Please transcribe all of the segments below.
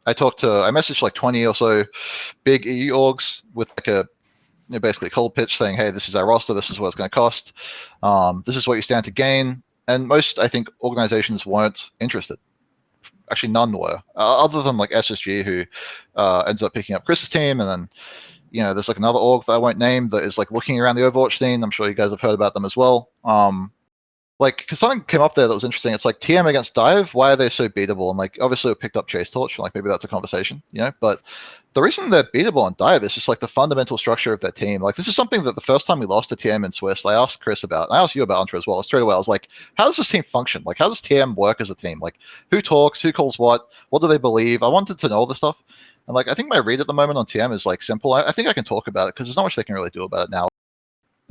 I messaged like 20 or so big EU orgs with like a basically a cold pitch saying, hey, this is our roster, this is what it's going to cost, this is what you stand to gain. And most, I think, organizations weren't interested. Actually, none were, other than like SSG, who ends up picking up Chris's team. And then, there's like another org that I won't name that is like looking around the Overwatch scene. I'm sure you guys have heard about them as well. Because something came up there that was interesting. It's like TM against Dive. Why are they so beatable? And like, obviously, we picked up Chase Torch. Like, maybe that's a conversation, But the reason they're beatable on Dive is just like the fundamental structure of their team. Like, this is something that the first time we lost to TM in Swiss, I asked Chris about. And I asked you about Andre as well. Straight away, I was like, how does this team function? Like, how does TM work as a team? Like, who talks? Who calls what? What do they believe? I wanted to know all this stuff. And like, I think my read at the moment on TM is like simple. I think I can talk about it because there's not much they can really do about it now.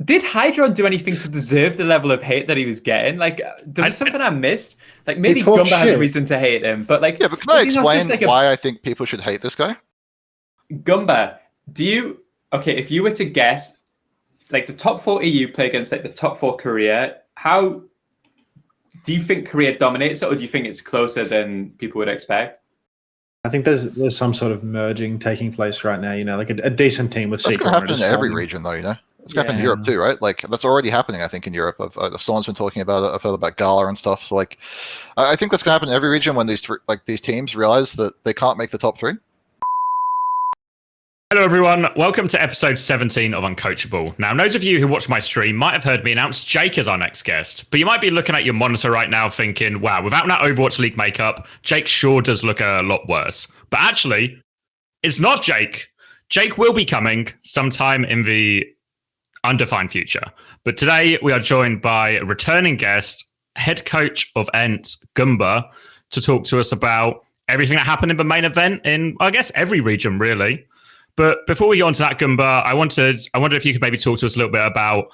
Did Hydron do anything to deserve the level of hate that he was getting? Like, there was something I missed. Like, maybe Gunba has a reason to hate him, but like, yeah. But can I explain why I think people should hate this guy? Gunba, if you were to guess, like the top 4 EU play against like the top 4 Korea, how do you think Korea dominates it, or do you think it's closer than people would expect? I think there's some sort of merging taking place right now. Like a decent team with Secret. That's going to happen in every region, though. It's happening in Europe too, right? Like, that's already happening, I think, in Europe. The Storm's been talking about it. I've heard about Gala and stuff. So, like, I think that's going to happen in every region when these teams realize that they can't make the top 3. Hello, everyone. Welcome to episode 17 of Uncoachable. Now, those of you who watch my stream might have heard me announce Jake as our next guest, but you might be looking at your monitor right now thinking, wow, without that Overwatch League makeup, Jake sure does look a lot worse. But actually, it's not Jake. Jake will be coming sometime in the undefined future. But today we are joined by returning guest, head coach of ENCE, Gunba, to talk to us about everything that happened in the main event in, I guess, every region, really. But before we go on to that, Gunba, I wondered if you could maybe talk to us a little bit about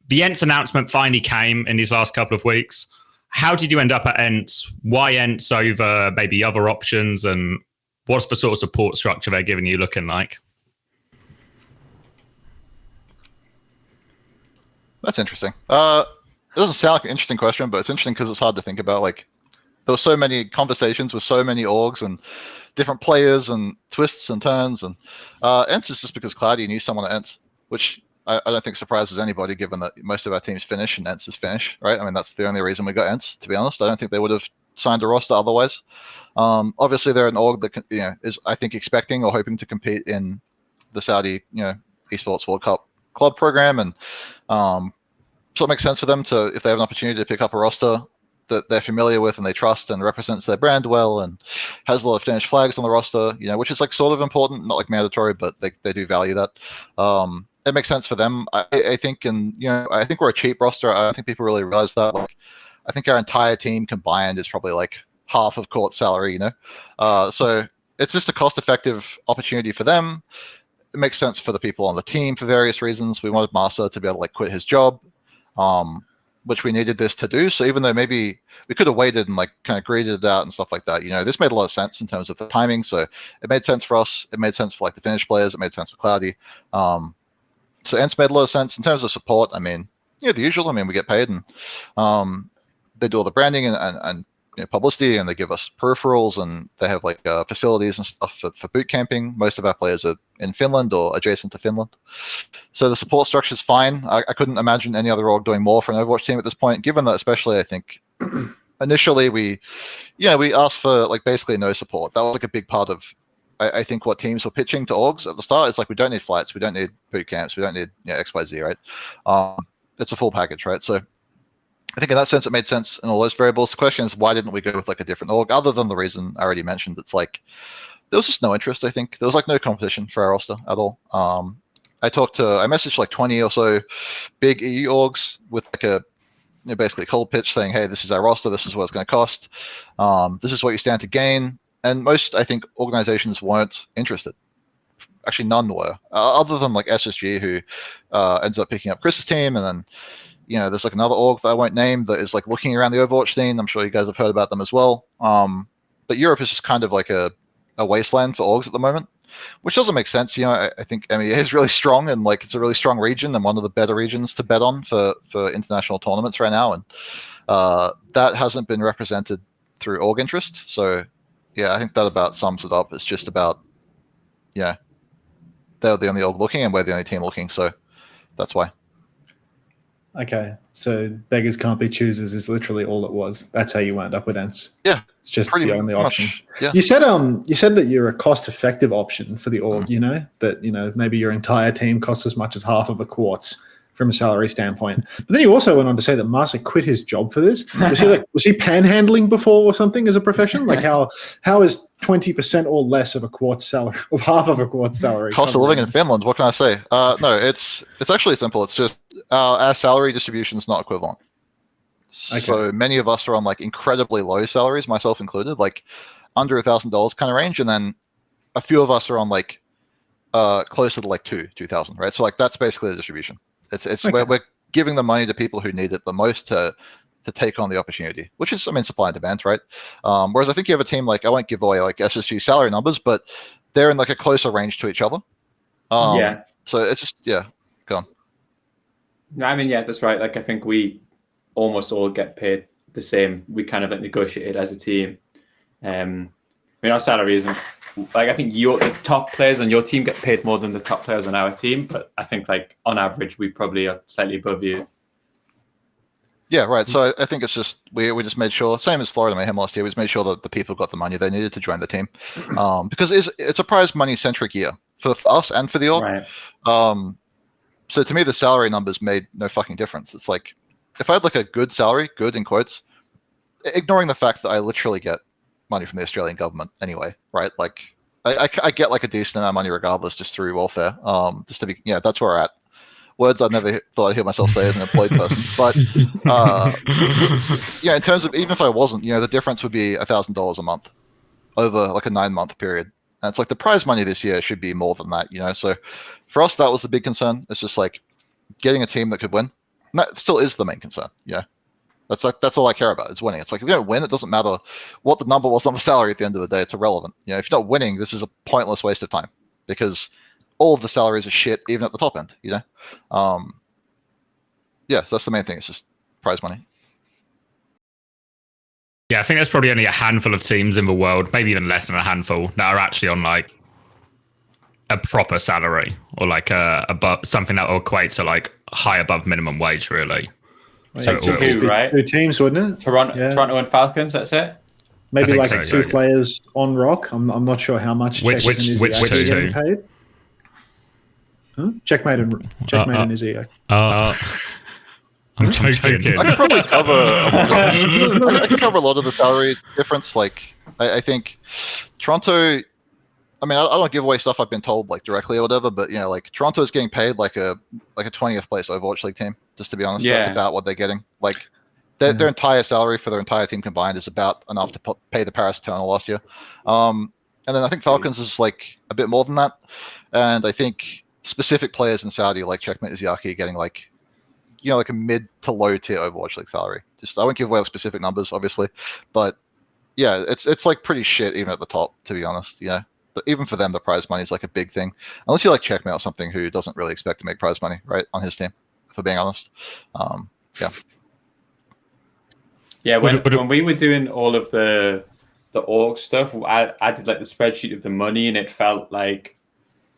the ENCE announcement finally came in these last couple of weeks. How did you end up at ENCE? Why ENCE over maybe other options? And what's the sort of support structure they're giving you looking like? That's interesting. It doesn't sound like an interesting question, but it's interesting because it's hard to think about. Like, there were so many conversations with so many orgs and different players and twists and turns. And ENCE is just because Cloudy knew someone at ENCE, which I don't think surprises anybody, given that most of our teams finish and ENCE is finish, right? I mean, that's the only reason we got ENCE, to be honest. I don't think they would have signed a roster otherwise. Obviously, they're an org that is, I think, expecting or hoping to compete in the Saudi Esports World Cup club program, and so it makes sense for them to, if they have an opportunity to pick up a roster that they're familiar with and they trust and represents their brand well and has a lot of finished flags on the roster, which is like sort of important, not like mandatory, but they do value that. It makes sense for them, I think, and I think we're a cheap roster. I don't think people really realize that. Like, I think our entire team combined is probably like half of Court's salary, so it's just a cost-effective opportunity for them. It makes sense for the people on the team for various reasons. We wanted Master to be able to like quit his job, which we needed this to do. So even though maybe we could have waited and like kind of graded it out and stuff like that, this made a lot of sense in terms of the timing. So it made sense for us. It made sense for like the Finnish players. It made sense for Cloudy. So ENCE made a lot of sense in terms of support. I mean, the usual. I mean, we get paid and they do all the branding and publicity, and they give us peripherals, and they have like facilities and stuff for boot camping. Most of our players are in Finland or adjacent to Finland, so the support structure is fine. I couldn't imagine any other org doing more for an Overwatch team at this point, given that, especially, I think initially we asked for like basically no support. That was like a big part of I think what teams were pitching to orgs at the start is like, we don't need flights, we don't need boot camps, we don't need XYZ, right? It's a full package, right? So I think in that sense, it made sense in all those variables. The question is, why didn't we go with like a different org, other than the reason I already mentioned? It's like, there was just no interest, I think. There was like no competition for our roster at all. I messaged like 20 or so big EU orgs with like a basically cold pitch saying, hey, this is our roster, this is what it's going to cost. This is what you stand to gain. And most, I think, organizations weren't interested. Actually, none were, other than like SSG, who ends up picking up Chris's team. And then, there's like another org that I won't name that is like looking around the Overwatch scene. I'm sure you guys have heard about them as well. But Europe is just kind of like a wasteland for orgs at the moment, which doesn't make sense. I think EMEA is really strong, and like it's a really strong region and one of the better regions to bet on for international tournaments right now. And that hasn't been represented through org interest. So yeah, I think that about sums it up. It's just about, yeah, they're the only org looking and we're the only team looking, so that's why. Okay, so beggars can't be choosers is literally all it was. That's how you wound up with ENCE. Yeah, it's just pretty the only option. much, yeah. You said that you're a cost-effective option for the org. You know that maybe your entire team costs as much as half of a quartz from a salary standpoint. But then you also went on to say that Marsa quit his job for this. Was he panhandling before or something as a profession? Like how is 20% or less of a quartz salary, of half of a quartz salary? Cost of living in Finland, what can I say? No, it's actually simple. It's just our salary distribution is not equivalent. Okay. So many of us are on like incredibly low salaries, myself included, like under $1,000 kind of range, and then a few of us are on like closer to like 2,000, right? So like that's basically the distribution. It's okay. We're giving the money to people who need it the most to take on the opportunity, which is, supply and demand, right? Whereas I think you have a team like, I won't give away like SSG salary numbers, but they're in like a closer range to each other. So it's just, go on. No, that's right. Like I think we almost all get paid the same. We kind of like negotiated as a team. Our salary isn't like, I think the top players on your team get paid more than the top players on our team, but I think like on average we probably are slightly above you. Yeah, right. So I think it's just we just made sure, same as Florida Mayhem last year, we just made sure that the people got the money they needed to join the team, because it's a prize money centric year for us and for the org. Right. So to me, the salary numbers made no fucking difference. It's like if I had like a good salary, good in quotes, ignoring the fact that I literally get money from the Australian government anyway, right? Like I get like a decent amount of money regardless, just through welfare. Just to be, that's where we're at. Words I never thought I'd hear myself say as an employed person, but in terms of, even if I wasn't, the difference would be $1,000 a month over like a 9-month period. And it's like the prize money this year should be more than that, So for us, that was the big concern. It's just like getting a team that could win. And that still is the main concern. That's all I care about is winning. It's like if you don't win, it doesn't matter what the number was on the salary at the end of the day. It's irrelevant. If you're not winning, this is a pointless waste of time because all of the salaries are shit, even at the top end. So that's the main thing. It's just prize money. Yeah, I think there's probably only a handful of teams in the world, maybe even less than a handful, that are actually on like a proper salary or like above something that equates to like high above minimum wage, really. So two, right? 2 teams, wouldn't it? Toronto and Falcons. That's it. Maybe like so, 2 players on ROC. I'm not sure how much. Which two? Getting paid? Huh? Checkmate and Izzy. I'm joking. I could probably cover. I can cover a lot of the salary difference. Like I think Toronto. I don't give away stuff I've been told like directly or whatever, but like Toronto's getting paid like a 20th place Overwatch League team. Just to be honest, that's about what they're getting. Like their entire salary for their entire team combined is about enough to pay the Paris Eternal last year. And then I think Falcons is like a bit more than that. And I think specific players in Saudi like Checkmate Izzyaki getting like like a mid to low tier Overwatch League salary. Just I won't give away the specific numbers, obviously, but it's like pretty shit even at the top, to be honest. But even for them, the prize money is like a big thing. Unless you like Checkmate or something who doesn't really expect to make prize money, right, on his team, for being honest. Yeah, when we were doing all of the org stuff, I did like the spreadsheet of the money, and it felt like,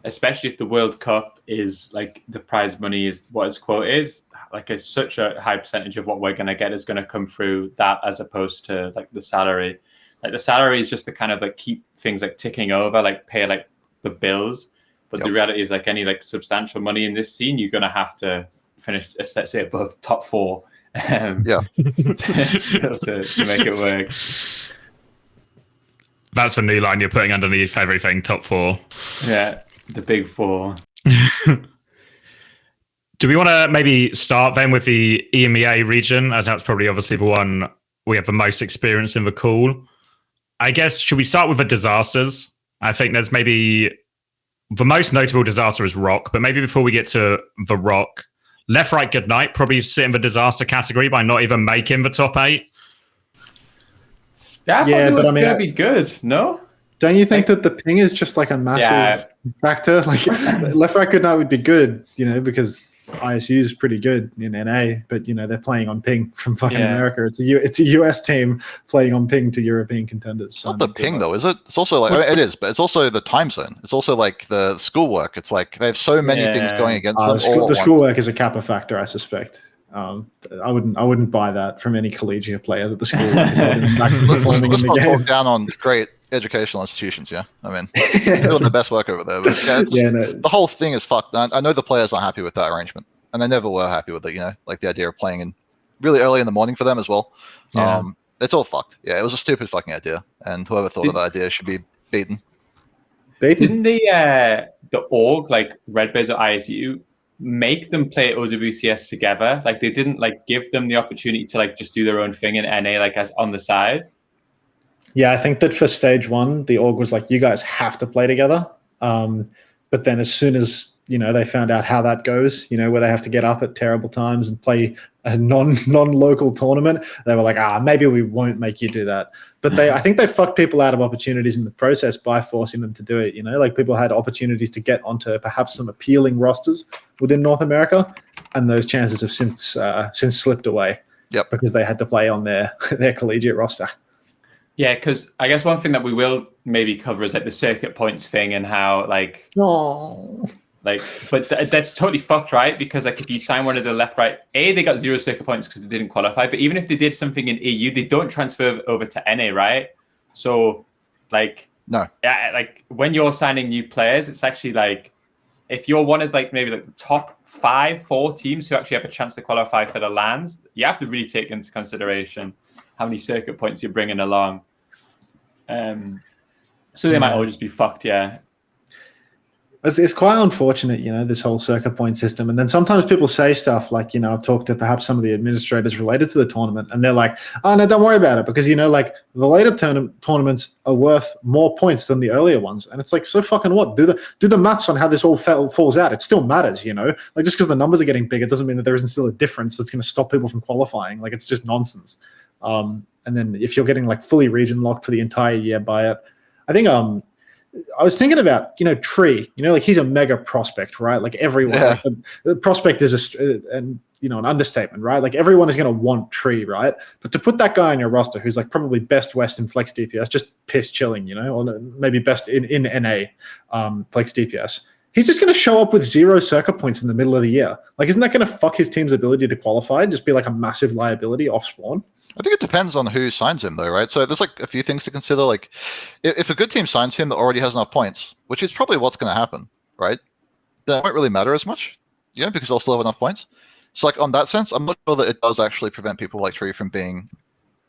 especially if the World Cup is like the prize money is what its quote is, like it's such a high percentage of what we're going to get is going to come through that as opposed to like the salary. Like the salary is just to kind of like keep things like ticking over, like pay like the bills. But the reality is like any like substantial money in this scene, you're going to have to finish, let's say, above top 4 to make it work. That's the new line you're putting underneath everything, top 4. Yeah, the big 4. Do we want to maybe start then with the EMEA region, as that's probably obviously the one we have the most experience in the call? I guess, should we start with the disasters? I think there's maybe the most notable disaster is ROC, but maybe before we get to the ROC, Left Right Goodnight probably sit in the disaster category by not even making the top 8. Yeah, but I mean, going to be good, no? Don't you think that the ping is just like a massive factor. Like left right good night would be good, because ISU is pretty good in NA, but they're playing on ping from fucking America. It's a US team playing on ping to European contenders. It's not the ping though, is it? It's also like it is, but it's also the time zone. It's also like the schoolwork. It's like they have so many things going against them. The schoolwork is a kappa factor, I suspect. I wouldn't buy that from any collegiate player that the schoolwork is holding them back from performing in the game. Talk down on great educational institutions, yeah. I mean, they're doing the best work over there. But the whole thing is fucked. I know the players aren't happy with that arrangement, and they never were happy with it. Like the idea of playing in really early in the morning for them as well. Yeah. It's all fucked. Yeah, it was a stupid fucking idea, and whoever thought of that idea should be beaten. Didn't the org, like Redbirds or ISU, make them play OWCS together? Like they didn't give them the opportunity to just do their own thing in NA as on the side? Yeah, I think that for stage 1, the org was like, you guys have to play together. But then as soon as, they found out how that goes, where they have to get up at terrible times and play a non-local tournament, they were like, maybe we won't make you do that. But I think they fucked people out of opportunities in the process by forcing them to do it. Like people had opportunities to get onto perhaps some appealing rosters within North America, and those chances have since slipped away. Yep. Because they had to play on their collegiate roster. Yeah, because I guess one thing that we will maybe cover is the circuit points thing and how but that's totally fucked, right? Because if you sign one of the left right, they got 0 circuit points because they didn't qualify. But even if they did something in EU, they don't transfer over to NA, right? So no, when you're signing new players, it's actually if you're one of maybe the top 5-4 teams who actually have a chance to qualify for the LANs, you have to really take into consideration how many circuit points you're bringing along. So they might all just be fucked, yeah. It's quite unfortunate, this whole circuit point system. And then sometimes people say stuff like, I've talked to perhaps some of the administrators related to the tournament, and they're like, oh, no, don't worry about it because, the later tournaments are worth more points than the earlier ones. And it's like, so fucking what? Do the maths on how this all falls out. It still matters, just because the numbers are getting bigger doesn't mean that there isn't still a difference that's going to stop people from qualifying. It's just nonsense. And then if you're getting fully region locked for the entire year by it, I think I was thinking about Tree. He's a mega prospect, right? Everyone, yeah. The prospect is an understatement, right? Everyone is going to want Tree, right? But to put that guy on your roster, who's probably best West in Flex DPS, just piss chilling, or maybe best in NA Flex DPS. He's just going to show up with 0 circuit points in the middle of the year. Isn't that going to fuck his team's ability to qualify? Just be a massive liability off spawn. I think it depends on who signs him, though, right? So there's a few things to consider. If a good team signs him that already has enough points, which is probably what's going to happen, right? Then it won't really matter as much, because they'll still have enough points. So, on that sense, I'm not sure that it does actually prevent people like Tree from being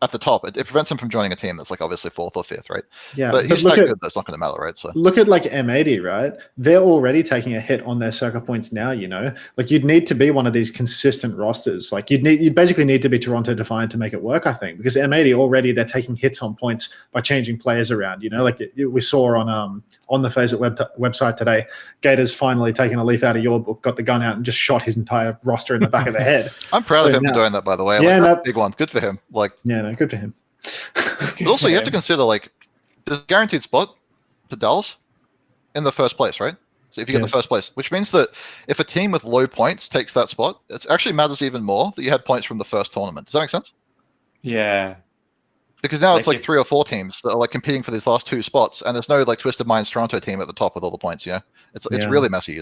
at the top. It prevents him from joining a team that's obviously 4th or 5th, right? Yeah, but he's that good that's not going to matter, right? So look at M80, right? They're already taking a hit on their circuit points now. You'd need to be one of these consistent rosters. You'd basically need to be Toronto Defiant to make it work, I think, because M80 already they're taking hits on points by changing players around. We saw on the FACEIT website today, Gator's finally taken a leaf out of your book, got the gun out, and just shot his entire roster in the back of the head. I'm proud of him for doing that, by the way. Big one, good for him. Good for him. But also, you have to consider there's a guaranteed spot to Dallas in the first place, right? So if you get the first place, which means that if a team with low points takes that spot, it actually matters even more that you had points from the first tournament. Does that make sense? Yeah. Because now it's 3 or 4 teams that are competing for these last 2 spots, and there's no Twisted Minds Toronto team at the top with all the points. It's really messy.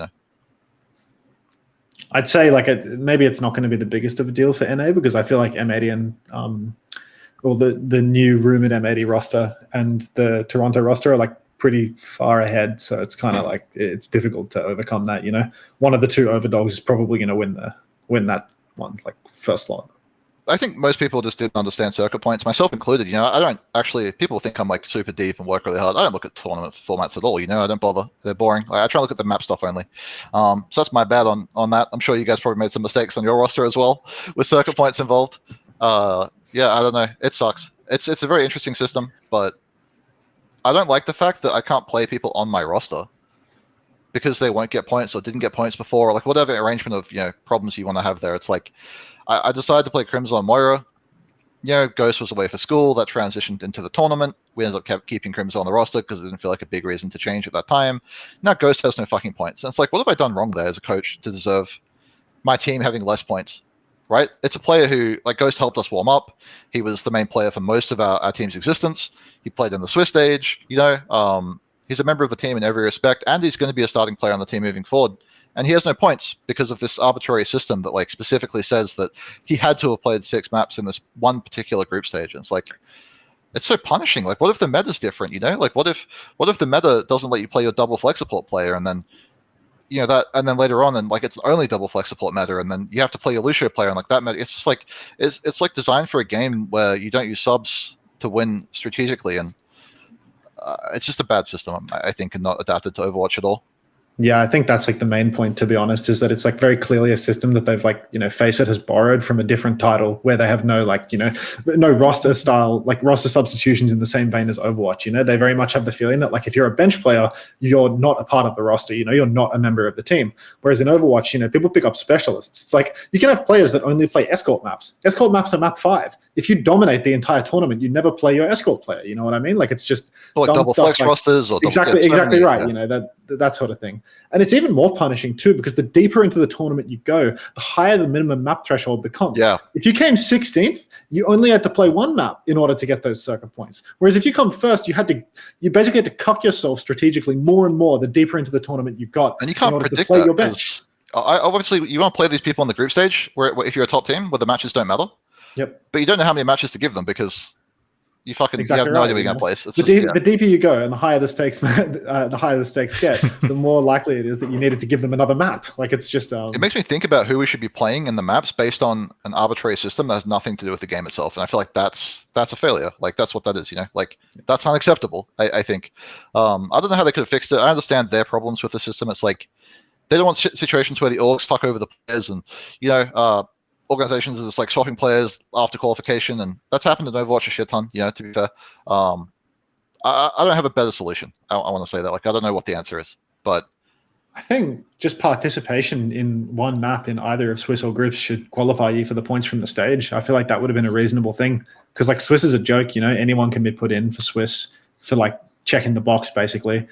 I'd say maybe it's not going to be the biggest of a deal for NA because I feel like M80 and the new rumored M80 roster and the Toronto roster are pretty far ahead. So it's kind of it's difficult to overcome that. One of the 2 overdogs is probably going to win that one first slot. I think most people just didn't understand circuit points, myself included. I don't actually. People think I'm super deep and work really hard. I don't look at tournament formats at all. I don't bother. They're boring. I try to look at the map stuff only. So that's my bad on that. I'm sure you guys probably made some mistakes on your roster as well with circuit points involved. Yeah, I don't know. It sucks. It's a very interesting system, but I don't like the fact that I can't play people on my roster because they won't get points or didn't get points before, or whatever arrangement of problems you want to have there. It's I decided to play Crimson on Moira. Ghost was away for school. That transitioned into the tournament. we ended up keeping Crimson on the roster because it didn't feel like a big reason to change at that time. Now Ghost has no fucking points. And it's like, what have I done wrong there as a coach to deserve my team having less points? Right? It's a player who, like, Ghost helped us warm up. He was the main player for most of our team's existence. He played in the Swiss stage, you know. He's a member of the team in every respect, and he's going to be a starting player on the team moving forward. And he has no points because of this arbitrary system that, like, specifically says that he had to have played 6 maps in this one particular group stage. And it's like, it's so punishing. Like, what if the meta's different, you know? Like, what if the meta doesn't let you play your double flex support player, and then, you know, that, and then later on, and like, it's only double flex support meta, and then you have to play your Lucio player, and like that meta, it's just like, it's like designed for a game where you don't use subs to win strategically, and it's just a bad system, I think, and not adapted to Overwatch at all. Yeah, I think that's like the main point, to be honest, is that it's like very clearly a system that they've, like, you know, FACEIT has borrowed from a different title where they have no, like, you know, no roster style, like roster substitutions in the same vein as Overwatch. You know, they very much have the feeling that, like, if you're a bench player, you're not a part of the roster, you know, you're not a member of the team. Whereas in Overwatch, you know, people pick up specialists. It's like, you can have players that only play escort maps. Escort maps are map 5. If you dominate the entire tournament, you never play your escort player. You know what I mean? Like, it's just or like double flex like, rosters, or exactly right. Yeah. You know, that sort of thing. And it's even more punishing too, because the deeper into the tournament you go, the higher the minimum map threshold becomes. Yeah. If you came 16th, you only had to play 1 map in order to get those circuit points. Whereas if you come first, you basically had to cuck yourself strategically more and more the deeper into the tournament you got. And you can't predict that, your bench. Obviously, you want to play these people on the group stage, where if you're a top team, where the matches don't matter. Yep. But you don't know how many matches to give them, because you have no idea where you're going to place. The deeper you go and the higher the stakes get, the more likely it is that you needed to give them another map. Like, it's just it makes me think about who we should be playing in the maps based on an arbitrary system that has nothing to do with the game itself. And I feel like that's a failure. Like, that's what that is, you know? Like, that's unacceptable, I think. I don't know how they could have fixed it. I understand their problems with the system. It's like, they don't want situations where the orgs fuck over the players, and, you know, organizations are just like swapping players after qualification, and that's happened in Overwatch a shit ton, you know, to be fair. I don't have a better solution. I want to say that. Like, I don't know what the answer is, but I think just participation in one map in either of Swiss or groups should qualify you for the points from the stage. I feel like that would have been a reasonable thing, because, like, Swiss is a joke, you know, anyone can be put in for Swiss for, like, checking the box, basically.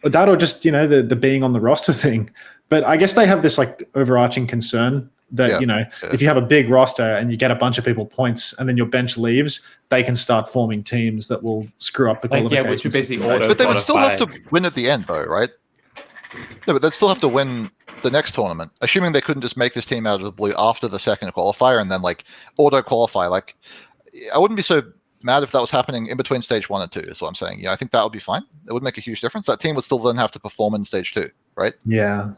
That, or just, you know, the being on the roster thing. But I guess they have this, like, overarching concern that, you know, if you have a big roster and you get a bunch of people points and then your bench leaves, they can start forming teams that will screw up the qualifications. Yeah, which are basically but they would still have to win at the end, though, right? No, but they'd still have to win the next tournament, assuming they couldn't just make this team out of the blue after the second qualifier and then, like, auto qualify. Like, I wouldn't be so mad if that was happening in between stage 1 and 2, is what I'm saying. Yeah, I think that would be fine. It would make a huge difference. That team would still then have to perform in stage 2, right? Yeah.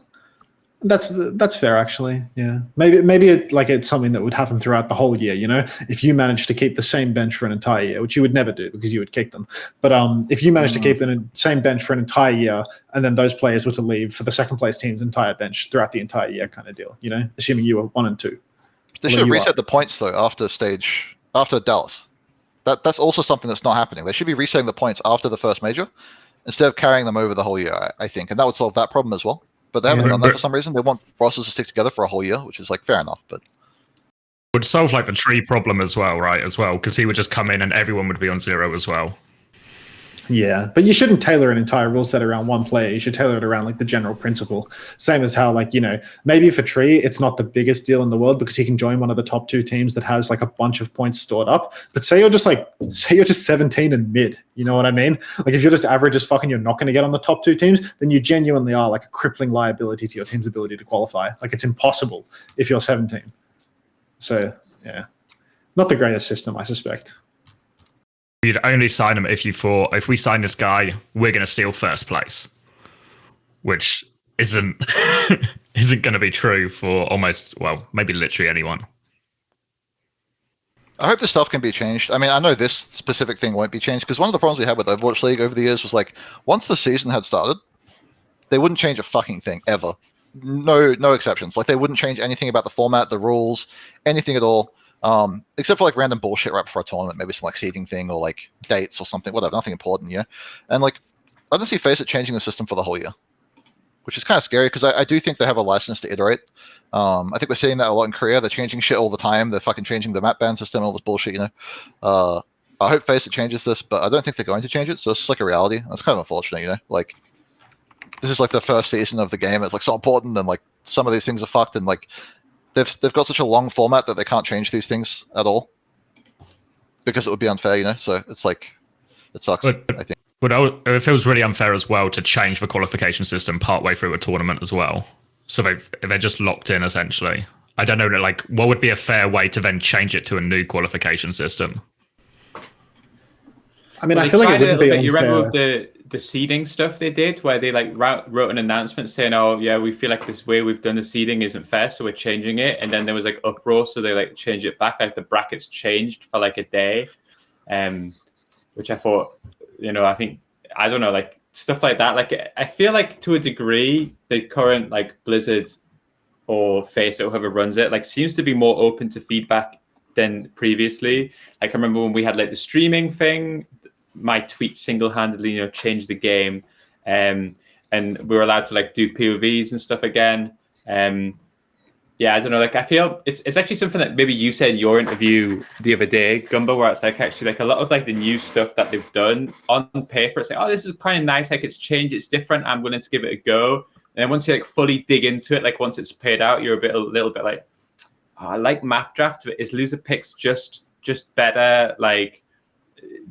That's fair, actually. Yeah, maybe it's something that would happen throughout the whole year. You know, if you manage to keep the same bench for an entire year, which you would never do because you would kick them. But if you manage to keep the same bench for an entire year, and then those players were to leave for the second place team's entire bench throughout the entire year, kind of deal. You know, assuming you were 1 and 2. They should reset the points though after Dallas. That's also something that's not happening. They should be resetting the points after the first major instead of carrying them over the whole year. I think, and that would solve that problem as well. But they haven't done that for some reason. They want rosters to stick together for a whole year, which is, like, fair enough. But would solve, like, the tree problem as well, right? As well, because he would just come in and everyone would be on 0 as well. Yeah, but you shouldn't tailor an entire rule set around one player. You should tailor it around, like, the general principle. Same as how, like, you know, maybe for Tree, it's not the biggest deal in the world because he can join one of the top 2 teams that has, like, a bunch of points stored up. But say you're just 17 and mid. You know what I mean? Like, if you're just average as fuck and you're not going to get on the top 2 teams, then you genuinely are, like, a crippling liability to your team's ability to qualify. Like, it's impossible if you're 17. So, yeah, not the greatest system, I suspect. You'd only sign him if you thought, if we sign this guy, we're going to steal first place, which isn't going to be true for almost, well, maybe literally anyone. I hope this stuff can be changed. I mean, I know this specific thing won't be changed because one of the problems we had with Overwatch League over the years was, like, once the season had started, they wouldn't change a fucking thing ever. No exceptions. Like, they wouldn't change anything about the format, the rules, anything at all. Except for, like, random bullshit right before a tournament, maybe some, like, seeding thing or, like, dates or something, whatever, nothing important, you know? And, like, I don't see FACEIT changing the system for the whole year, which is kind of scary because I do think they have a license to iterate. I think we're seeing that a lot in Korea. They're changing shit all the time. They're fucking changing the map ban system and all this bullshit, you know? I hope FACEIT changes this, but I don't think they're going to change it. So it's just like a reality. That's kind of unfortunate, you know. Like, this is like the first season of the game. It's like so important, and like some of these things are fucked, and like they've got such a long format that they can't change these things at all because it would be unfair, you know. So it's like it sucks. I think. But it feels really unfair as well to change the qualification system partway through a tournament as well. So they're just locked in essentially. I don't know, like, what would be a fair way to then change it to a new qualification system? I mean, I feel like it wouldn't be unfair. You remember with the seeding stuff they did, where they like wrote an announcement saying, "Oh yeah, we feel like this way we've done the seeding isn't fair, so we're changing it." And then there was like uproar, so they like changed it back. Like the brackets changed for like a day, which I thought, you know, I don't know, like stuff like that. Like I feel like to a degree, the current like Blizzard or FACEIT or whoever runs it, like seems to be more open to feedback than previously. Like I remember when we had like the streaming thing, my tweet single-handedly, you know, changed the game, and we were allowed to like do POVs and stuff again. Yeah, I don't know. Like I feel it's actually something that maybe you said in your interview the other day, Gunba, where it's like actually like a lot of like the new stuff that they've done on paper. It's like, oh, this is kind of nice. Like it's changed, it's different. I'm willing to give it a go. And then once you like fully dig into it, like once it's paid out, you're a little bit like, oh, I like map draft, but is loser picks just better? Like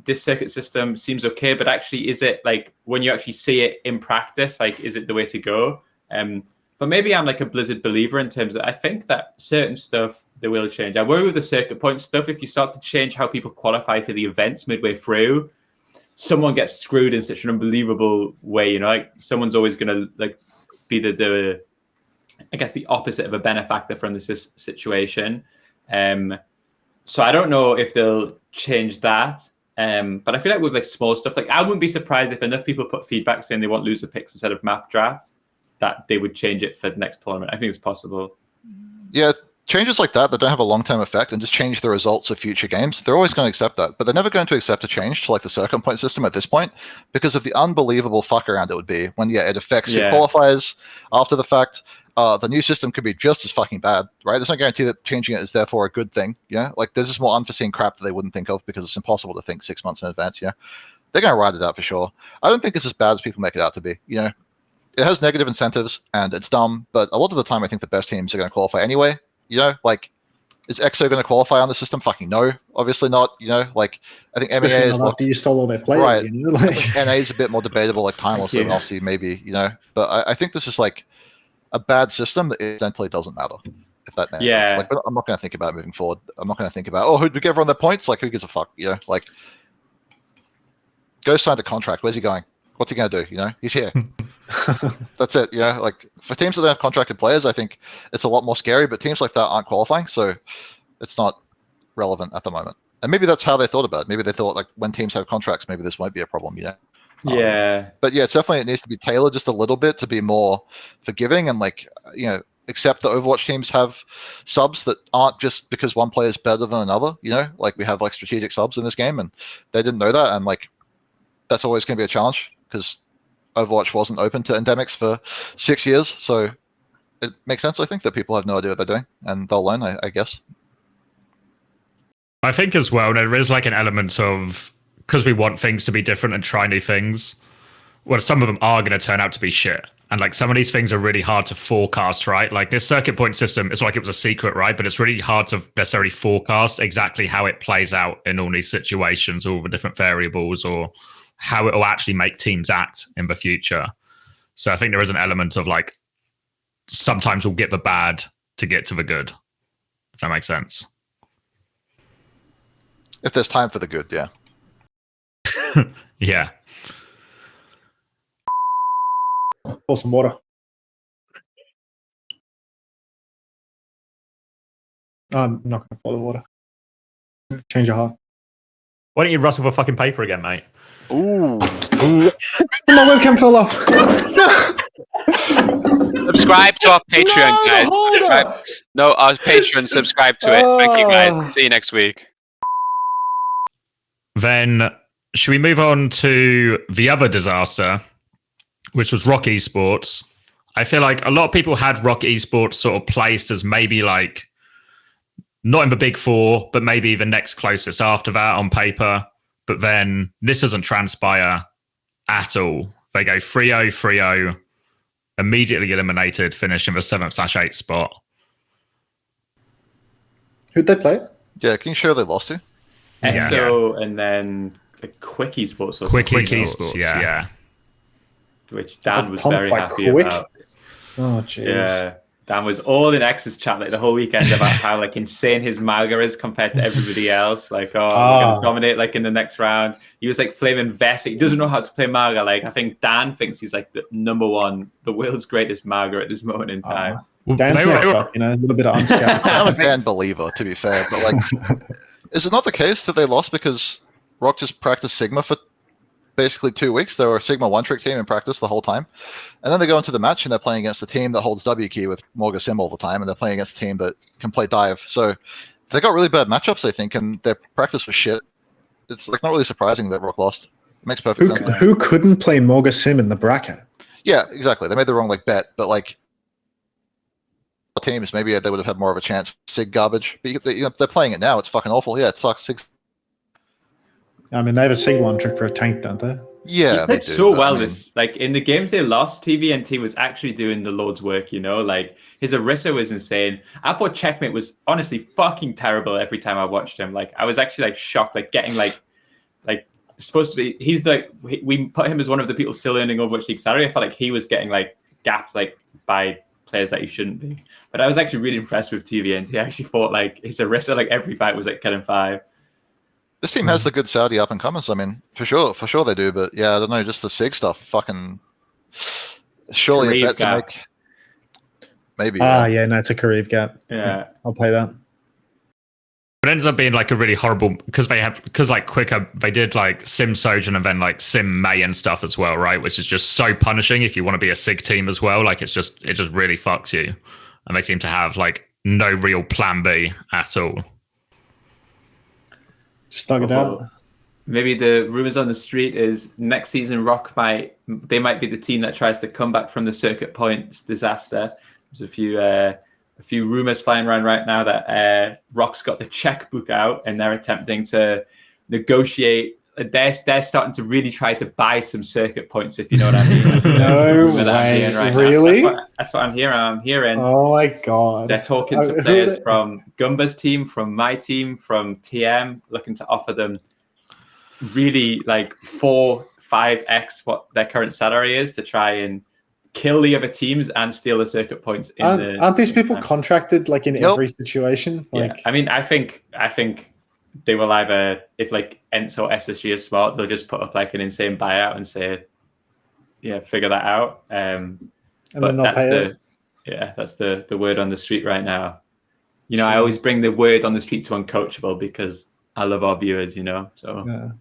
this circuit system seems okay, but actually, is it like when you actually see it in practice, like is it the way to go? But maybe I'm like a Blizzard believer in terms of I think that certain stuff they will change. I worry with the circuit point stuff. If you start to change how people qualify for the events midway through, someone gets screwed in such an unbelievable way. You know, like someone's always going to like be the I guess the opposite of a benefactor from this situation. So I don't know if they'll change that. But I feel like with like small stuff, like I wouldn't be surprised if enough people put feedback saying they want loser picks instead of map draft, that they would change it for the next tournament. I think it's possible. Yeah, changes like that don't have a long-term effect and just change the results of future games, they're always going to accept that. But they're never going to accept a change to like the circuit point system at this point because of the unbelievable fuck around it would be when, it affects who qualifies after the fact. The new system could be just as fucking bad, right? There's no guarantee that changing it is therefore a good thing. Yeah, like there's just more unforeseen crap that they wouldn't think of because it's impossible to think 6 months in advance. Yeah, they're going to ride it out for sure. I don't think it's as bad as people make it out to be. You know, it has negative incentives and it's dumb, but a lot of the time I think the best teams are going to qualify anyway. You know, like is EXO going to qualify on the system? Fucking no, obviously not. You know, like I think especially EMEA is after you stole all their players. Right. You know? Like, NA is a bit more debatable, like time or so. I'll see maybe. You know, but I think this is like a bad system that essentially doesn't matter, if that matters. Yeah. Like, I'm not going to think about it moving forward. I'm not going to think about, who'd we give everyone their points? Like, who gives a fuck? You know, like, go sign the contract. Where's he going? What's he going to do? You know, he's here. That's it. You know, like, for teams that don't have contracted players, I think it's a lot more scary, but teams like that aren't qualifying, so it's not relevant at the moment. And maybe that's how they thought about it. Maybe they thought, like, when teams have contracts, maybe this won't be a problem, you know? But yeah, it's definitely, it needs to be tailored just a little bit to be more forgiving and like, you know, accept that Overwatch teams have subs that aren't just because one player is better than another, you know, like we have like strategic subs in this game and they didn't know that. And like, that's always going to be a challenge because Overwatch wasn't open to endemics for 6 years. So it makes sense, I think, that people have no idea what they're doing and they'll learn, I guess. I think as well, there is like an element of, because we want things to be different and try new things, well, some of them are going to turn out to be shit. And like some of these things are really hard to forecast, right? Like this circuit point system, it's like it was a secret, right? But it's really hard to necessarily forecast exactly how it plays out in all these situations, all the different variables, or how it will actually make teams act in the future. So I think there is an element of like, sometimes we'll get the bad to get to the good, if that makes sense. If there's time for the good, yeah. Yeah. pour some water. I'm not going to pour the water. Change your heart. Why don't you rustle for fucking paper again, mate? Ooh. My webcam fell off. Subscribe to our Patreon, guys. No, our Patreon, subscribe to it. Thank you, guys. See you next week. Then, should we move on to the other disaster, which was ROC Esports? I feel like a lot of people had ROC Esports sort of placed as maybe like, not in the big four, but maybe the next closest after that on paper. but then this doesn't transpire at all. They go 3-0, 3-0, immediately eliminated, finishing the 7th/8th spot. Who'd they play? Yeah, can you show they lost to? EXO and then Quick Esports. Quick Esports, yeah. Which Dan was Pumped very by happy Quick? about. Oh, jeez. Yeah. Dan was all in X's chat like the whole weekend about how like insane his Malga is compared to everybody else. Like, we're gonna dominate like in the next round. He was like flaming Vessi. He doesn't know how to play Malga. Like, I think Dan thinks he's like the number one, the world's greatest Malga at this moment in time. Dan's next up, a little bit of unscared. I'm a fan believer, to be fair, but like, is it not the case that they lost because ROC just practiced Sigma for basically 2 weeks? They were a Sigma one-trick team in practice the whole time, and then they go into the match and they're playing against a team that holds W key with Morga Sim all the time, and they're playing against a team that can play dive. So they got really bad matchups, I think, and their practice was shit. It's like not really surprising that ROC lost. It makes perfect sense. Who couldn't play Morga Sim in the bracket? Yeah, exactly. They made the wrong like bet, but like teams, maybe they would have had more of a chance. Sig garbage, but they're playing it now. It's fucking awful. Yeah, it sucks. Sig. I mean, they have a Sig one trick for a tank, don't they? Yeah, he played so well. This like in the games they lost, TVNT was actually doing the Lord's work. You know, like his Orisa was insane. I thought Checkmate was honestly fucking terrible every time I watched him. Like I was actually like shocked, like getting like supposed to be. He's like we put him as one of the people still earning Overwatch League salary. I felt like he was getting like gapped like by players that he shouldn't be. But I was actually really impressed with TVNT. I actually thought like his Orisa like every fight was like killing 5. This team has the good Saudi up and comers. I mean, for sure they do. But yeah, I don't know, just the Sig stuff. Fucking surely a bet to make. Maybe. Yeah, no, it's a Kareev gap. Yeah, I'll play that. It ends up being like a really horrible because like Quicker they did like Sim Sojourn and then like Sim May and stuff as well, right? Which is just so punishing if you want to be a Sig team as well. Like it just really fucks you, and they seem to have like no real plan B at all. Just thug it out. Maybe the rumors on the street is next season ROC might be the team that tries to come back from the circuit points disaster. There's a few rumors flying around right now that ROC's got the checkbook out and they're attempting to negotiate. They're starting to really try to buy some circuit points, if you know what I mean. No way, right really? That's what I'm hearing. I'm hearing. Oh my god! They're talking to players from Gunba's team, from my team, from TM, looking to offer them really like 4-5x what their current salary is to try and kill the other teams and steal the circuit points. Aren't these people contracted like in every situation? Like, yeah, I mean, I think they will either, if like ENCE or SSG is smart, they'll just put up like an insane buyout and say, yeah, figure that out. and but that's the word on the street right now. You know, I always bring the word on the street to Uncoachable because I love our viewers, you know. So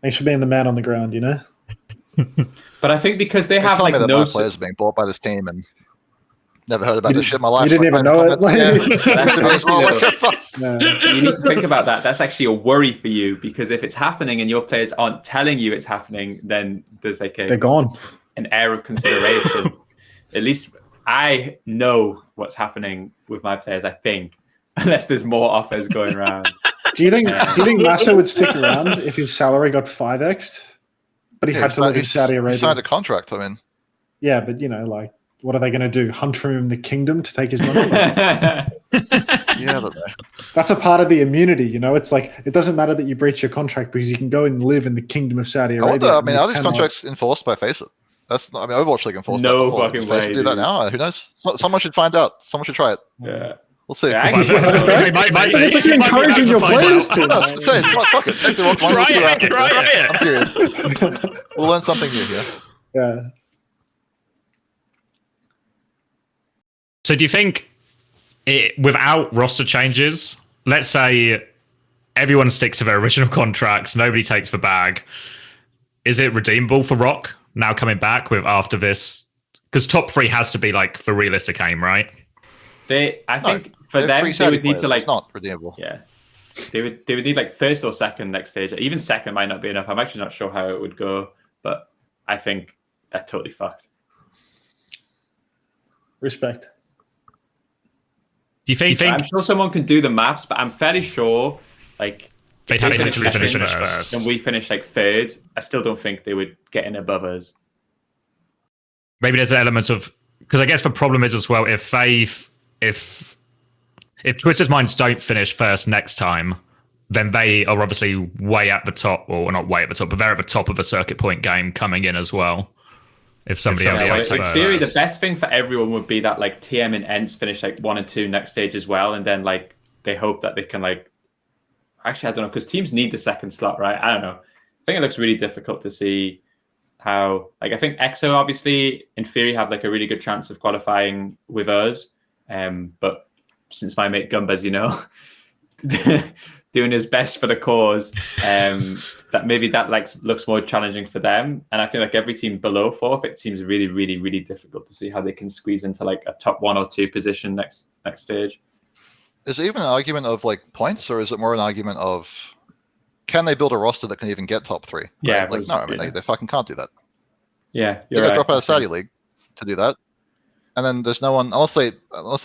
thanks for being the man on the ground, you know. But I think because they have like that no my players are being bought by this team and never heard about this shit in my life. You didn't even know it. You need to think about that. That's actually a worry for you because if it's happening and your players aren't telling you it's happening, then there's like they're gone. An air of consideration. At least I know what's happening with my players, I think, unless there's more offers going around. Do you think Massa would stick around if his salary got 5x'd? But he had to live in Saudi Arabia. He signed a contract, I mean. Yeah, but you know, like, what are they going to do? Hunt from him the kingdom to take his money? Yeah, that's a part of the immunity, you know? It's like, it doesn't matter that you breach your contract because you can go and live in the kingdom of Saudi Arabia. I mean, are these contracts enforced by FACEIT? That's not, I mean, Overwatch League enforced that before. Fucking way. Do that now? Who knows? Someone should find out. Someone should try it. Yeah. We'll see. Yeah, it's like you're encouraging your players to. Fuck it. Take the wrong one. Try it. We'll learn something new here. Yeah. So do you think without roster changes, let's say everyone sticks to their original contracts, nobody takes the bag, is it redeemable for ROC now coming back with after this? Because top 3 has to be like the realistic aim, right? I think for them, they would need to like. It's not redeemable. Yeah, they would need like first or second next stage. Even second might not be enough. I'm actually not sure how it would go, but I think they're totally fucked. Respect. Do you think? I'm sure someone can do the maths, but I'm fairly sure, like They'd have to finished literally finish second, first. and we finished like third, I still don't think they would get in above us. Maybe there's an element of, because I guess the problem is as well, if Twisted Minds don't finish first next time, then they are obviously way at the top, or not way at the top, but they're at the top of a circuit point game coming in as well. If somebody else Yeah, finishes in first. theory, the best thing for everyone would be that like TM and ENCE finish like 1 and 2 next stage as well, and then like they hope that they can like. Actually, I don't know, because teams need the second slot, right? I don't know. I think it looks really difficult to see how. Like, I think EXO obviously, in theory, have like a really good chance of qualifying with us. But since my mate Gunba's, doing his best for the cause, that maybe that like looks more challenging for them. And I feel like every team below 4th, it seems really, really, really difficult to see how they can squeeze into like a top 1 or 2 position next stage. Is it even an argument of like points, or is it more an argument of can they build a roster that can even get top 3? Right? Yeah, like no, I mean they fucking can't do that. Yeah, They got to drop out of Saudi League to do that, and then there's no one unless they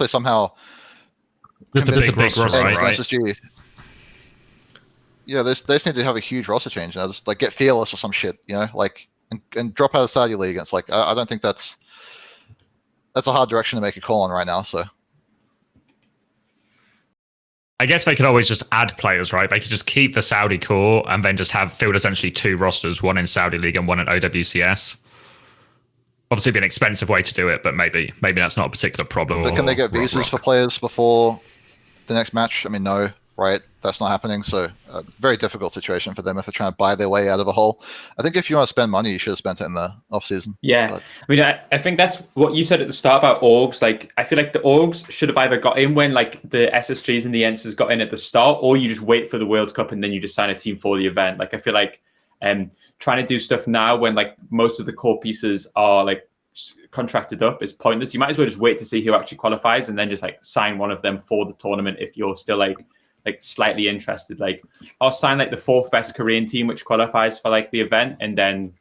somehow Just a convince big roster, ENCE right? SSG. Yeah, they just need to have a huge roster change. Just like get Fearless or some shit, like and drop out of Saudi League. And it's like I don't think that's a hard direction to make a call on right now. So I guess they could always just add players, right? They could just keep the Saudi core and then just field essentially 2 rosters, one in Saudi League and one in OWCS. Obviously, it'd be an expensive way to do it, but maybe that's not a particular problem. but can they get visas for players before the next match? I mean, no, right? That's not happening. So very difficult situation for them if they're trying to buy their way out of a hole. I think if you want to spend money, you should have spent it in the off season. Yeah, but I mean, I think that's what you said at the start about orgs. Like, I feel like the orgs should have either got in when like the SSGs and the ENCEs got in at the start, or you just wait for the World Cup and then you just sign a team for the event. Like, I feel like trying to do stuff now when like most of the core pieces are like contracted up is pointless. You might as well just wait to see who actually qualifies and then just like sign one of them for the tournament if you're still like slightly interested. Like, I'll sign like the 4th best Korean team which qualifies for like the event, and then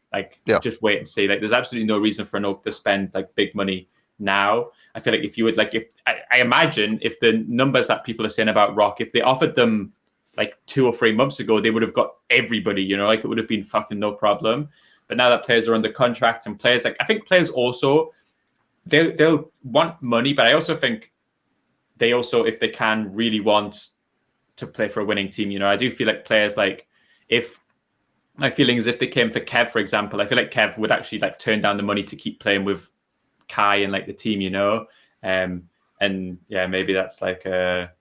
just wait and see. Like, there's absolutely no reason for an org to spend like big money now. I feel like if you would like, if I imagine if the numbers that people are saying about ROC, if they offered them like 2 or 3 months ago, they would have got everybody, like it would have been fucking no problem. But now that players are under contract and players I think players also they'll want money, but I also think they also, if they can, really want to play for a winning team. I do feel like players like, if my feeling is if they came for Kev, for example, I feel like Kev would actually like turn down the money to keep playing with Kai and like the team, and yeah, maybe that's like a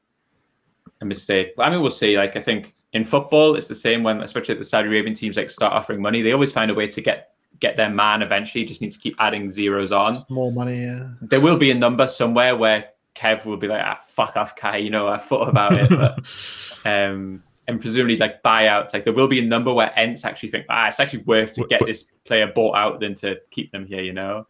mistake. But I mean, we'll see. Like, I think in football, it's the same when, especially the Saudi Arabian teams like start offering money, they always find a way to get their man eventually. Just need to keep adding zeros on. More money, yeah. There will be a number somewhere where Kev will be like, fuck off, Kai. I thought about it, but and presumably like buyouts. Like, there will be a number where ENCE actually think, it's actually worth to get this player bought out than to keep them here.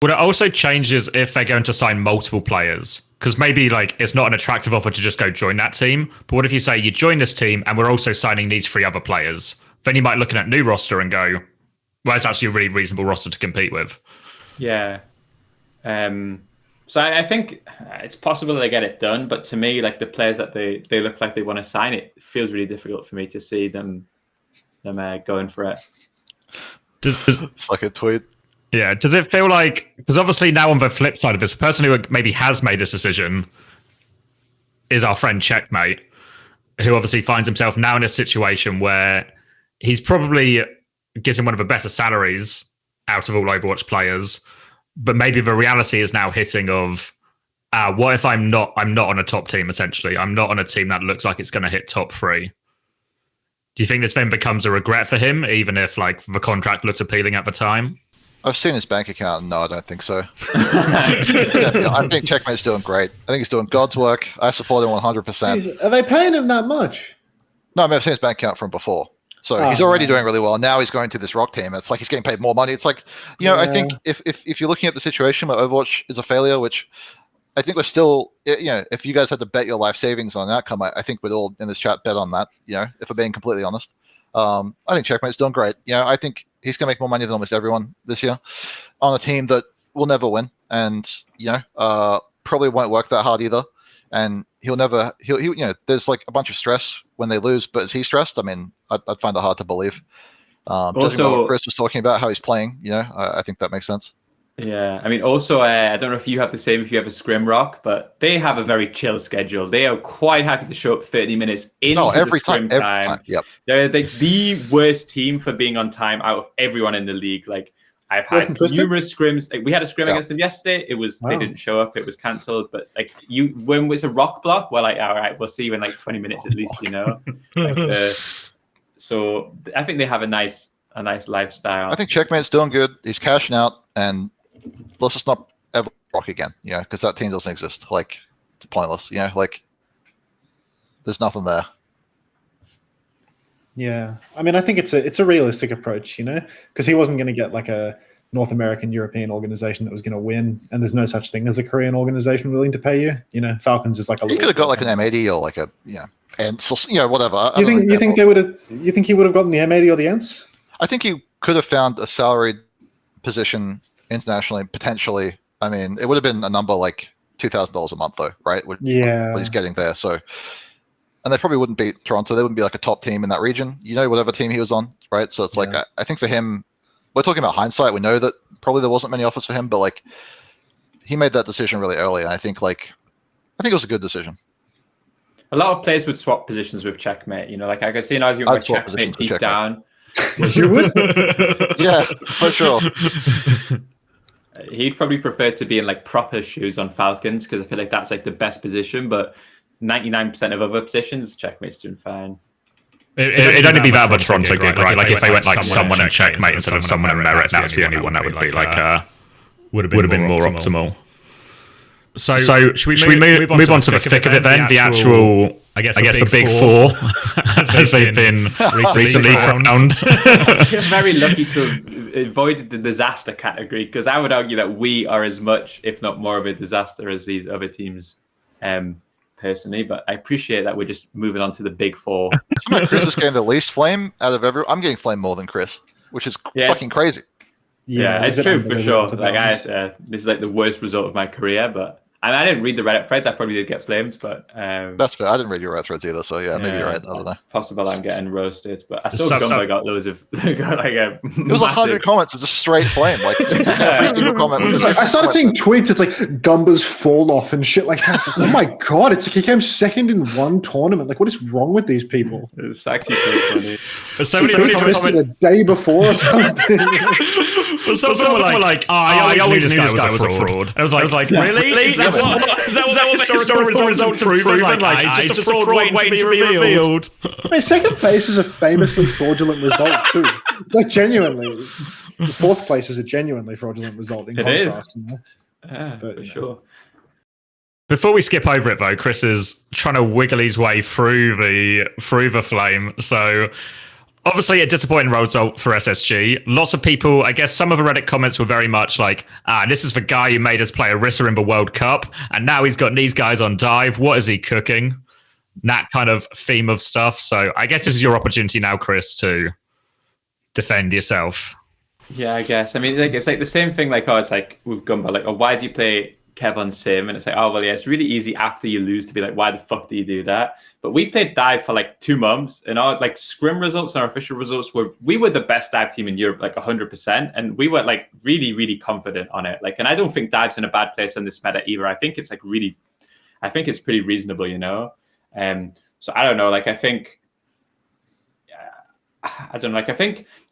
Would it also changes if they're going to sign multiple players? Because maybe like it's not an attractive offer to just go join that team. But what if you say you join this team and we're also signing these 3 other players? Then you might look at a new roster and go, well, it's actually a really reasonable roster to compete with. Yeah. So I think it's possible that they get it done. But to me, like the players that they look like they want to sign, it feels really difficult for me to see them going for it. It's like a tweet. Yeah, does it feel like, because obviously now on the flip side of this, the person who maybe has made this decision is our friend Checkmate, who obviously finds himself now in a situation where he's probably getting one of the better salaries out of all Overwatch players, but maybe the reality is now hitting of, what if I'm not on a top team, essentially? I'm not on a team that looks like it's going to hit top 3. Do you think this then becomes a regret for him, even if like the contract looked appealing at the time? I've seen his bank account. No, I don't think so. I think Checkmate's doing great. I think he's doing God's work. I support him 100%. Jeez, are they paying him that much? No, I mean, I've seen his bank account from before. So he's already doing really well. Now he's going to this ROC team. It's like he's getting paid more money. It's like, I think if you're looking at the situation where Overwatch is a failure, which I think we're still, if you guys had to bet your life savings on an outcome, I think we'd all in this chat bet on that, if we're being completely honest. I think Checkmate's doing great. I think he's going to make more money than almost everyone this year on a team that will never win and, probably won't work that hard either. and he'll there's like a bunch of stress when they lose, but is he stressed? I mean, I'd find it hard to believe. Judging by what Chris was talking about, how he's playing, I think that makes sense. Yeah, I mean, also, I don't know if you have the same if you have a scrim rock, but they have a very chill schedule. They are quite happy to show up 30 minutes into the scrim time. Yep. They're like the worst team for being on time out of everyone in the league. Like, I've had numerous scrims. Like, we had a scrim against them yesterday. They didn't show up. It was cancelled. But like when it's a rock block, we're like, all right, we'll see you in like 20 minutes at least, So I think they have a nice lifestyle. I think Checkmate's doing good. He's cashing out, and let's just not ever rock again, because that team doesn't exist. Like, it's pointless, like there's nothing there. Yeah, I mean, I think it's a realistic approach, because he wasn't going to get like a North American European organization that was going to win, and there's no such thing as a Korean organization willing to pay you. Falcons is like a. He could have got like an M80 or like a ENCE, whatever. You think they would have? You think he would have gotten the M80 or the ENCE? I think he could have found a salaried position internationally, potentially. I mean, it would have been a number like $2,000 a month, though, right? What he's getting there. So, and they probably wouldn't beat Toronto. They wouldn't be like a top team in that region, whatever team he was on, right? So it's like, I think for him, we're talking about hindsight. We know that probably there wasn't many offers for him, but like he made that decision really early. And I think it was a good decision. A lot of players would swap positions with Checkmate. Like I could see an argument with Checkmate deep down. You would? Yeah, for sure. He'd probably prefer to be in like proper shoes on Falcons because I feel like that's like the best position. But 99% of other positions, Checkmate's doing fine. It'd only be that of a Toronto gig, right? Like if they went like someone in Checkmate instead of someone in Merit, that's the only one that would be like would have been more optimal. So should we move on to the thick of it then? The actual, I guess the big four, as they've been recently crowned. I'm very lucky to have avoided the disaster category because I would argue that we are as much, if not more, of a disaster as these other teams. Personally, but I appreciate that we're just moving on to the big four. Chris is getting the least flame out of everyone. I'm getting flame more than Chris, which is fucking crazy. Yeah, it's true for sure. Like this is like the worst result of my career, but. And I didn't read the Reddit threads. I probably did get flamed, but that's fair. I didn't read your Reddit threads either, so maybe you're right. I don't know. Possible I'm getting roasted, but I saw Gunba got loads of it was 100 comments of just straight flame. Like every single comment was just I started seeing tweets. It's like Gumba's fall off and shit like that. Oh my god! It's like he came second in one tournament. Like, what is wrong with these people? It's actually pretty funny. So many comments the day before or something. Well, some were like, I always knew this guy was a fraud. And I was like, really? Is that what historical results have proven? Like, he's just a fraud waiting to be revealed. I mean, second place is a famously fraudulent result too. It's like genuinely, the fourth place is a genuinely fraudulent result. In contrast, for sure. Before we skip over it, though, Chris is trying to wiggle his way through the flame. So. Obviously, a disappointing result for SSG. Lots of people, I guess some of the Reddit comments were very much like, this is the guy who made us play Orisa in the World Cup, and now he's got these guys on dive. What is he cooking? That kind of theme of stuff. So I guess this is your opportunity now, Chris, to defend yourself. Yeah, I guess. I mean, it's like the same thing, it's like with Gunba, like, why do you play Kev on Sim? And it's like, it's really easy after you lose to be like, why the fuck do you do that? But we played dive for like 2 months, and our like scrim results and our official results we were the best dive team in Europe, like 100%, and we were like really, really confident on it. Like, and I don't think dive's in a bad place in this meta either. I think it's it's pretty reasonable, So I don't know. Like, I think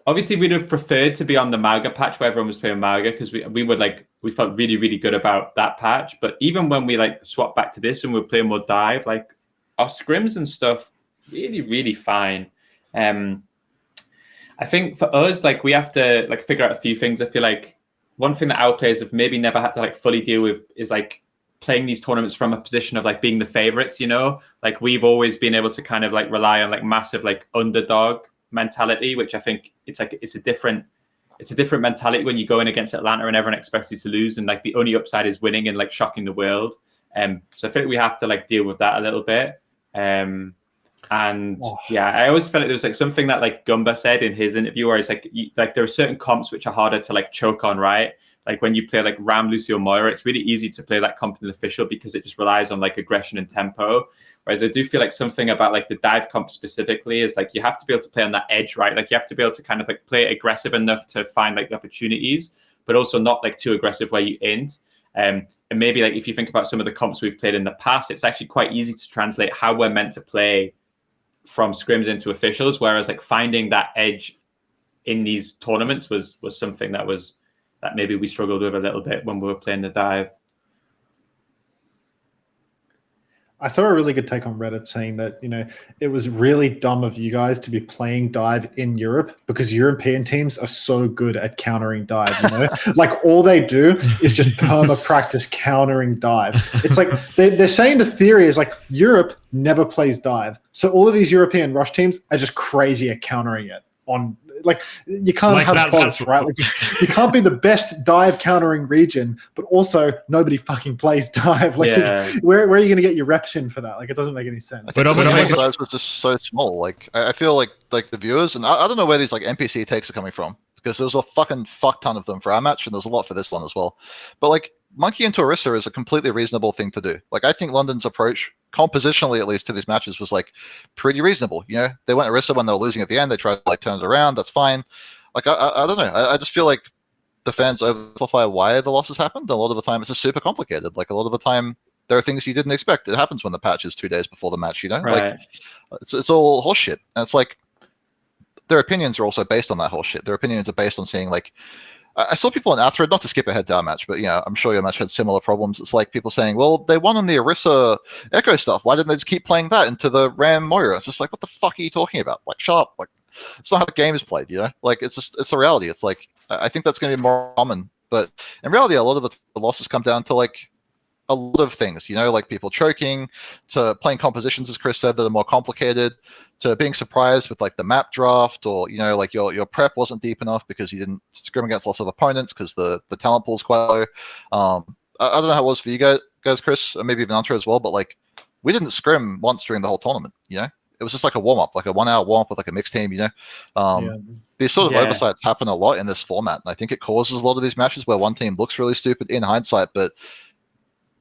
obviously we'd have preferred to be on the Maga patch where everyone was playing Maga because we felt really, really good about that patch. But even when we like swapped back to this and we're playing more dive, like our scrims and stuff, really, really fine. I think for us, like we have to like figure out a few things. I feel like one thing that our players have maybe never had to like fully deal with is like playing these tournaments from a position of like being the favorites, like we've always been able to kind of like rely on like massive like underdog mentality, which I think it's a different mentality when you go in against Atlanta and everyone expects you to lose, and like the only upside is winning and like shocking the world. So I feel like we have to like deal with that a little bit. I always felt like there was like something that like Gunba said in his interview where it's like there are certain comps which are harder to like choke on, right? like when you play like Ram, Lucio, Moira, it's really easy to play that comp in official because it just relies on like aggression and tempo. Whereas I do feel like something about like the dive comp specifically is like you have to be able to play on that edge, right? Like you have to be able to kind of like play aggressive enough to find like the opportunities, but also not like too aggressive where you int. And maybe like if you think about some of the comps we've played in the past, it's actually quite easy to translate how we're meant to play from scrims into officials. Whereas like finding that edge in these tournaments was something that maybe we struggled with a little bit when we were playing the dive. I saw a really good take on Reddit saying that, it was really dumb of you guys to be playing dive in Europe because European teams are so good at countering dive, like all they do is just perma practice countering dive. It's like they're saying the theory is like Europe never plays dive. So all of these European rush teams are just crazy at countering it on. Like you can't have both, right? Like, you can't be the best dive countering region, but also nobody fucking plays dive. Like, where are you going to get your reps in for that? Like, it doesn't make any sense. But the size was just so small. Like, I feel like the viewers, and I don't know where these like NPC takes are coming from because there was a fucking fuck ton of them for our match, and there's a lot for this one as well. But like, Monkey into Orisa is a completely reasonable thing to do. Like, I think London's approach, compositionally at least, to these matches was like pretty reasonable. They went Orisa when they were losing at the end. They tried to like turn it around. That's fine. Like, I don't know. I just feel like the fans oversimplify why the losses happened. A lot of the time, it's just super complicated. Like, a lot of the time, there are things you didn't expect. It happens when the patch is 2 days before the match. Right. Like, it's all horseshit. And it's like their opinions are also based on that horseshit. Their opinions are based on saying like. I saw people in Athrid, not to skip ahead to our match, but I'm sure your match had similar problems. It's like people saying, well, they won on the Orisa Echo stuff. Why didn't they just keep playing that into the Ram Moira? It's just like, what the fuck are you talking about? Like, shut up. Like, it's not how the game is played, Like, it's a reality. It's like, I think that's going to be more common. But in reality, a lot of the losses come down to like a lot of things, like people choking, to playing compositions, as Chris said, that are more complicated, to being surprised with like the map draft, or like your prep wasn't deep enough because you didn't scrim against lots of opponents because the talent pool is quite low. I don't know how it was for you guys, Chris, or maybe even Antra as well, but like we didn't scrim once during the whole tournament. It was just like a warm up, like a 1 hour warm up with like a mixed team. These sort of oversights happen a lot in this format, and I think it causes a lot of these matches where one team looks really stupid in hindsight, but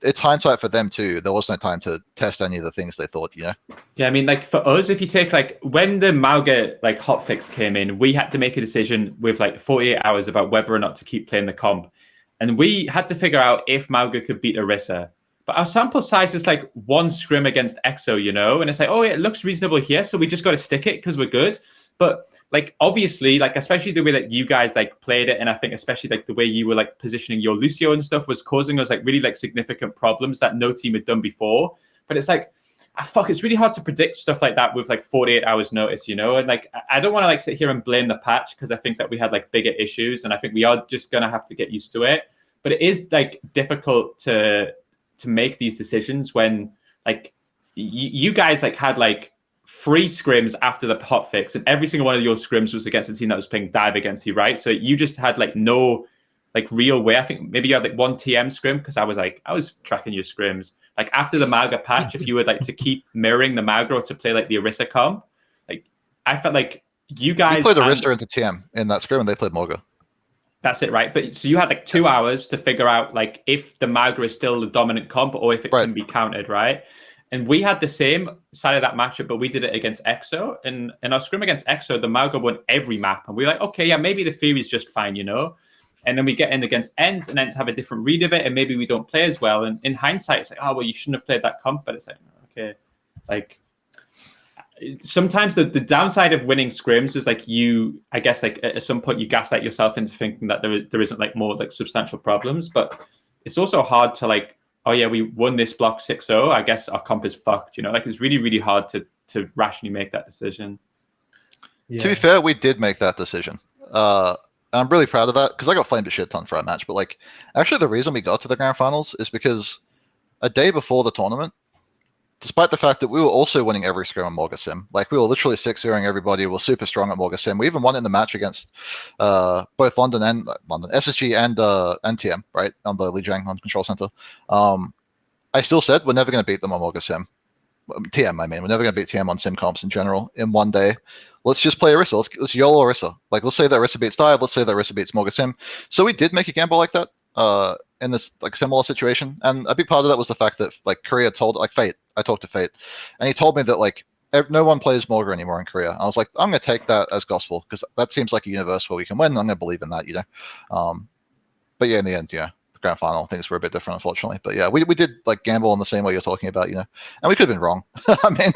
it's hindsight for them too. There was no time to test any of the things they thought, Yeah, I mean, like for us, if you take like when the Mauga like hotfix came in, we had to make a decision with like 48 hours about whether or not to keep playing the comp. And we had to figure out if Mauga could beat Orisa. But our sample size is like 1 scrim against EXO, And it's like, oh, it looks reasonable here. So we just got to stick it because we're good. But like, obviously, like, especially the way that you guys like played it. And I think especially like the way you were like positioning your Lucio and stuff was causing us like really like significant problems that no team had done before. But it's like, it's really hard to predict stuff like that with like 48 hours notice, And like, I don't want to like sit here and blame the patch because I think that we had like bigger issues and I think we are just going to have to get used to it. But it is like difficult to make these decisions when like you guys like had like 3 scrims after the hotfix, and every single one of your scrims was against a team that was playing dive against you, right? So you just had like no like real way. I think maybe you had like 1 TM scrim because I was tracking your scrims. Like after the Mauga patch, if you would like to keep mirroring the Mauga or to play like the Orisa comp, like I felt like you guys we played Orisa into TM in that scrim and they played Mauga. That's it, right? But so you had like 2 hours to figure out like if the Mauga is still the dominant comp or if it can be countered, right? And we had the same side of that matchup, but we did it against EXO. And in our scrim against EXO, the Mauga won every map. And we were like, okay, yeah, maybe the theory is just fine, And then we get in against ENCE, and ENCE have a different read of it, and maybe we don't play as well. And in hindsight, it's like, oh, well, you shouldn't have played that comp. But it's like, okay. Like, sometimes the downside of winning scrims is like I guess like at some point you gaslight yourself into thinking that there isn't like more like substantial problems. But it's also hard to like, oh yeah, we won this block 6-0. I guess our comp is fucked, Like it's really, really hard to rationally make that decision. Yeah. To be fair, we did make that decision. I'm really proud of that because I got flamed a shit ton for our match. But like, actually, the reason we got to the grand finals is because a day before the tournament, despite the fact that we were also winning every scrim on Morga Sim, like we were literally 6-0ing everybody. We were super strong at Morga Sim. We even won in the match against both London, SSG and TM, right, on the Lijiang on Control Center. I still said we're never going to beat them on Morga Sim. TM, I mean, we're never going to beat TM on sim comps in general in one day. Let's just play Orisa. Let's YOLO Orisa. Like, let's say that Orisa beats Dive. Let's say that Orisa beats Morga Sim. So we did make a gamble like that. in this like similar situation, and a big part of that was the fact that like Korea told like Fate. I talked to Fate, and he told me that like no one plays Morga anymore in Korea. I was like, I'm going to take that as gospel because that seems like a universe where we can win. I'm going to believe in that, you know. But yeah, in the end, yeah, the grand final things were a bit different, unfortunately. But yeah, we did like gamble in the same way you're talking about, you know, and we could have been wrong. I mean,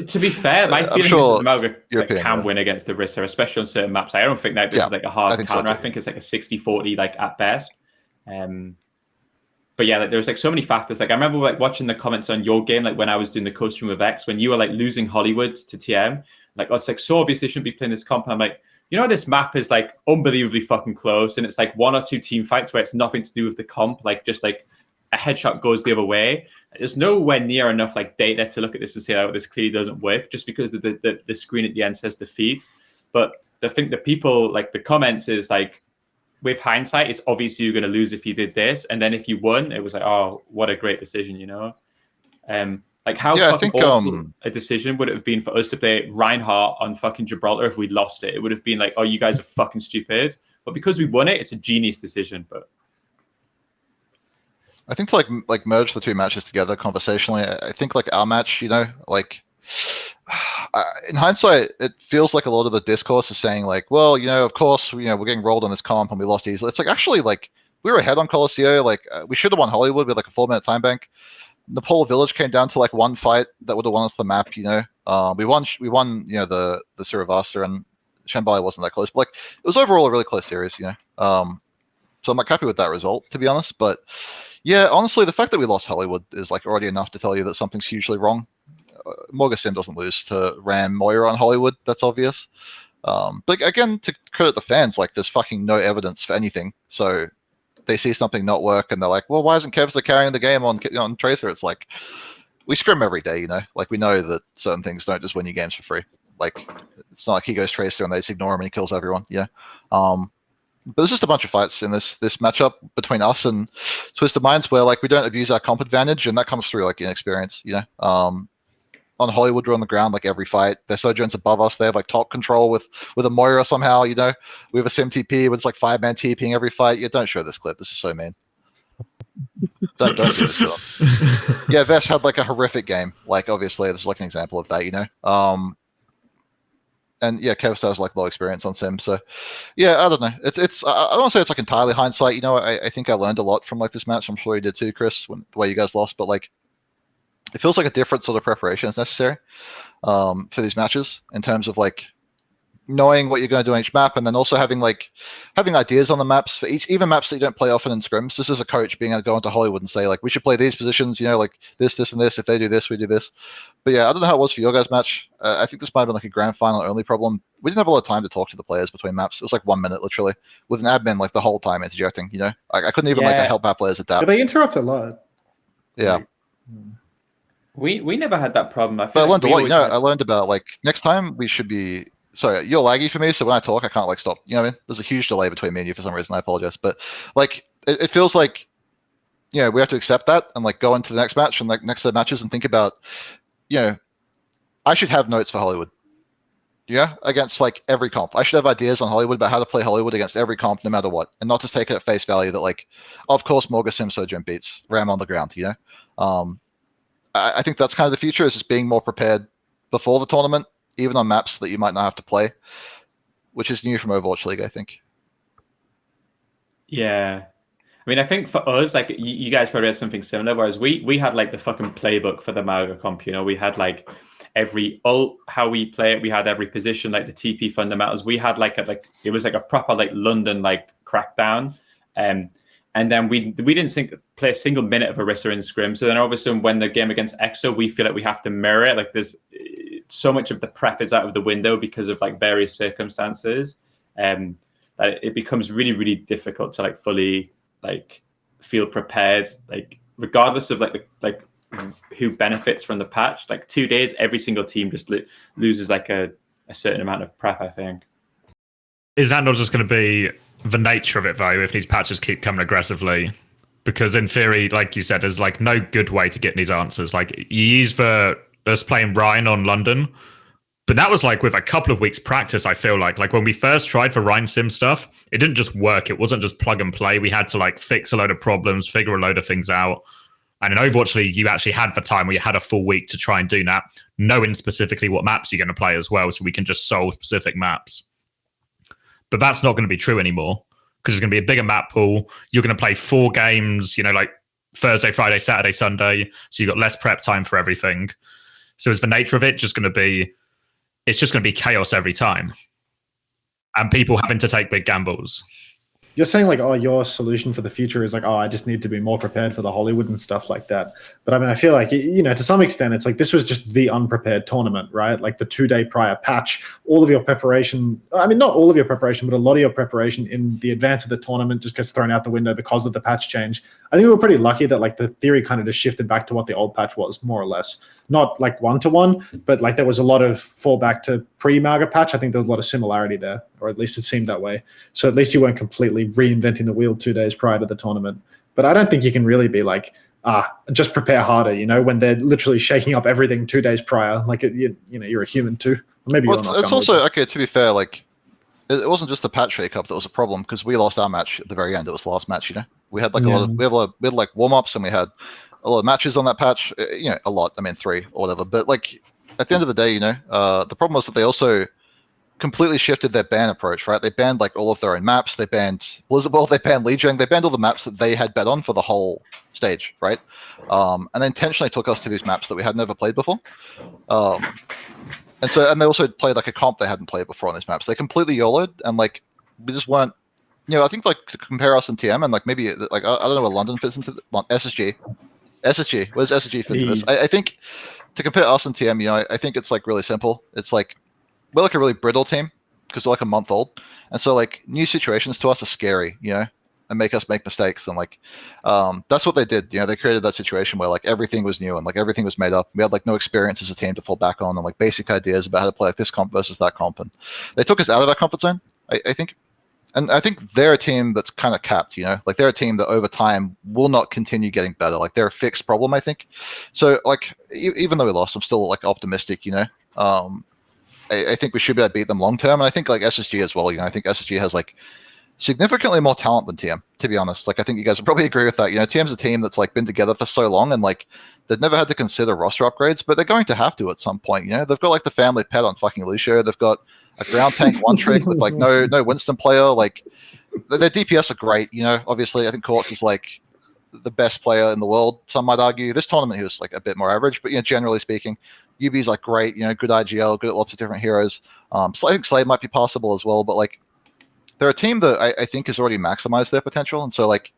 to be fair, my feeling is that the Morga can win against the Rissa, especially on certain maps. I don't think that this is like a hard counter. I think it's like a 60-40, like at best. But yeah, like there's like so many factors. Like I remember like watching the comments on your game, like when I was doing the co-stream with X, when you were like losing Hollywood to TM, like, oh, it's like so obvious they shouldn't be playing this comp. And I'm like, you know, this map is like unbelievably fucking close, and it's like 1 or 2 team fights where it's nothing to do with the comp, like just like a headshot goes the other way. There's nowhere near enough like data to look at this and say, oh, this clearly doesn't work, just because the screen at the end says defeat. But I think the people like the comments is like, with hindsight, it's obvious you're going to lose if you did this, and then if you won, it was like, oh, what a great decision, you know. Like how fucking awful a decision would it have been for us to play Reinhardt on fucking Gibraltar if we'd lost it? It would have been like, oh, you guys are fucking stupid. But because we won it, it's a genius decision. But I think to like merge the two matches together conversationally, I think like our match, you know, like in hindsight, it feels like a lot of the discourse is saying like, well, you know, of course, you know, we're getting rolled on this comp and we lost easily. It's like actually like we were ahead on Colosseo. Like we should have won Hollywood with like a 4-minute time bank. Nepal Village came down to like one fight that would have won us the map, you know. We won, you know, the Siravasta, and Shambhala wasn't that close, but like it was overall a really close series, you know. So I'm like happy with that result, to be honest. But yeah, honestly, the fact that we lost Hollywood is like already enough to tell you that something's hugely wrong. Morga Sim doesn't lose to Ram Moira on Hollywood. That's obvious. But again, to credit the fans, like there's fucking no evidence for anything. So they see something not work and they're like, well, why isn't Kevster carrying the game on Tracer? It's like, we scrim every day, you know? Like we know that certain things don't just win you games for free. Like it's not like he goes Tracer and they just ignore him and he kills everyone, yeah. But there's just a bunch of fights in this matchup between us and Twisted Minds where like we don't abuse our comp advantage, and that comes through like inexperience, you know? On Hollywood, we're on the ground like every fight. Their Sojourn's above us. They have like top control with a Moira somehow, you know. We have a Sim TP, it's like 5-man TPing every fight. Yeah, don't show this clip. This is so mean. Don't do this to them. Yeah, Vess had like a horrific game. Like obviously, this is like an example of that, you know. And yeah, Kevstar's like low experience on Sim, so yeah, I don't know. It's I don't want to say it's like entirely hindsight. You know, I think I learned a lot from like this match. I'm sure you did too, Chris, the way you guys lost, but like. It feels like a different sort of preparation is necessary for these matches in terms of like knowing what you're going to do on each map, and then also having ideas on the maps for even maps that you don't play often in scrims. This is a coach being able to go into Hollywood and say like, we should play these positions, you know, like this, and this. If they do this, we do this. But yeah, I don't know how it was for your guys' match. I think this might have been like a grand final only problem. We didn't have a lot of time to talk to the players between maps. It was like 1 minute literally with an admin like the whole time interjecting, you know. I couldn't even like help our players adapt. But they interrupt a lot. Yeah. We never had that problem. I learned a lot. You know, I learned about like next time we should be. Sorry, you're laggy for me, so when I talk, I can't like stop. You know what I mean? There's a huge delay between me and you for some reason. I apologize, but like it feels like, you know, we have to accept that and like go into the next match and like next set of matches and think about, you know, I should have notes for Hollywood. Yeah, against like every comp. I should have ideas on Hollywood about how to play Hollywood against every comp, no matter what, and not just take it at face value that like, of course, Morga Sim Sojourn beats Ram on the ground. You know. I think that's kind of the future, is just being more prepared before the tournament, even on maps that you might not have to play, which is new from Overwatch League, I think. Yeah. I mean, I think for us, like you guys probably had something similar, whereas we had like the fucking playbook for the Morga comp, you know, we had like every ult, how we play it, we had every position, like the TP fundamentals. We had it was like a proper like London like crackdown. And then we didn't play a single minute of Orisa in scrim. So then all of a sudden, when the game against EXO, we feel like we have to mirror it. Like there's so much of the prep is out of the window because of like various circumstances. That it becomes really, really difficult to like fully like feel prepared. Like regardless of like who benefits from the patch. Like 2 days, every single team just loses like a certain amount of prep, I think. Is that not just going to be the nature of it, though, if these patches keep coming aggressively? Because in theory, like you said, there's like no good way to get these answers. Like you use us playing Ryan on London, But that was like with a couple of weeks practice, I feel like when we first tried for Rhine Sim stuff, it didn't just work. It wasn't just plug and play. We had to like fix a load of problems, figure a load of things out. And in Overwatch League, you actually had the time where you had a full week to try and do that, knowing specifically what maps you're going to play as well, so we can just solve specific maps. But that's not going to be true anymore, because there's going to be a bigger map pool. You're going to play 4 games, like Thursday, Friday, Saturday, Sunday. So you've got less prep time for everything. So is the nature of it just going to be, it's just going to be chaos every time. And people having to take big gambles. You're saying like, oh, your solution for the future is like, oh, I just need to be more prepared for the Hollywood and stuff like that. But I mean, I feel like, to some extent, it's like this was just the unprepared tournament, right? Like the 2-day prior patch, all of your preparation, I mean, not all of your preparation, but a lot of your preparation in the advance of the tournament just gets thrown out the window because of the patch change. I think we were pretty lucky that like the theory kind of just shifted back to what the old patch was, more or less. Not like 1-to-1, but like there was a lot of fallback to pre-Maga patch. I think there was a lot of similarity there, or at least it seemed that way. So at least you weren't completely reinventing the wheel 2 days prior to the tournament. But I don't think you can really be like, just prepare harder, when they're literally shaking up everything 2 days prior. Like, you're a human too. Or maybe you're not. It's also, okay, to be fair, like, it wasn't just the patch shake-up that was a problem, because we lost our match at the very end. It was the last match, We had like we had like warm-ups, and we had a lot of matches on that patch, a lot. I mean, 3 or whatever. But like at the end of the day, the problem was that they also completely shifted their ban approach, right? They banned like all of their own maps. They banned Blizzard World. They banned Legion. They banned all the maps that they had bet on for the whole stage, right? And they intentionally took us to these maps that we had never played before. And they also played like a comp they hadn't played before on these maps. They completely YOLO'd, and like we just weren't. I think like to compare us and TM, and like maybe like I don't know where London fits into SSG. Where's SSG fit into this? I think to compare us and TM, I think it's like really simple. It's like we're like a really brittle team because we're like a month old, and so like new situations to us are scary, and make us make mistakes. And like that's what they did. They created that situation where like everything was new and like everything was made up. We had like no experience as a team to fall back on, and like basic ideas about how to play like this comp versus that comp, and they took us out of our comfort zone, I think. And I think they're a team that's kind of capped, like they're a team that over time will not continue getting better. Like they're a fixed problem, I think. So like even though we lost, I'm still like optimistic, I think we should be able to beat them long term. And I think like SSG as well, I think SSG has like significantly more talent than TM, to be honest. Like I think you guys would probably agree with that. TM's a team that's like been together for so long, and like they've never had to consider roster upgrades, but they're going to have to at some point. They've got like the family pet on fucking Lucio. They've got a ground tank one trick with like no Winston player. Like their DPS are great. Obviously I think Quartz is like the best player in the world. Some might argue this tournament he was like a bit more average, but generally speaking, UB's like great. Good IGL, good at lots of different heroes. So I think Slade might be possible as well, but like they're a team that I think has already maximized their potential. And so like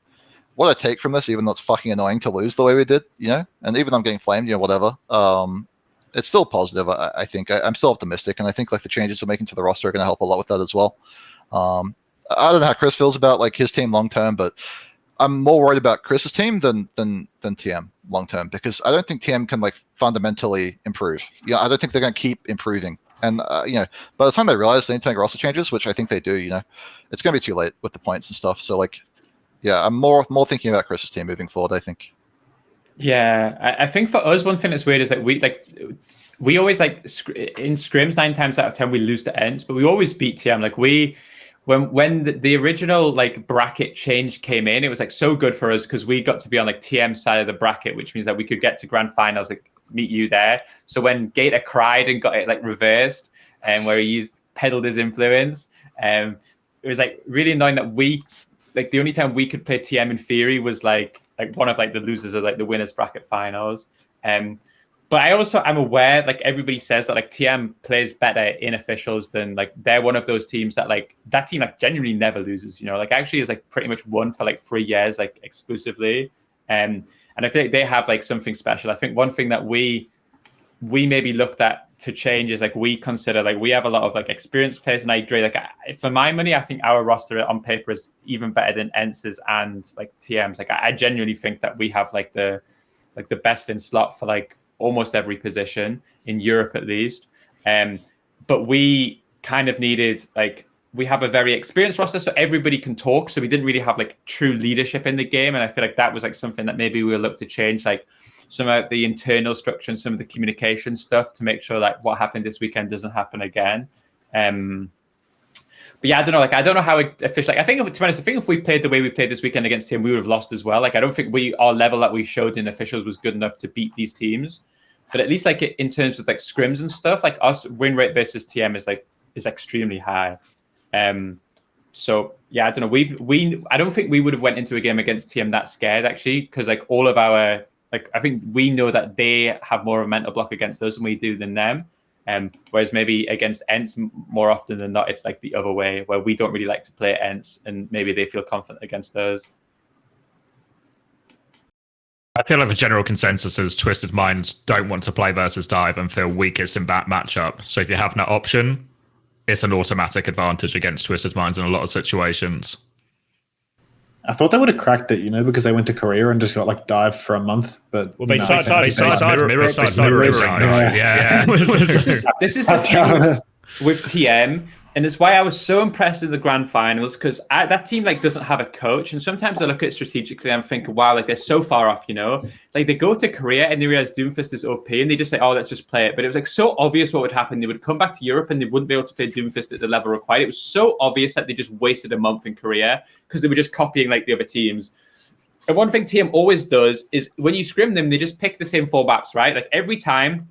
what I take from this, even though it's fucking annoying to lose the way we did, and even though I'm getting flamed, whatever. It's still positive. I think I'm still optimistic, and I think like the changes we're making to the roster are going to help a lot with that as well. I don't know how Chris feels about like his team long term, but I'm more worried about Chris's team than TM long term, because I don't think TM can like fundamentally improve. I don't think they're going to keep improving. And by the time they realize they need to make roster changes, which I think they do, it's going to be too late with the points and stuff. So like, yeah, I'm more thinking about Chris's team moving forward, I think. Yeah, I think for us, one thing that's weird is like we always like in scrims 9 times out of 10 we lose to ENCE, but we always beat TM. Like when the original like bracket change came in, it was like so good for us because we got to be on like TM's side of the bracket, which means that we could get to grand finals, like meet you there. So when Gator cried and got it like reversed, and where he peddled his influence, it was like really annoying that we like the only time we could play TM in theory was like one of like the losers of like the winners bracket finals. But I'm aware, like everybody says that like TM plays better in officials than like they're one of those teams that like that team like genuinely never loses, like actually is like pretty much won for like 3 years, like exclusively. And I feel like they have like something special. I think one thing that we maybe looked at to change is like we consider like we have a lot of like experienced players, and I agree. Like for my money, I think our roster on paper is even better than ENCE's and like TM's. Like I genuinely think that we have like the best in slot for like almost every position in Europe at least. But we kind of needed like we have a very experienced roster, so everybody can talk. So we didn't really have like true leadership in the game, and I feel like that was like something that maybe we'll look to change, like some of the internal structure and some of the communication stuff to make sure like what happened this weekend doesn't happen again. But yeah, I don't know. Like, I don't know how it officially. Like, I think, to be honest, I think if we played the way we played this weekend against him, we would have lost as well. Like, I don't think our level that we showed in officials was good enough to beat these teams. But at least, like, in terms of like scrims and stuff, like us win rate versus TM is extremely high. So yeah, I don't know. I don't think we would have went into a game against TM that scared actually, because like all of our I think we know that they have more of a mental block against us than we do than them. Whereas maybe against ENCE, more often than not, it's like the other way, where we don't really like to play ENCE, and maybe they feel confident against those. I feel like the general consensus is Twisted Minds don't want to play versus Dive and feel weakest in that matchup. So if you have that option, it's an automatic advantage against Twisted Minds in a lot of situations. I thought they would have cracked it, because they went to Korea and just got like dived for a month. But they started mirroring. Yeah. This is the thing with TM, and it's why I was so impressed in the grand finals, because that team like doesn't have a coach, and sometimes I look at it strategically and I'm thinking, wow, like they're so far off, like they go to Korea and they realize Doomfist is OP and they just say, oh, let's just play it. But it was like so obvious what would happen. They would come back to Europe and they wouldn't be able to play Doomfist at the level required. It was so obvious that they just wasted a month in Korea because they were just copying like the other teams. And one thing TM always does is when you scrim them, they just pick the same 4 maps, right? Like every time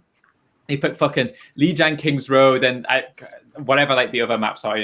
they pick fucking Lijiang King's Road and whatever like the other maps are,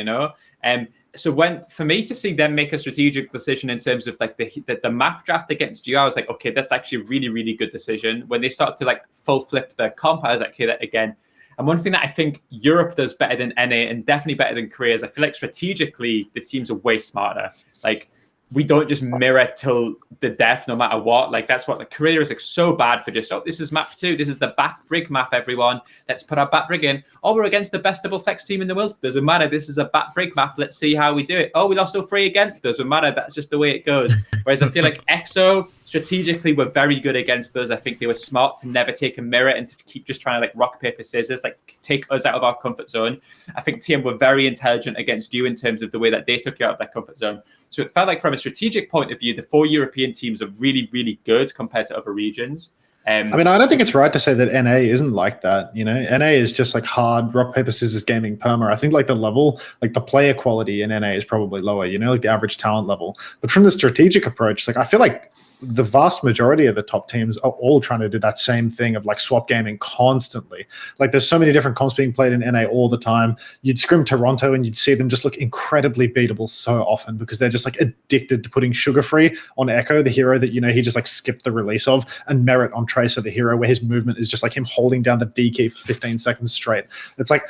So for me to see them make a strategic decision in terms of like the map draft against you, I was like, okay, that's actually a really, really good decision. When they start to like full flip the comp, I was like, okay, that again. And one thing that I think Europe does better than NA and definitely better than Korea is I feel like strategically the teams are way smarter. Like we don't just mirror till the death no matter what. Like that's what Korea is like so bad for just, this is map 2. This is the back brig map, everyone. Let's put our back brig in. Oh, we're against the best double flex team in the world. Doesn't matter. This is a back brig map. Let's see how we do it. Oh, we lost 0-3 again. Doesn't matter. That's just the way it goes. Whereas I feel like EXO strategically were very good against us. I think they were smart to never take a mirror and to keep just trying to like rock, paper, scissors, like take us out of our comfort zone. I think TM were very intelligent against you in terms of the way that they took you out of their comfort zone. So it felt like from a strategic point of view, the 4 European teams are really, really good compared to other regions. I don't think it's right to say that NA isn't like that. NA is just like hard rock, paper, scissors gaming perma. I think like the level, like the player quality in NA is probably lower, like the average talent level. But from the strategic approach, like I feel like the vast majority of the top teams are all trying to do that same thing of like swap gaming constantly. Like there's so many different comps being played in NA all the time. You'd scrim Toronto and you'd see them just look incredibly beatable so often because they're just like addicted to putting Sugar Free on Echo, the hero that, he just like skipped the release of, and Merit on Tracer, the hero where his movement is just like him holding down the D key for 15 seconds straight. It's like,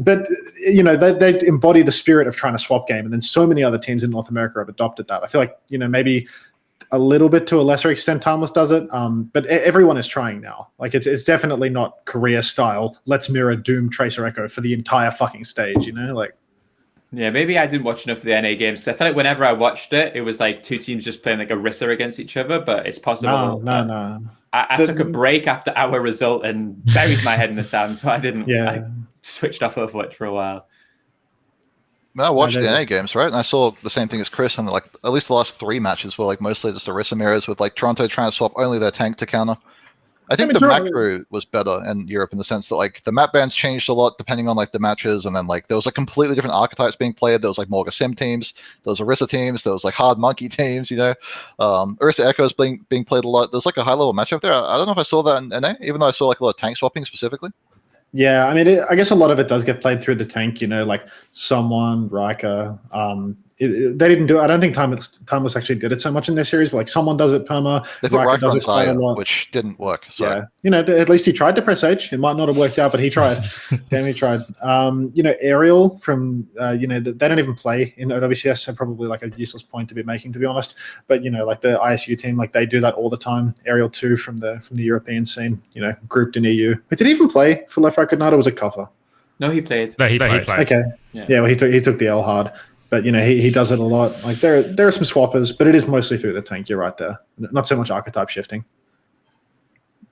but they embody the spirit of trying to swap game. And then so many other teams in North America have adopted that. I feel like, maybe a little bit to a lesser extent Timeless does it, but everyone is trying now. Like it's definitely not Korea style, let's mirror Doom Tracer Echo for the entire fucking stage, Yeah, maybe I didn't watch enough of the NA games. I felt like whenever I watched it, it was like 2 teams just playing like Orisa against each other, but it's possible. No. I took a break after our result and buried my head in the sand, so I didn't. Yeah. I switched off Overwatch for a while. I watched the NA games, right? And I saw the same thing as Chris, and like at least the last 3 matches were like mostly just Orisa mirrors with like Toronto trying to swap only their tank to counter. I think the macro was better in Europe in the sense that like the map bans changed a lot depending on like the matches, and then like there was like completely different archetypes being played. There was like Morga Sim teams, there was Orisa teams, there was like hard monkey teams, Orisa Echoes being played a lot. There was like a high level matchup there. I don't know if I saw that in NA, even though I saw like a lot of tank swapping specifically. Yeah, I guess a lot of it does get played through the tank, like someone, Riker. They didn't do it. I don't think Timeless actually did it so much in their series, but like someone does it perma. They put Riker does it quite a lot, which didn't work. So. Yeah, at least he tried to press H. It might not have worked out, but he tried. Damn, he tried. Aerial from they don't even play in OWCS, so probably like a useless point to be making, to be honest. But like the ISU team, like they do that all the time. Aerial 2 from the European scene, grouped in EU. But did he even play for Left Right Good Night, or was it Cover? No, he played. No, he played. Okay. Yeah, well, he took the L hard. But he does it a lot. Like there are some swappers, but it is mostly through the tank. You're right there. Not so much archetype shifting.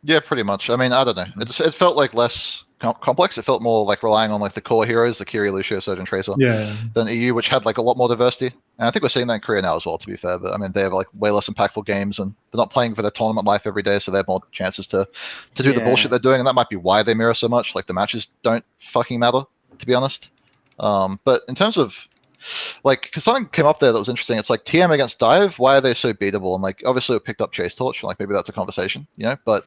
Yeah, pretty much. I mean, I don't know. It felt like less complex. It felt more like relying on like the core heroes, the Kiri, Lucio, Surgeon, Tracer, than EU, which had like a lot more diversity. And I think we're seeing that in Korea now as well, to be fair. But I mean, they have like way less impactful games, and they're not playing for their tournament life every day, so they have more chances to do the bullshit they're doing. And that might be why they mirror so much. Like the matches don't fucking matter, to be honest. But in terms of like, because something came up there that was interesting. It's like TM against Dive. Why are they so beatable? And like, obviously, we picked up Chase Torch. Like, maybe that's a conversation, you know. But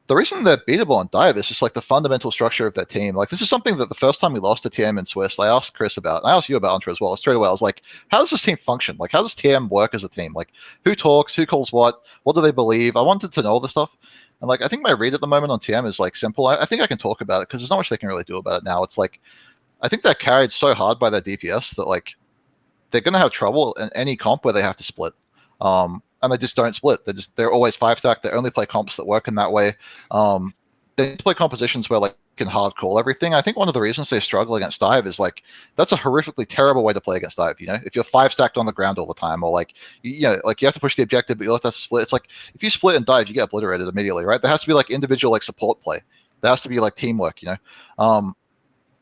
the reason they're beatable on Dive is just like the fundamental structure of their team. Like, this is something that the first time we lost to TM in Swiss, I asked Chris about. And I asked you about Entre as well. Straight away, I was like, how does this team function? Like, how does TM work as a team? Like, who talks? Who calls what? What do they believe? I wanted to know all this stuff. And like, I think my read at the moment on TM is like simple. I think I can talk about it because there's not much they can really do about it now. It's like, I think they're carried so hard by their DPS that like, they're going to have trouble in any comp where they have to split. And they just don't split. They're always 5-stack. They only play comps that work in that way. They play compositions where like can hard call everything. I think one of the reasons they struggle against Dive is like, that's a horrifically terrible way to play against Dive. You know, if you're 5-stacked on the ground all the time, or like, you know, like you have to push the objective, but you have to split. It's like, if you split and Dive, you get obliterated immediately, right? There has to be like individual like support play. There has to be like teamwork, you know?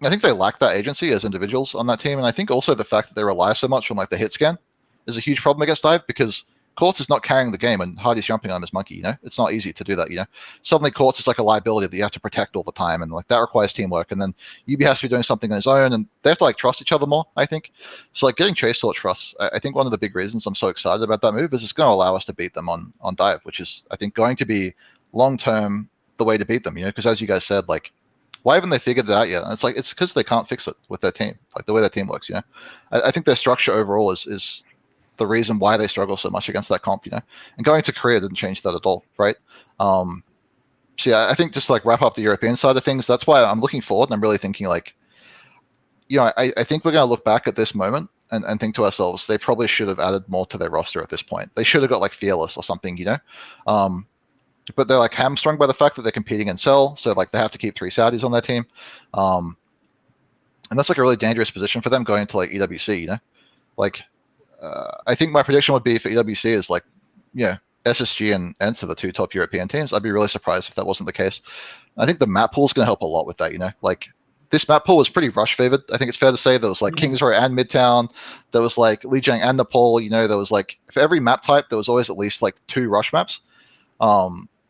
I think they lack that agency as individuals on that team. And I think also the fact that they rely so much on like the hit scan is a huge problem against Dive, because Quartz is not carrying the game and Hardy's jumping on his monkey, you know? It's not easy to do that, you know? Suddenly Quartz is like a liability that you have to protect all the time, and like that requires teamwork. And then UB has to be doing something on his own, and they have to like trust each other more, I think. So like getting Chase Torch for us, I think one of the big reasons I'm so excited about that move is it's going to allow us to beat them on Dive, which is, I think, going to be long-term the way to beat them, you know? Because as you guys said, like, why haven't they figured that out yet? And it's like, it's because they can't fix it with their team, like the way their team works, you know? I think their structure overall is the reason why they struggle so much against that comp, you know? And going to Korea didn't change that at all, right? So yeah, I think just like wrap up the European side of things, that's why I'm looking forward, and I'm really thinking like, you know, I think we're going to look back at this moment and think to ourselves, they probably should have added more to their roster at this point. They should have got like Fearless or something, you know? But they're like hamstrung by the fact that they're competing in Cell, so like they have to keep 3 Saudis on their team, and that's like a really dangerous position for them going into like EWC. You know, like I think my prediction would be for EWC is like, yeah, SSG and ENCE are the 2 top European teams. I'd be really surprised if that wasn't the case. I think the map pool is going to help a lot with that. You know, like this map pool was pretty rush favored. I think it's fair to say there was like Kingsroy and Midtown. There was like Lijiang and Nepal. You know, there was like for every map type there was always at least like 2 rush maps.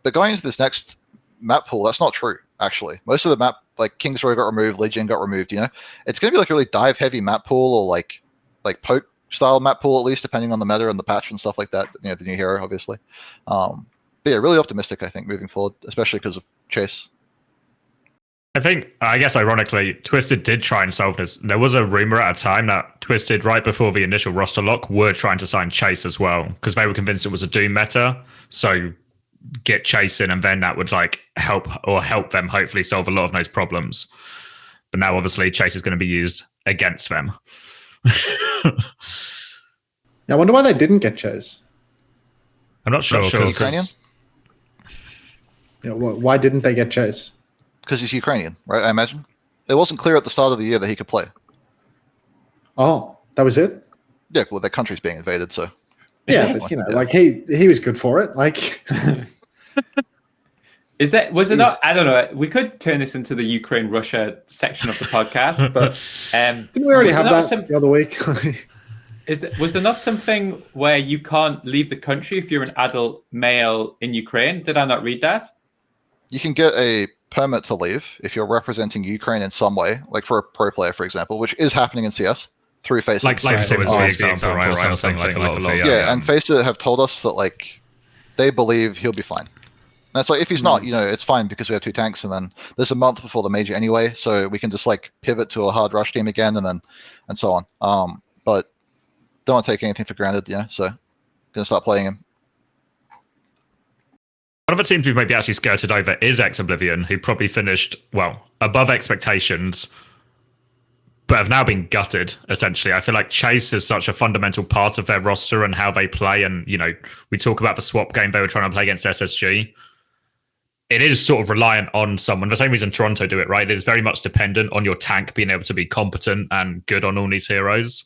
But going into this next map pool, that's not true, actually. Most of the map, like Kingsroy got removed, Legion got removed, you know? It's going to be like a really dive-heavy map pool, or like poke-style map pool, at least, depending on the meta and the patch and stuff like that. You know, the new hero, obviously. But yeah, really optimistic, I think, moving forward, especially because of Chase. I guess ironically, Twisted did try and solve this. There was a rumor at a time that Twisted, right before the initial roster lock, were trying to sign Chase as well, because they were convinced it was a Doom meta. So get Chase in, and then that would like help them hopefully solve a lot of those problems. But now obviously Chase is going to be used against them. I wonder why they didn't get Chase. I'm not sure. Ukrainian? Yeah, why didn't they get Chase? Because he's Ukrainian, right? I imagine it wasn't clear at the start of the year that he could play. Oh, that was it? Yeah, well, their country's being invaded, so yeah, but, you know, like he was good for it. Like, was there not? I don't know. We could turn this into the Ukraine-Russia section of the podcast, but didn't we already have that the other week? Was there not something where you can't leave the country if you're an adult male in Ukraine? Did I not read that? You can get a permit to leave if you're representing Ukraine in some way, like for a pro player, for example, which is happening in CS. Through FACEIT. Like Simmons, for example, right? Or something like that. Yeah, and FACEIT have told us that like they believe he'll be fine. And it's like, if he's not, you know, it's fine because we have 2 tanks, and then there's a month before the major anyway, so we can just like pivot to a hard rush team again, and so on. But don't want to take anything for granted, yeah. So gonna start playing him. One of the teams we've maybe actually skirted over is Oblivion, who probably finished above expectations, but have now been gutted, essentially. I feel like Chase is such a fundamental part of their roster and how they play. And, you know, we talk about the swap game they were trying to play against SSG. It is sort of reliant on someone. The same reason Toronto do it, right? It is very much dependent on your tank being able to be competent and good on all these heroes.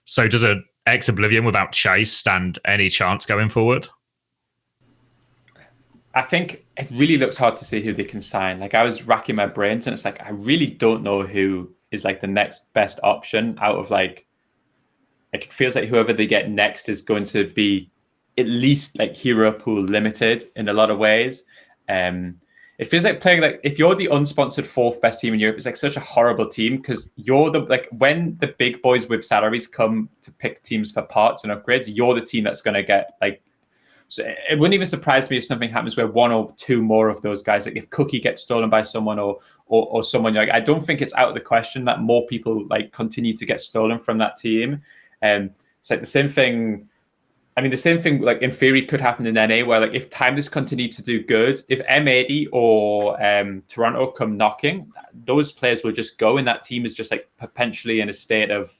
So does an Oblivion without Chase stand any chance going forward? I think it really looks hard to see who they can sign. Like I was racking my brains, and it's like I really don't know who is like the next best option out of like it feels like whoever they get next is going to be at least like hero pool limited in a lot of ways. It feels like playing like if you're the unsponsored 4th best team in Europe, it's like such a horrible team because you're the like when the big boys with salaries come to pick teams for parts and upgrades, you're the team that's going to get like. So it wouldn't even surprise me if something happens where 1 or 2 more of those guys, like if Cookie gets stolen by someone or someone, like I don't think it's out of the question that more people like continue to get stolen from that team. It's like the same thing. I mean, the same thing like in theory could happen in NA where like if Timeless continue to do good, if M80 or Toronto come knocking, those players will just go, and that team is just like potentially in a state of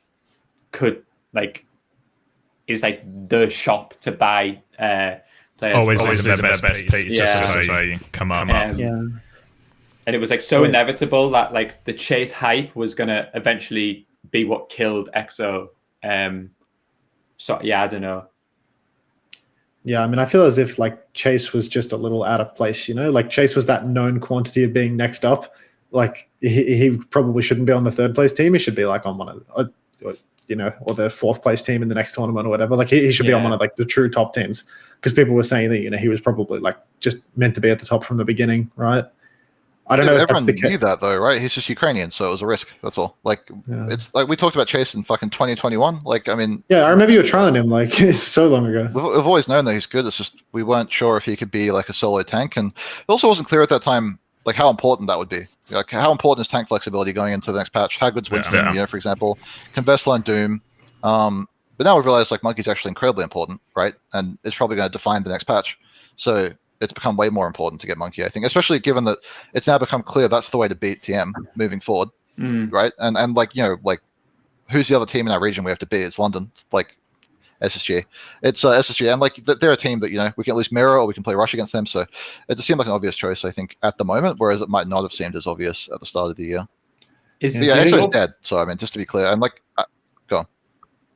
is like the shop to buy players. Always their best piece. Yeah. Come up. And it was like so inevitable that like the Chase hype was gonna eventually be what killed EXO. So yeah, I don't know. Yeah, I mean, I feel as if like Chase was just a little out of place, you know, like Chase was that known quantity of being next up. Like he probably shouldn't be on the 3rd place team. He should be like on one of you know, or the 4th place team in the next tournament or whatever. Like he should be on one of like the true top teams because people were saying that, you know, he was probably like just meant to be at the top from the beginning, right? I don't know if that's the case. Everyone knew that though, right? He's just Ukrainian, so it was a risk. That's all. Like it's like we talked about Chase in fucking 2021. Like I mean, yeah, I remember you were trying him like it's so long ago. We've always known that he's good. It's just we weren't sure if he could be like a solo tank, and it also wasn't clear at that time like how important that would be. Like how important is tank flexibility going into the next patch? How good's Winston, you know, for example? Can Vesla and Doom? But now we've realized like Monkey's actually incredibly important, right? And it's probably going to define the next patch. So it's become way more important to get Monkey, I think, especially given that it's now become clear that's the way to beat TM moving forward, right? And like, you know, like who's the other team in our region we have to beat? It's London, like SSG. It's SSG, and like they're a team that, you know, we can at least mirror or we can play Rush against them. So it just seemed like an obvious choice, I think, at the moment, whereas it might not have seemed as obvious at the start of the year. EXO's dead. So I mean, just to be clear, and like, go on.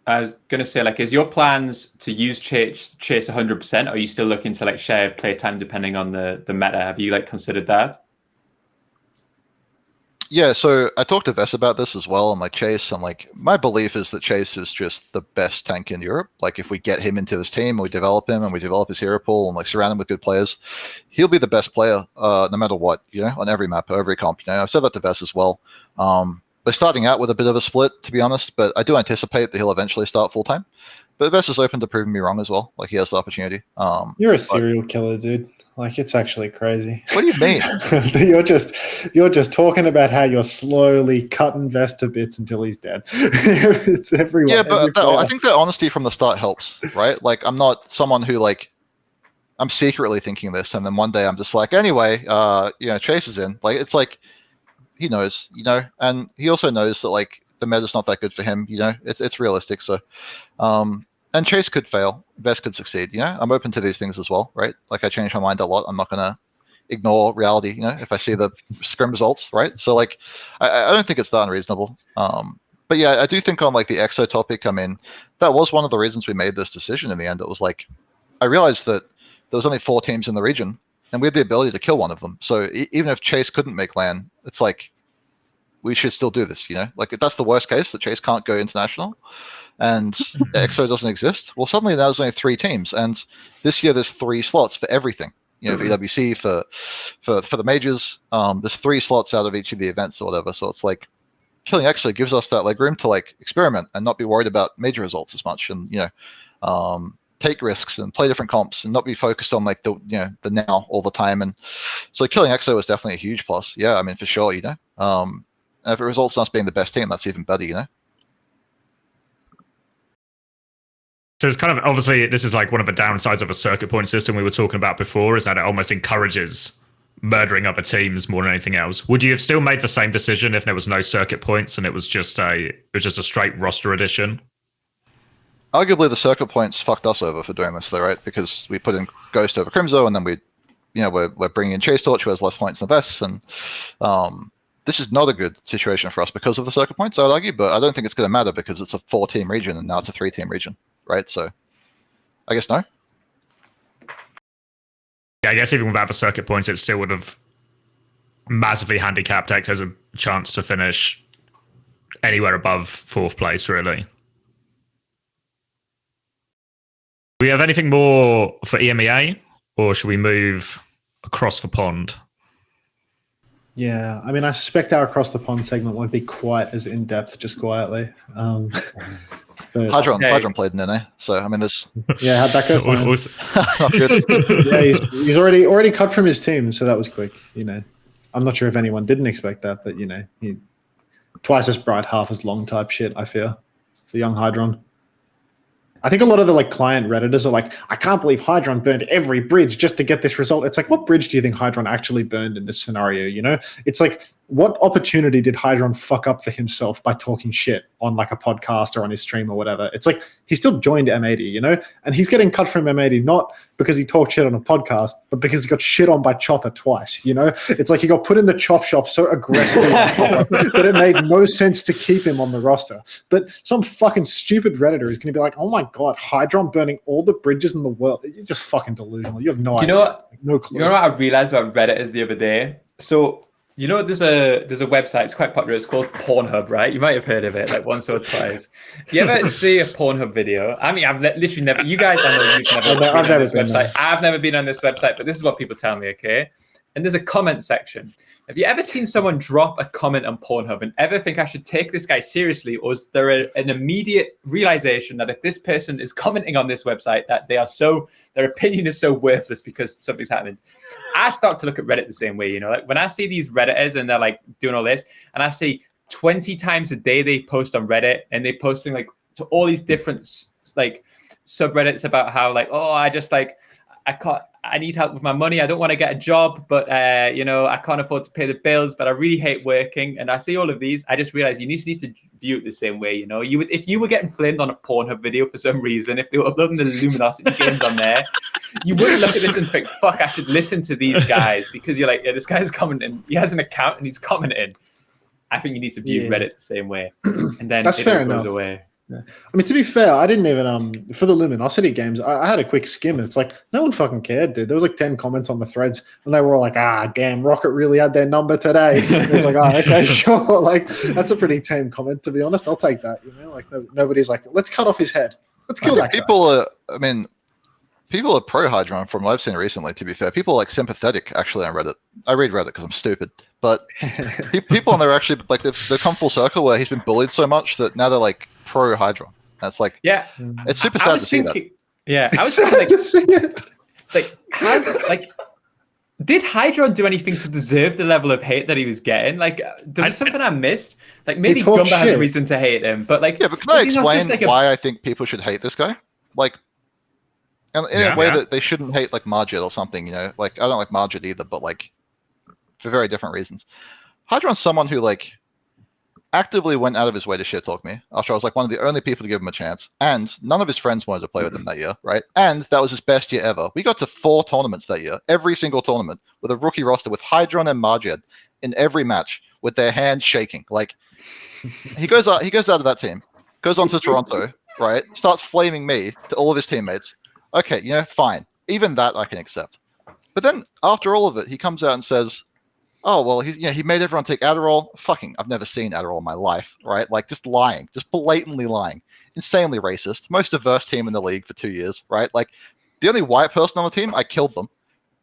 I was going to say, like, is your plans to use Chase 100%? Or are you still looking to like share play time depending on the meta? Have you like considered that? Yeah, so I talked to Vess about this as well, and like Chase, and like my belief is that Chase is just the best tank in Europe. Like if we get him into this team, we develop him, and we develop his hero pool, and like surround him with good players, he'll be the best player, no matter what, you know, on every map, every comp. You know, I've said that to Vess as well. They're starting out with a bit of a split, to be honest, but I do anticipate that he'll eventually start full time. But Vess is open to proving me wrong as well. Like he has the opportunity. You're a serial killer, dude. Like it's actually crazy. What do you mean? you're just talking about how you're slowly cutting Vest to bits until he's dead. It's everyone. Yeah, but I think that honesty from the start helps, right? Like I'm not someone who like I'm secretly thinking this, and then one day I'm just like, anyway, you know, Chase is in. Like it's like he knows, you know, and he also knows that like the meta's not that good for him. You know, it's realistic. So, and Chase could fail, Vest could succeed. You know, I'm open to these things as well, right? Like I change my mind a lot. I'm not gonna ignore reality. You know, if I see the scrim results, right? So like, I don't think it's that unreasonable. But yeah, I do think on like the EXO topic, I mean, that was one of the reasons we made this decision in the end. It was like, I realized that there was only 4 teams in the region, and we had the ability to kill one of them. So even if Chase couldn't make LAN, it's like, we should still do this, you know? Like, if that's the worst case, that Chase can't go international, and EXO doesn't exist, well, suddenly now there's only 3 teams, and this year there's 3 slots for everything. You know, VWC, for the majors, there's 3 slots out of each of the events or whatever, so it's like, killing EXO gives us that leg room to, like, experiment and not be worried about major results as much, and, you know, take risks and play different comps and not be focused on like the, you know, the now all the time. And so killing EXO was definitely a huge plus. Yeah, I mean, for sure, you know. And if it results in us being the best team, that's even better, you know. So it's kind of, obviously, this is like one of the downsides of a circuit point system we were talking about before, is that it almost encourages murdering other teams more than anything else. Would you have still made the same decision if there was no circuit points and it was just a straight roster addition? Arguably, the circuit points fucked us over for doing this, though, right? Because we put in Ghost over Crimzo, and then we, you know, we're bringing in Chase Torch, who has less points than Vest, and this is not a good situation for us because of the circuit points, I would argue, but I don't think it's going to matter because it's a 4-team region, and now it's a 3-team region, right? So, I guess no. I guess even without the circuit points, it still would have massively handicapped X as a chance to finish anywhere above 4th place, really. Do we have anything more for EMEA, or should we move across the pond? Yeah, I mean, I suspect our across the pond segment won't be quite as in depth, just quietly. But Hydron played in NA, so I mean, this. Yeah, how'd that go? Not good. Yeah, he's already cut from his team, so that was quick. You know, I'm not sure if anyone didn't expect that, but you know, he twice as bright, half as long type shit. I fear for young Hydron. I think a lot of the like client Redditors are like, I can't believe Hydron burned every bridge just to get this result. It's like, what bridge do you think Hydron actually burned in this scenario? You know, it's like, what opportunity did Hydron fuck up for himself by talking shit on like a podcast or on his stream or whatever? It's like, he still joined M80, you know, and he's getting cut from M80, not because he talked shit on a podcast, but because he got shit on by Chopper twice, you know? It's like he got put in the chop shop so aggressively that it made no sense to keep him on the roster. But some fucking stupid Redditor is going to be like, oh my God, Hydron burning all the bridges in the world. You're just fucking delusional. You have no idea. You know what? No clue. You know what I realized about Redditors the other day? So, you know, there's a website, it's quite popular, it's called Pornhub, right? You might have heard of it like once or twice. You ever see a Pornhub video? I mean, I've literally never, you guys, I know you've never been on this website. I've never been on this website, but this is what people tell me, okay? And there's a comment section. Have you ever seen someone drop a comment on Pornhub and ever think I should take this guy seriously? Or is there an immediate realization that if this person is commenting on this website, that their opinion is so worthless because something's happened? I start to look at Reddit the same way, you know, like when I see these Redditors and they're like doing all this, and I see 20 times a day they post on Reddit and they posting like to all these different like subreddits about how like, oh, I need help with my money. I don't want to get a job, but you know, I can't afford to pay the bills, but I really hate working. And I see all of these. I just realized you need to view it the same way. You know, you would, if you were getting flamed on a Pornhub video for some reason, if they were uploading the Luminosity games on there, you wouldn't look at this and think, fuck, I should listen to these guys, because you're like, yeah, this guy's commenting. He has an account and he's commenting. I think you need to view Reddit the same way. And then that's fair enough. Goes away. Yeah. I mean, to be fair, I didn't even for the Luminosity games, I had a quick skim and it's like no one fucking cared, dude. There was like 10 comments on the threads and they were all like, damn, Rocket really had their number today. And it's like, okay, sure. Like that's a pretty tame comment, to be honest. I'll take that, you know, like nobody's like, let's cut off his head. Let's kill that guy. People are pro Hydron from what I've seen recently, to be fair. People are like sympathetic actually on Reddit. I read Reddit because I'm stupid. But people on there actually like they've come full circle where he's been bullied so much that now they're like pro Hydron. That's like, yeah, it's super sad to see that. Yeah, I was sad to see it. Like, did Hydron do anything to deserve the level of hate that he was getting? Like, there was something I missed. Like, maybe Gunba has a reason to hate him, but like, yeah. But can I explain why I think people should hate this guy? Like, in a way that they shouldn't hate like Margit or something. You know, like I don't like Margit either, but like for very different reasons. Hydron's someone who like actively went out of his way to shit talk me after I was like one of the only people to give him a chance, and none of his friends wanted to play with him that year, right? And that was his best year ever. We got to 4 tournaments that year, every single tournament with a rookie roster with Hydron and Majed in every match with their hands shaking. Like he goes out of that team, goes on to Toronto, right? Starts flaming me to all of his teammates. Okay, you know, fine. Even that I can accept. But then after all of it, he comes out and says, oh, well, he made everyone take Adderall. Fucking, I've never seen Adderall in my life, right? Like, just lying, just blatantly lying. Insanely racist. Most diverse team in the league for 2 years, right? Like, the only white person on the team, I killed them.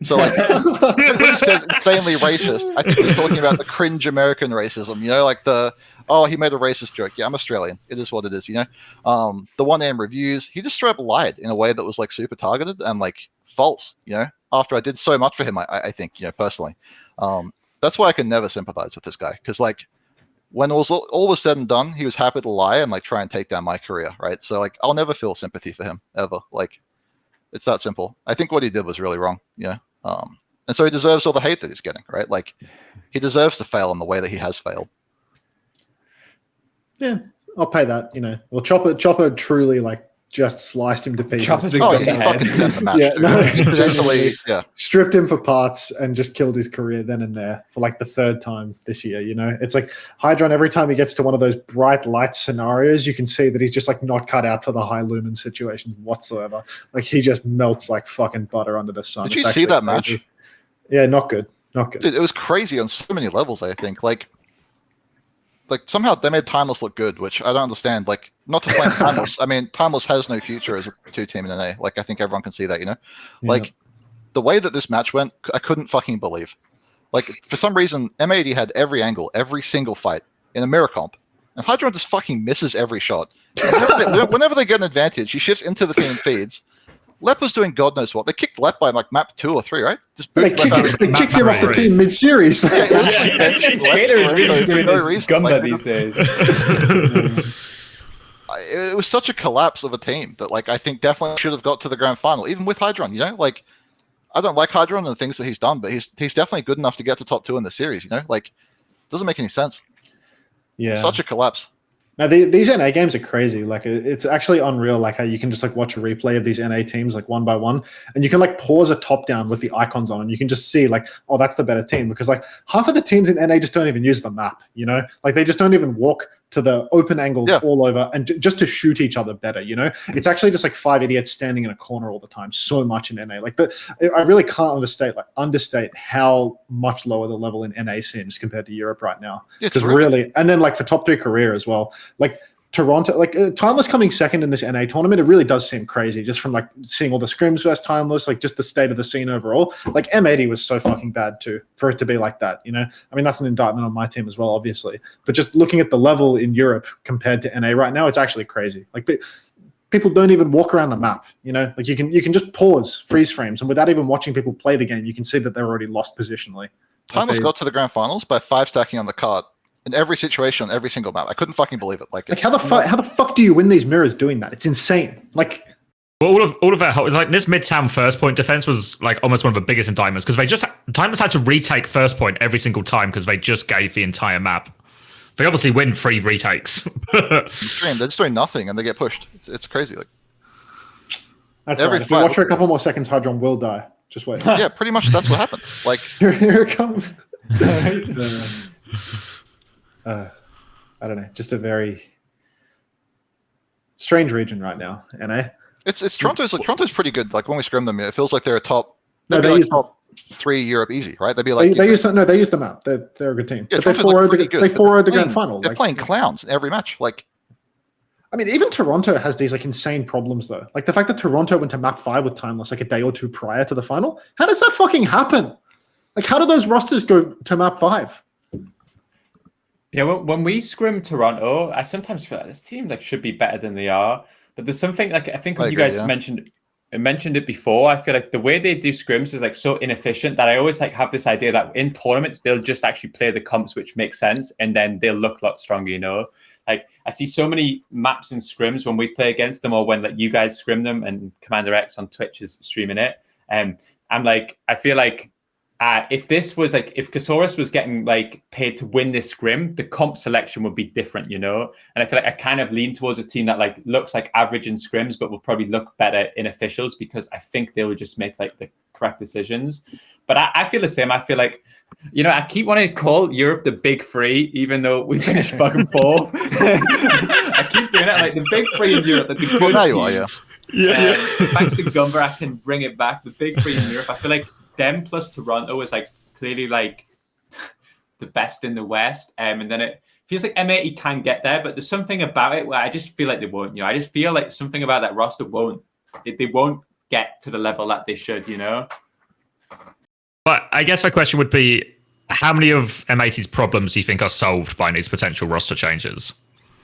So, like, when he says insanely racist, I think he's talking about the cringe American racism, you know, like he made a racist joke. Yeah, I'm Australian. It is what it is, you know? The 1AM reviews, he just straight up lied in a way that was, like, super targeted and, like, false, you know? After I did so much for him, I think, you know, personally. That's why I can never sympathize with this guy, because like when all was said and done, he was happy to lie and like try and take down my career, right? So like I'll never feel sympathy for him ever. Like it's that simple. I think what he did was really wrong, you know. And so he deserves all the hate that he's getting, right? Like he deserves to fail in the way that he has failed. Yeah, I'll pay that, you know. Well, Chopper truly like just sliced him to pieces. Chop his Oh, he Gunba fucking head. sent the match. Yeah, dude. no. He potentially, yeah. Stripped him for parts and just killed his career then and there for like the third time this year. You know, it's like Hydron, every time he gets to one of those bright light scenarios, you can see that he's just like not cut out for the high lumen situations whatsoever. Like he just melts like fucking butter under the sun. Did you It's see actually that crazy. match? Yeah, not good. Not good. Dude, it was crazy on so many levels, I think. Like somehow they made Timeless look good, which I don't understand. Like, not to blame Timeless. I mean, Timeless has no future as a 2-team in NA. Like, I think everyone can see that, you know? Yeah. Like, the way that this match went, I couldn't fucking believe. Like, for some reason, M80 had every angle, every single fight in a mirror comp. And Hydron just fucking misses every shot. Whenever they get an advantage, he shifts into the team and feeds. Lep was doing God knows what. They kicked Lep by like map 2 or 3, right? Just They booted Lep out of the kicked him off the team mid-series. Haters really doing no this reason. Gunba Like, these days. it was such a collapse of a team that, like, I think definitely should have got to the grand final, even with Hydron. You know, like, I don't like Hydron and the things that he's done, but he's definitely good enough to get to top 2 in the series. You know, like, doesn't make any sense. Yeah. Such a collapse. Now, these NA games are crazy. Like, it's actually unreal, like, how you can just, like, watch a replay of these NA teams, like, one by one, and you can, like, pause a top-down with the icons on, and you can just see, like, oh, that's the better team. Because, like, half of the teams in NA just don't even use the map, you know? Like, they just don't even walk to the open angles all over and just to shoot each other better, you know? It's actually just, like, 5 idiots standing in a corner all the time, so much in NA. Like, I really can't understate how much lower the level in NA seems compared to Europe right now. It's Because really, and then, like, for top 2 career as well, like, Toronto, like Timeless coming second in this NA tournament, it really does seem crazy just from like seeing all the scrims versus Timeless, like just the state of the scene overall. Like M80 was so fucking bad too for it to be like that, you know? I mean, that's an indictment on my team as well, obviously. But just looking at the level in Europe compared to NA right now, it's actually crazy. Like people don't even walk around the map, you know? Like you can just pause freeze frames, and without even watching people play the game, you can see that they're already lost positionally. Timeless got to the grand finals by 5 stacking on the card. In every situation, on every single map. I couldn't fucking believe it. Like how the fuck do you win these mirrors doing that? It's insane. Like, well, all of that, like this Midtown first point defense was like almost one of the biggest indictments because Timeless had to retake first point every single time because they just gave the entire map. They obviously win 3 retakes. they're just doing nothing and they get pushed. It's crazy. Like, that's every right. If we watch for a couple more seconds, Hydron will die. Just wait. Yeah, pretty much that's what happened. Like here it comes. I don't know, just a very strange region right now, NA. It's Toronto's pretty good. Like when we scrim them, it feels like they're a top. No, they use top 3 Europe easy, right? They'd be like they use the map. They're a good team. Yeah, but they 4-0'd the grand final. They're playing clowns in every match. Like, I mean, even Toronto has these like insane problems though. Like the fact that Toronto went to map 5 with Timeless like a day or 2 prior to the final. How does that fucking happen? Like, how do those rosters go to map 5? Yeah, when we scrim Toronto, I sometimes feel like this team like should be better than they are. But there's something like I think when you guys mentioned it before, I feel like the way they do scrims is like so inefficient that I always like have this idea that in tournaments they'll just actually play the comps which make sense and then they'll look a lot stronger, you know. Like I see so many maps and scrims when we play against them or when like you guys scrim them and Commander X on Twitch is streaming it. I'm like, I feel like if Kasaurus was getting like paid to win this scrim, the comp selection would be different, you know? And I feel like I kind of lean towards a team that like looks like average in scrims, but will probably look better in officials because I think they would just make like the correct decisions. But I feel the same. I feel like, you know, I keep wanting to call Europe the big 3, even though we finished fucking 4th. I keep doing it. Like the big 3 in Europe, like the good now you are, yeah. Thanks to Gunba, I can bring it back. The big 3 in Europe. I feel like them plus Toronto is like clearly like the best in the West. And then it feels like M80 can get there, but there's something about it where I just feel like they won't, you know. I just feel like something about that roster they won't get to the level that they should, you know. But I guess my question would be, how many of M80's problems do you think are solved by these potential roster changes?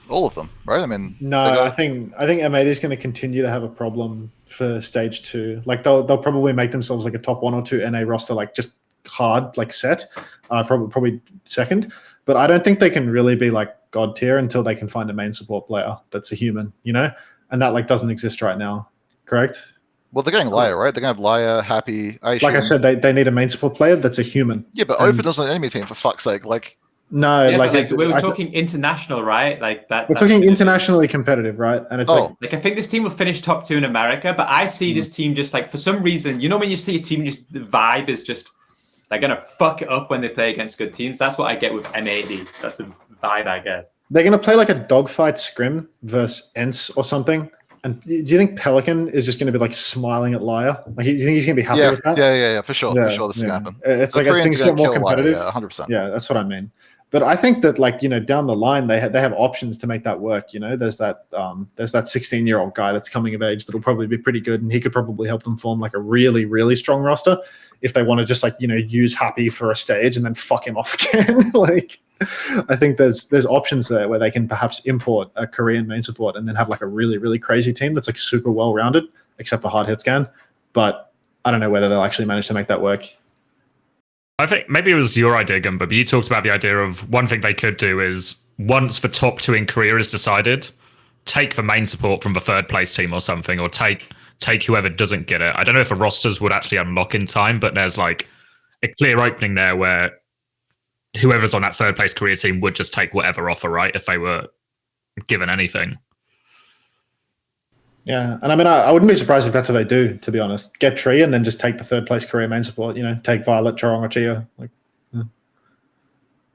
All of them, right? I mean, no, I think M80 is going to continue to have a problem for stage 2. Like they'll probably make themselves like a top 1 or 2 NA roster, like just hard, like set, probably second. But I don't think they can really be like god tier until they can find a main support player that's a human, you know, and that like doesn't exist right now. Correct? Well, they're getting Laya, right? They're going to have Laya, Happy, Aishin. Like I said, they need a main support player that's a human. Yeah, but Open doesn't an enemy team, for fuck's sake. Like, No, Yeah, like, but, we were talking international, right? Like that. We're talking internationally competitive, right? And it's like I think this team will finish top 2 in America, but I see this team just like for some reason, when you see a team, just the vibe is just they're gonna fuck it up when they play against good teams. That's what I get with M80. That's the vibe I get. They're gonna play like a dogfight scrim versus ENCE or something. And do you think Pelican is just going to be like smiling at Liar? Like, do you think he's going to be happy with that? Yeah, for sure. For sure, this is going to happen. It's like as things get more competitive. Liar, 100%. Yeah, that's what I mean. But I think that, like, down the line, they have options to make that work. There's that 16-year-old guy that's coming of age that'll probably be pretty good, and he could probably help them form like a really, really strong roster if they want to just use Happy for a stage and then fuck him off again. Like, I think there's options there where they can perhaps import a Korean main support and then have like a really, really crazy team that's like super well rounded, except for hard hit scan. But I don't know whether they'll actually manage to make that work. I think maybe it was your idea, Gunba, but you talked about the idea of one thing they could do is once the top 2 in Korea is decided, take the main support from the 3rd place team or something, or take whoever doesn't get it. I don't know if the rosters would actually unlock in time, but there's like a clear opening there where whoever's on that 3rd place Korea team would just take whatever offer, right? If they were given anything. Yeah, and I mean, I wouldn't be surprised if that's what they do, to be honest. Get Tree and then just take the 3rd place Korea main support, take Violet, Chorong, or Chia. Like,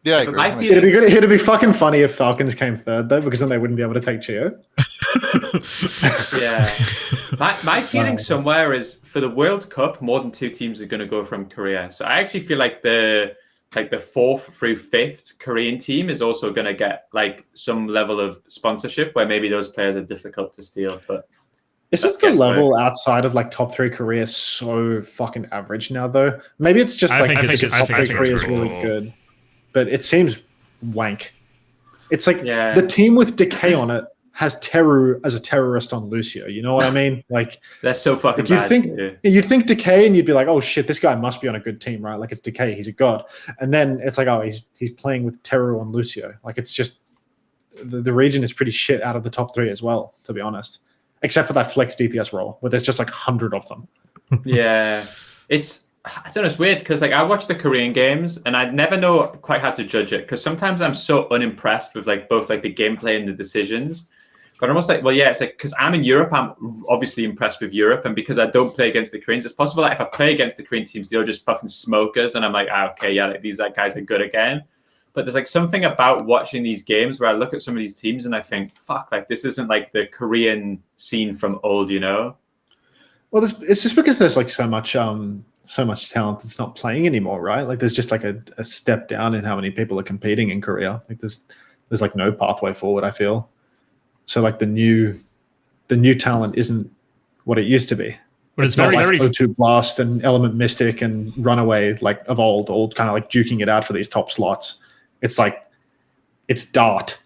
yeah, I agree. It'd be fucking funny if Falcons came 3rd, though, because then they wouldn't be able to take Chio. Yeah. My feeling somewhere is for the World Cup, more than 2 teams are going to go from Korea. So I actually feel like the 4th through 5th Korean team is also going to get like some level of sponsorship where maybe those players are difficult to steal. But isn't the level outside of like top 3 Korea so fucking average now, though? Maybe it's just top 3 Korea is really good, but it seems wank. It's like the team with Decay on it has Teru as a terrorist on Lucio. You know what I mean? Like, that's so fucking bad. You'd think Decay and you'd be like, oh shit, this guy must be on a good team, right? Like, it's Decay, he's a god. And then it's like, oh, he's playing with Teru on Lucio. Like, it's just the region is pretty shit out of the top 3 as well, to be honest. Except for that flex DPS role where there's just like 100 of them. Yeah. I don't know, it's weird because like I watch the Korean games and I never know quite how to judge it because sometimes I'm so unimpressed with like both like the gameplay and the decisions. But almost like, well, yeah, it's like because I'm in Europe, I'm obviously impressed with Europe, and because I don't play against the Koreans, it's possible that if I play against the Korean teams, they'll just fucking smoke us, and I'm like, okay, yeah, like, these guys are good again. But there's like something about watching these games where I look at some of these teams and I think, fuck, like this isn't like the Korean scene from old, Well, it's just because there's like so much talent that's not playing anymore, right? Like there's just like a step down in how many people are competing in Korea. Like there's like no pathway forward, I feel. So like the new talent isn't what it used to be. But it's very O2 Blast and Element Mystic and RunAway like of old, all kind of like duking it out for these top slots. It's like it's Dart.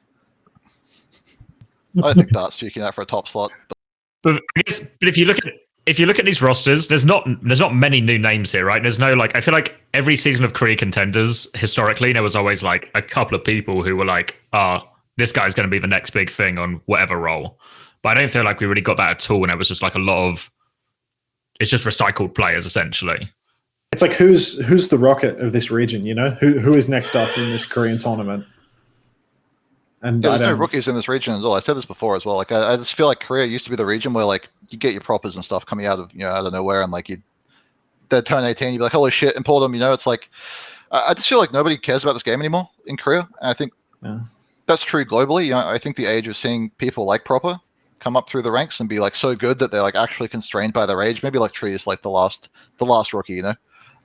I think Dart's duking out for a top slot. But if you look at these rosters, there's not many new names here, right? There's no like I feel like every season of Korea Contenders historically there was always like a couple of people who were like, this guy's going to be the next big thing on whatever role. But I don't feel like we really got that at all. And it was just like a lot of, it's just recycled players essentially. It's like, who's the Rocket of this region? Who is next up in this Korean tournament? And there's no rookies in this region at all. I said this before as well. Like I just feel like Korea used to be the region where like you get your propers and stuff coming out of nowhere, and like they'd turn 18, you'd be like, holy shit, import them. It's like I just feel like nobody cares about this game anymore in Korea. And I think that's true globally. I think the age of seeing people like Proper come up through the ranks and be like so good that they're like actually constrained by their age. Maybe like Tree is like the last rookie, The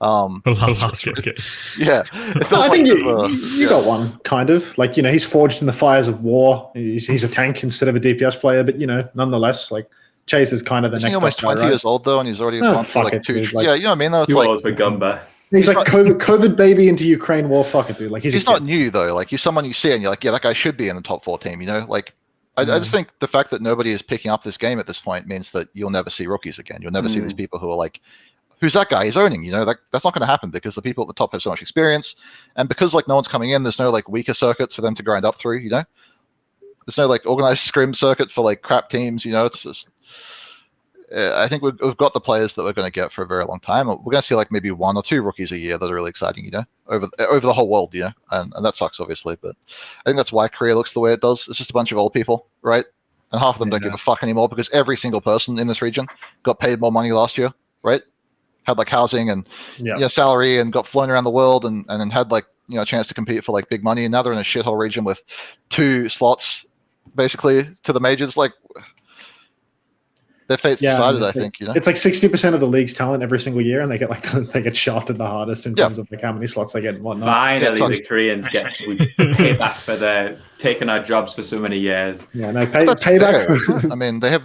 last rookie. Yeah. I think you got one, kind of. Like, he's forged in the fires of war. He's a tank instead of a DPS player, but nonetheless, like Chase is kind of the next. He's almost 20 years old though, and he's already gone for like 2. Like, yeah, you know what I mean? Though it's you like old for Gunba. He's like COVID baby into Ukraine war. Fuck it, dude. Like he's not new though. Like he's someone you see and you're like, yeah, that guy should be in the top 4 team. Like I just think the fact that nobody is picking up this game at this point means that you'll never see rookies again. You'll never see these people who are like, who's that guy? He's owning. That's not going to happen because the people at the top have so much experience, and because like no one's coming in, there's no like weaker circuits for them to grind up through. There's no like organized scrim circuit for like crap teams. It's just. I think we've got the players that we're going to get for a very long time. We're going to see like maybe 1 or 2 rookies a year that are really exciting, over the whole world, and that sucks obviously. But I think that's why Korea looks the way it does. It's just a bunch of old people, right? And half of them don't give a fuck anymore because every single person in this region got paid more money last year, right? Had like housing and salary and got flown around the world and then had like a chance to compete for like big money. And now they're in a shithole region with 2 slots basically to the majors. Like their fate's decided, I think. It's like 60% of the league's talent every single year, and they get shafted the hardest in terms of like how many slots they get and whatnot. Finally, the Koreans we pay back for their taking our jobs for so many years. Yeah, no, payback. I mean, they have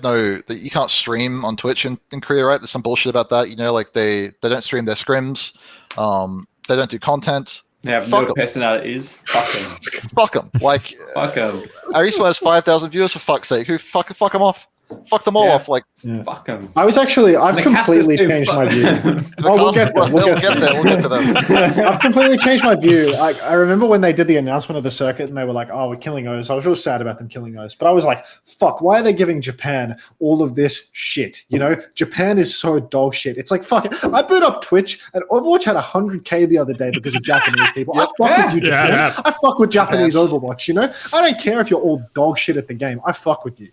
you can't stream on Twitch in Korea, right? There's some bullshit about that. Like they don't stream their scrims. They don't do content. They have no personalities. Fuck them. Fuck them. Like, fuck them. Aristo has 5,000 viewers for fuck's sake. Who fuck them off? Fuck them all off. Like, fuck them. I've completely changed my view. We'll get there. We'll get to them. I've completely changed my view. I remember when they did the announcement of the circuit and they were like, "Oh, we're killing OWCS." I was real sad about them killing OWCS, but I was like, "Fuck! Why are they giving Japan all of this shit?" Japan is so dog shit. It's like, fuck it. I boot up Twitch and Overwatch had 100K the other day because of Japanese people. I fuck with you, Japan. I fuck with Japanese Overwatch. I don't care if you're all dog shit at the game. I fuck with you.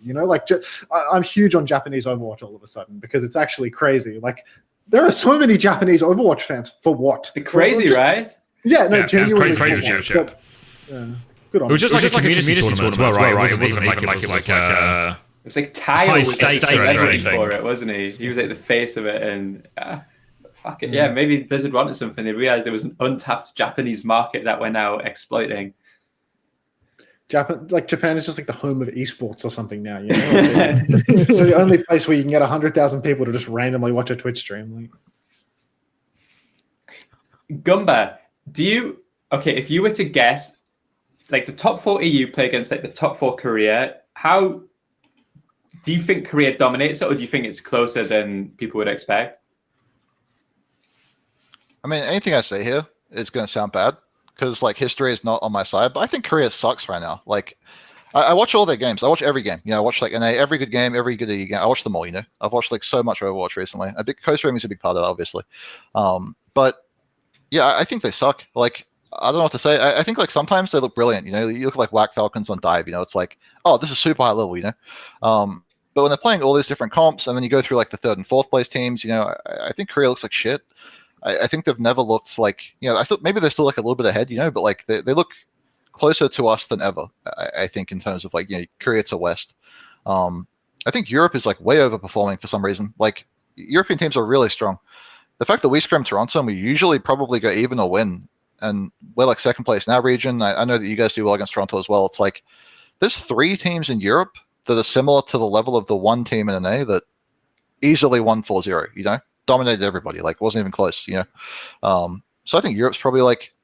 I'm huge on Japanese Overwatch all of a sudden because it's actually crazy. Like, there are so many Japanese Overwatch fans. For what? Crazy, right? Yeah, no, genuinely. Crazy. Good on it was just like a community tournament as well, right? It wasn't even like it was like Tyler was stakes or anything for it, wasn't he? He was like the face of it, and fuck it, maybe Blizzard wanted something. They realized there was an untapped Japanese market that we're now exploiting. Japan is just like the home of esports or something now. It's the only place where you can get 100,000 people to just randomly watch a Twitch stream. Gunba, if you were to guess, like the top 4 EU play against like the top 4 Korea, how do you think Korea dominates it, or do you think it's closer than people would expect? I mean, anything I say here is going to sound bad, because like history is not on my side, but I think Korea sucks right now. Like, I watch all their games. I watch every game. I watch like NA, every good game, every good EU game. I watch them all. I've watched like so much Overwatch recently. I think co-streaming is a big part of that, obviously. But yeah, I think they suck. Like, I don't know what to say. I think like sometimes they look brilliant. You look like whack Falcons on Dive. It's like, oh, this is super high level. But when they're playing all these different comps, and then you go through like the 3rd and 4th place teams, I think Korea looks like shit. I think they've never looked like, maybe they're still like a little bit ahead, but like they look closer to us than ever, I think, in terms of like, Korea to West. I think Europe is like way overperforming for some reason. Like, European teams are really strong. The fact that we scrim Toronto and we usually probably go even or win, and we're like 2nd place in our region. I know that you guys do well against Toronto as well. It's like there's 3 teams in Europe that are similar to the level of the one team in NA that easily won 4-0, dominated everybody, like wasn't even close, So I think Europe's probably like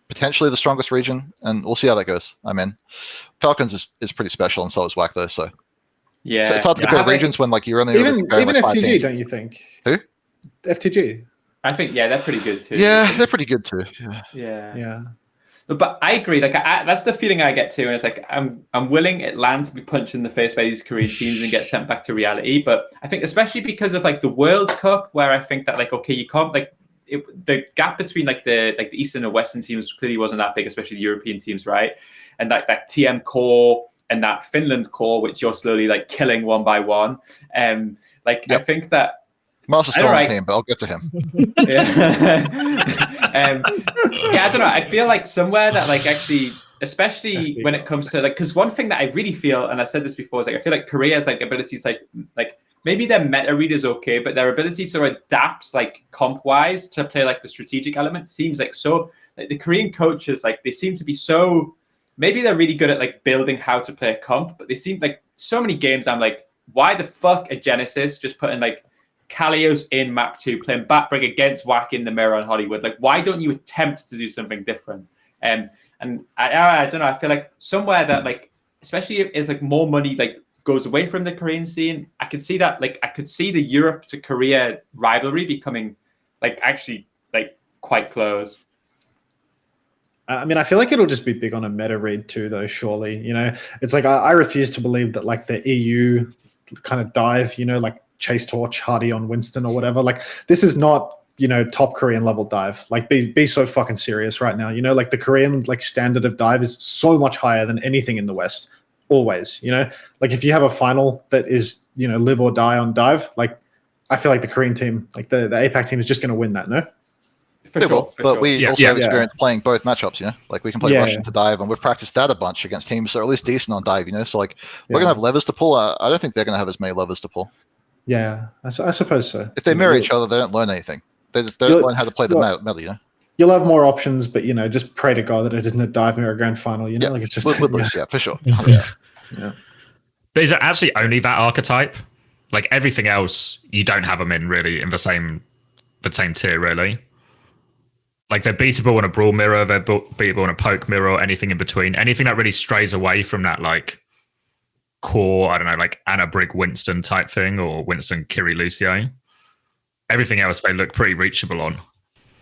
potentially the strongest region, and we'll see how that goes. I mean, Falcons is pretty special, and so is WAC though. So yeah, so it's hard to compare regions when like you're only even FTG, don't you think? Who? FTG. I think they're pretty good too. Yeah, they're pretty good too. Yeah. But I agree. Like that's the feeling I get too, and it's like I'm willing at land to be punched in the face by these Korean teams and get sent back to reality. But I think especially because of like the World Cup, where I think that like you can't like the gap between like the Eastern and Western teams clearly wasn't that big, especially the European teams, right? And like that TM core and that Finland core, which you're slowly like killing one by one. I think that. Master's still on the team, but I'll get to him. I don't know. I feel like somewhere that like actually, especially when it comes to like, because one thing that I really feel, and I said this before, is like I feel like Korea's like abilities like maybe their meta read is okay, but their ability to adapt like comp wise to play like the strategic element seems like so. Like the Korean coaches, like they seem to be so. Maybe they're really good at like building how to play a comp, but they seem like so many games. I'm like, why the fuck at Genesis just putting like Kalios in map 2, playing backbreak against WAC in the mirror on Hollywood? Like, why don't you attempt to do something different? And I don't know. I feel like somewhere that like, especially if it's like more money like goes away from the Korean scene, I could see that like I could see the Europe to Korea rivalry becoming like actually like quite close. I mean, I feel like it'll just be big on a meta read too, though. Surely, it's like I refuse to believe that like the EU kind of dive, like Chase Torch, Hardy on Winston or whatever. Like this is not top Korean level dive. Like be so fucking serious right now. Like the Korean like standard of dive is so much higher than anything in the West. Always, like if you have a final that is, live or die on dive, like I feel like the Korean team, like the APAC team is just going to win that, no? For sure. But we also have experience playing both matchups, Like we can play Russian to dive, and we've practiced that a bunch against teams that are at least decent on dive, So like we're going to have levers to pull. I don't think they're going to have as many levers to pull. Yeah, I suppose so. If they mirror each other, they don't learn anything. They don't learn how to play the meta, You'll have more options, but just pray to God that it isn't a dive mirror grand final. Like it's just we'll lose, for sure. Yeah. But is it actually only that archetype? Like everything else, you don't have them in really in the same tier, really. Like they're beatable in a brawl mirror, they're beatable in a poke mirror, or anything in between. Anything that really strays away from that like core, I don't know, like Anna Brig Winston type thing, or Winston Kiri Lucio. Everything else they look pretty reachable on.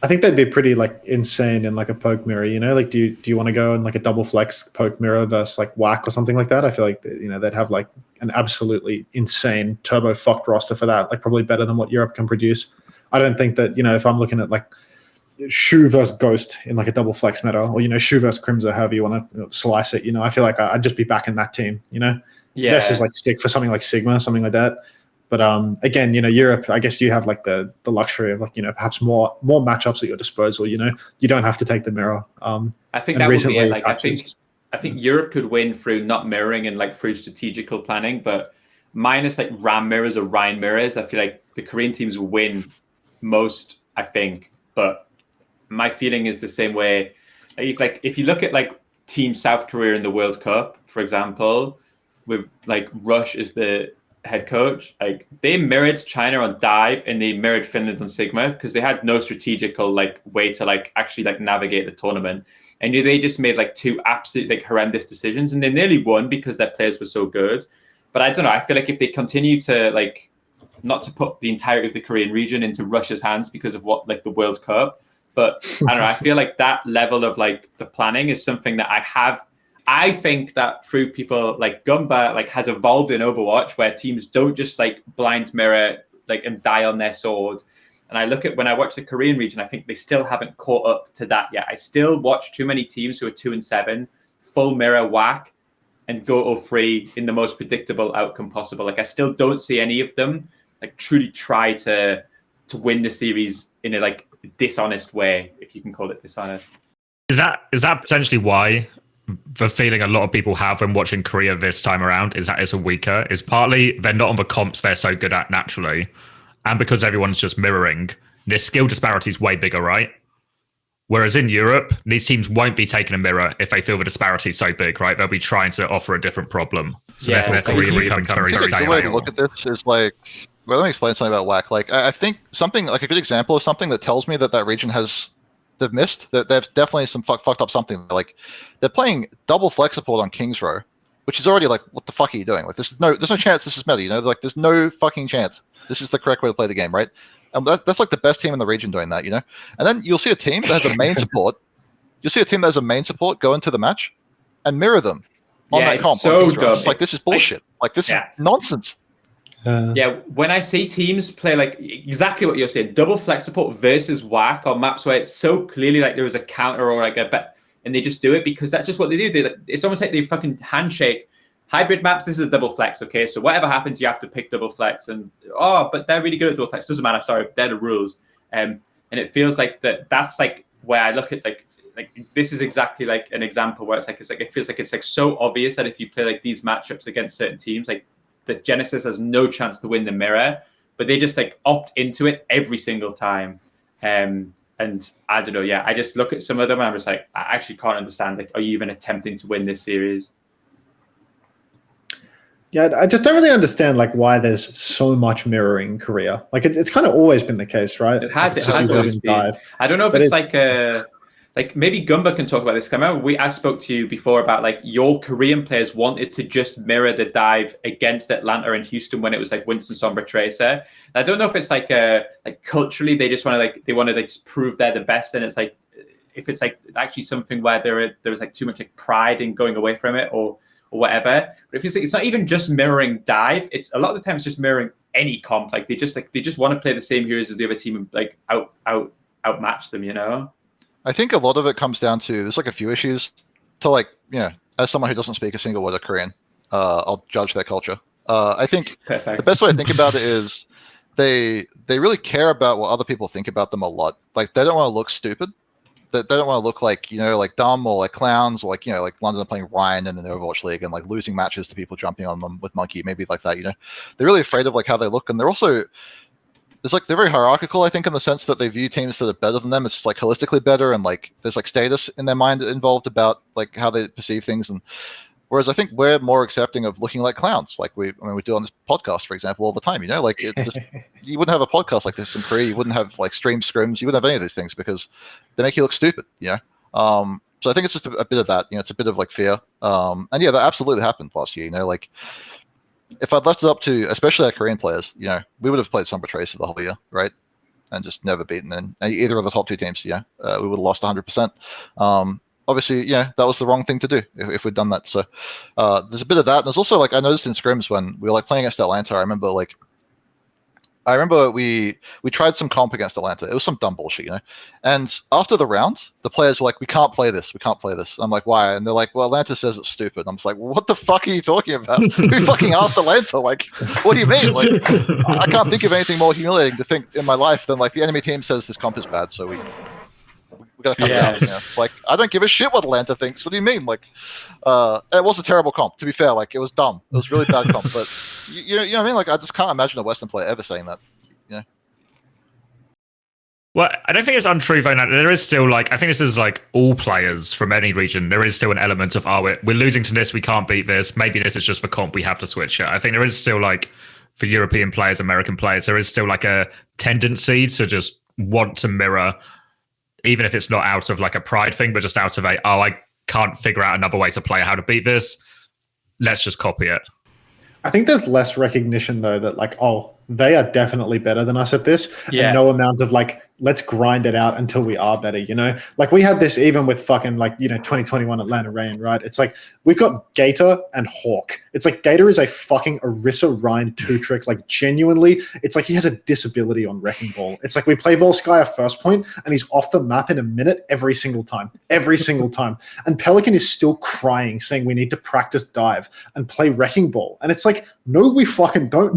I think they'd be pretty like insane in like a poke mirror, Like do you want to go in like a double flex poke mirror versus like whack or something like that? I feel like they'd have like an absolutely insane turbo fucked roster for that, like probably better than what Europe can produce. I don't think that if I'm looking at like Shu versus Ghost in like a double flex meta, or Shu versus Crimson, however you want to slice it, I feel like I'd just be backing that team, versus like stick for something like Sigma, something like that. But again, Europe, I guess you have like the luxury of like, perhaps more matchups at your disposal. You don't have to take the mirror. I think that would be it. Like I think Europe could win through not mirroring and like through strategical planning, but minus like RAM mirrors or Ryan mirrors, I feel like the Korean teams will win most, I think. But my feeling is the same way. If you look at like Team South Korea in the World Cup, for example, with like Rush as the head coach, like they mirrored China on dive and they mirrored Finland on Sigma because they had no strategical like way to like actually like navigate the tournament, and they just made like two absolute like horrendous decisions, and they nearly won because their players were so good. But I don't know, I feel like if they continue to like not to put the entirety of the Korean region into Russia's hands because of what like the World Cup, but I don't know, I feel like that level of like the planning is something that I think that through people like Gunba like has evolved in Overwatch, where teams don't just like blind mirror like and die on their sword. And I look at when I watch the Korean region, I think they still haven't caught up to that yet. I still watch too many teams who are 2-7, full mirror whack, and go 0-3 in the most predictable outcome possible. Like I still don't see any of them like truly try to win the series in a like dishonest way, if you can call it dishonest. Is that potentially why the feeling a lot of people have when watching Korea this time around is that it's a weaker? Is partly they're not on the comps they're so good at naturally, and because everyone's just mirroring, their skill disparity is way bigger, right? Whereas in Europe, these teams won't be taking a mirror if they feel the disparity is so big, right? They'll be trying to offer a different problem. So therefore, Korea becomes very the way to look at this is like, well, let me explain something about WAC. Like, I think something like a good example of something that tells me that region they've missed, that there's definitely some fucked up something. Like they're playing double flex support on King's Row, which is already like, what the fuck are you doing? Like there's no chance this is meta, like there's no fucking chance this is the correct way to play the game, right? And that's like the best team in the region doing that, And then you'll see a team that has a main support. You'll see a team that has a main support go into the match and mirror them on that comp. So dumb. It's like, this is bullshit. Like this is nonsense. When I see teams play like exactly what you're saying, double flex support versus whack on maps where it's so clearly like there was a counter or like a bet, and they just do it because that's just what they do. It's almost like they fucking handshake. Hybrid maps, this is a double flex, okay? So whatever happens, you have to pick double flex, and but they're really good at double flex. Doesn't matter, sorry, they're the rules. And it feels like that's like where I look at like this is exactly like an example where it feels like it's like so obvious that if you play like these matchups against certain teams, like that Genesis has no chance to win the mirror, but they just like opt into it every single time. And I don't know, I just look at some of them and I'm just like, I actually can't understand, like, are you even attempting to win this series? Yeah, I just don't really understand like why there's so much mirroring in Korea. Like it's kind of always been the case, right? It has always been. I don't know if it's like maybe Gunba can talk about this. I remember I spoke to you before about like your Korean players wanted to just mirror the dive against Atlanta and Houston when it was like Winston Sombra Tracer. And I don't know if it's like culturally they just want to like just prove they're the best, and it's like if it's like actually something where there was like too much like pride in going away from it or whatever. But if it's not even just mirroring dive, it's a lot of the time it's just mirroring any comp. Like they just want to play the same heroes as the other team and like outmatch them, you know? I think a lot of it comes down to there's like a few issues to like, you know, as someone who doesn't speak a single word of Korean, I'll judge their culture. I think Perfect. the best way to think about it is they really care about what other people think about them a lot. Like they don't want to look stupid. They don't want to look like, you know, like dumb or like clowns or like, you know, like London are playing Ryan in the Overwatch League and like losing matches to people jumping on them with Monkey, maybe like that, you know. They're really afraid of like how they look, and they're also they're very hierarchical, I think, in the sense that they view teams that are better than them as just like holistically better, and like there's like status in their mind involved about like how they perceive things. And whereas I think we're more accepting of looking like clowns, like we do on this podcast, for example, all the time, you know, like it just you wouldn't have a podcast like this in Korea, you wouldn't have like stream scrims, you wouldn't have any of these things because they make you look stupid, you know. So I think it's just a bit of that, you know, it's a bit of like fear. And yeah, that absolutely happened last year, you know, like if I'd left it up to, especially our Korean players, you know, we would have played Sombra Tracer the whole year, right? And just never beaten in either of the top two teams, yeah. We would have lost 100%. Obviously, yeah, that was the wrong thing to do if we'd done that. So there's a bit of that. And there's also, like, I noticed in scrims when we were, like, playing against Atlanta, I remember we tried some comp against Atlanta. It was some dumb bullshit, you know. And after the round, the players were like, "We can't play this. We can't play this." I'm like, "Why?" And they're like, "Well, Atlanta says it's stupid." I'm just like, "What the fuck are you talking about? Who fucking asked Atlanta? Like, what do you mean? Like, I can't think of anything more humiliating to think in my life than like the enemy team says this comp is bad, so we gotta cut it out." You know? It's like, I don't give a shit what Atlanta thinks. What do you mean? Like, it was a terrible comp. To be fair, like it was dumb. It was really bad comp. But you know what I mean? Like, I just can't imagine a Western player ever saying that. You know? Well, I don't think it's untrue, though. There is still, like, I think this is like all players from any region. There is still an element of, oh, we're losing to this, we can't beat this. Maybe this is just for comp, we have to switch it. I think there is still, like, for European players, American players, there is still like a tendency to just want to mirror, even if it's not out of like a pride thing, but just out of I can't figure out another way to play how to beat this. Let's just copy it. I think there's less recognition though that like, oh, they are definitely better than us at this. Yeah. And no amount of like, let's grind it out until we are better, you know? Like we had this even with fucking like, you know, 2021 Atlanta Reign, right? It's like, we've got Gator and Hawk. It's like Gator is a fucking Orisa Ryan 2-trick. Like genuinely, it's like he has a disability on Wrecking Ball. It's like we play Volskaya first point and he's off the map in a minute every single time. And Pelican is still crying, saying we need to practice dive and play Wrecking Ball. And it's like, no, we fucking don't.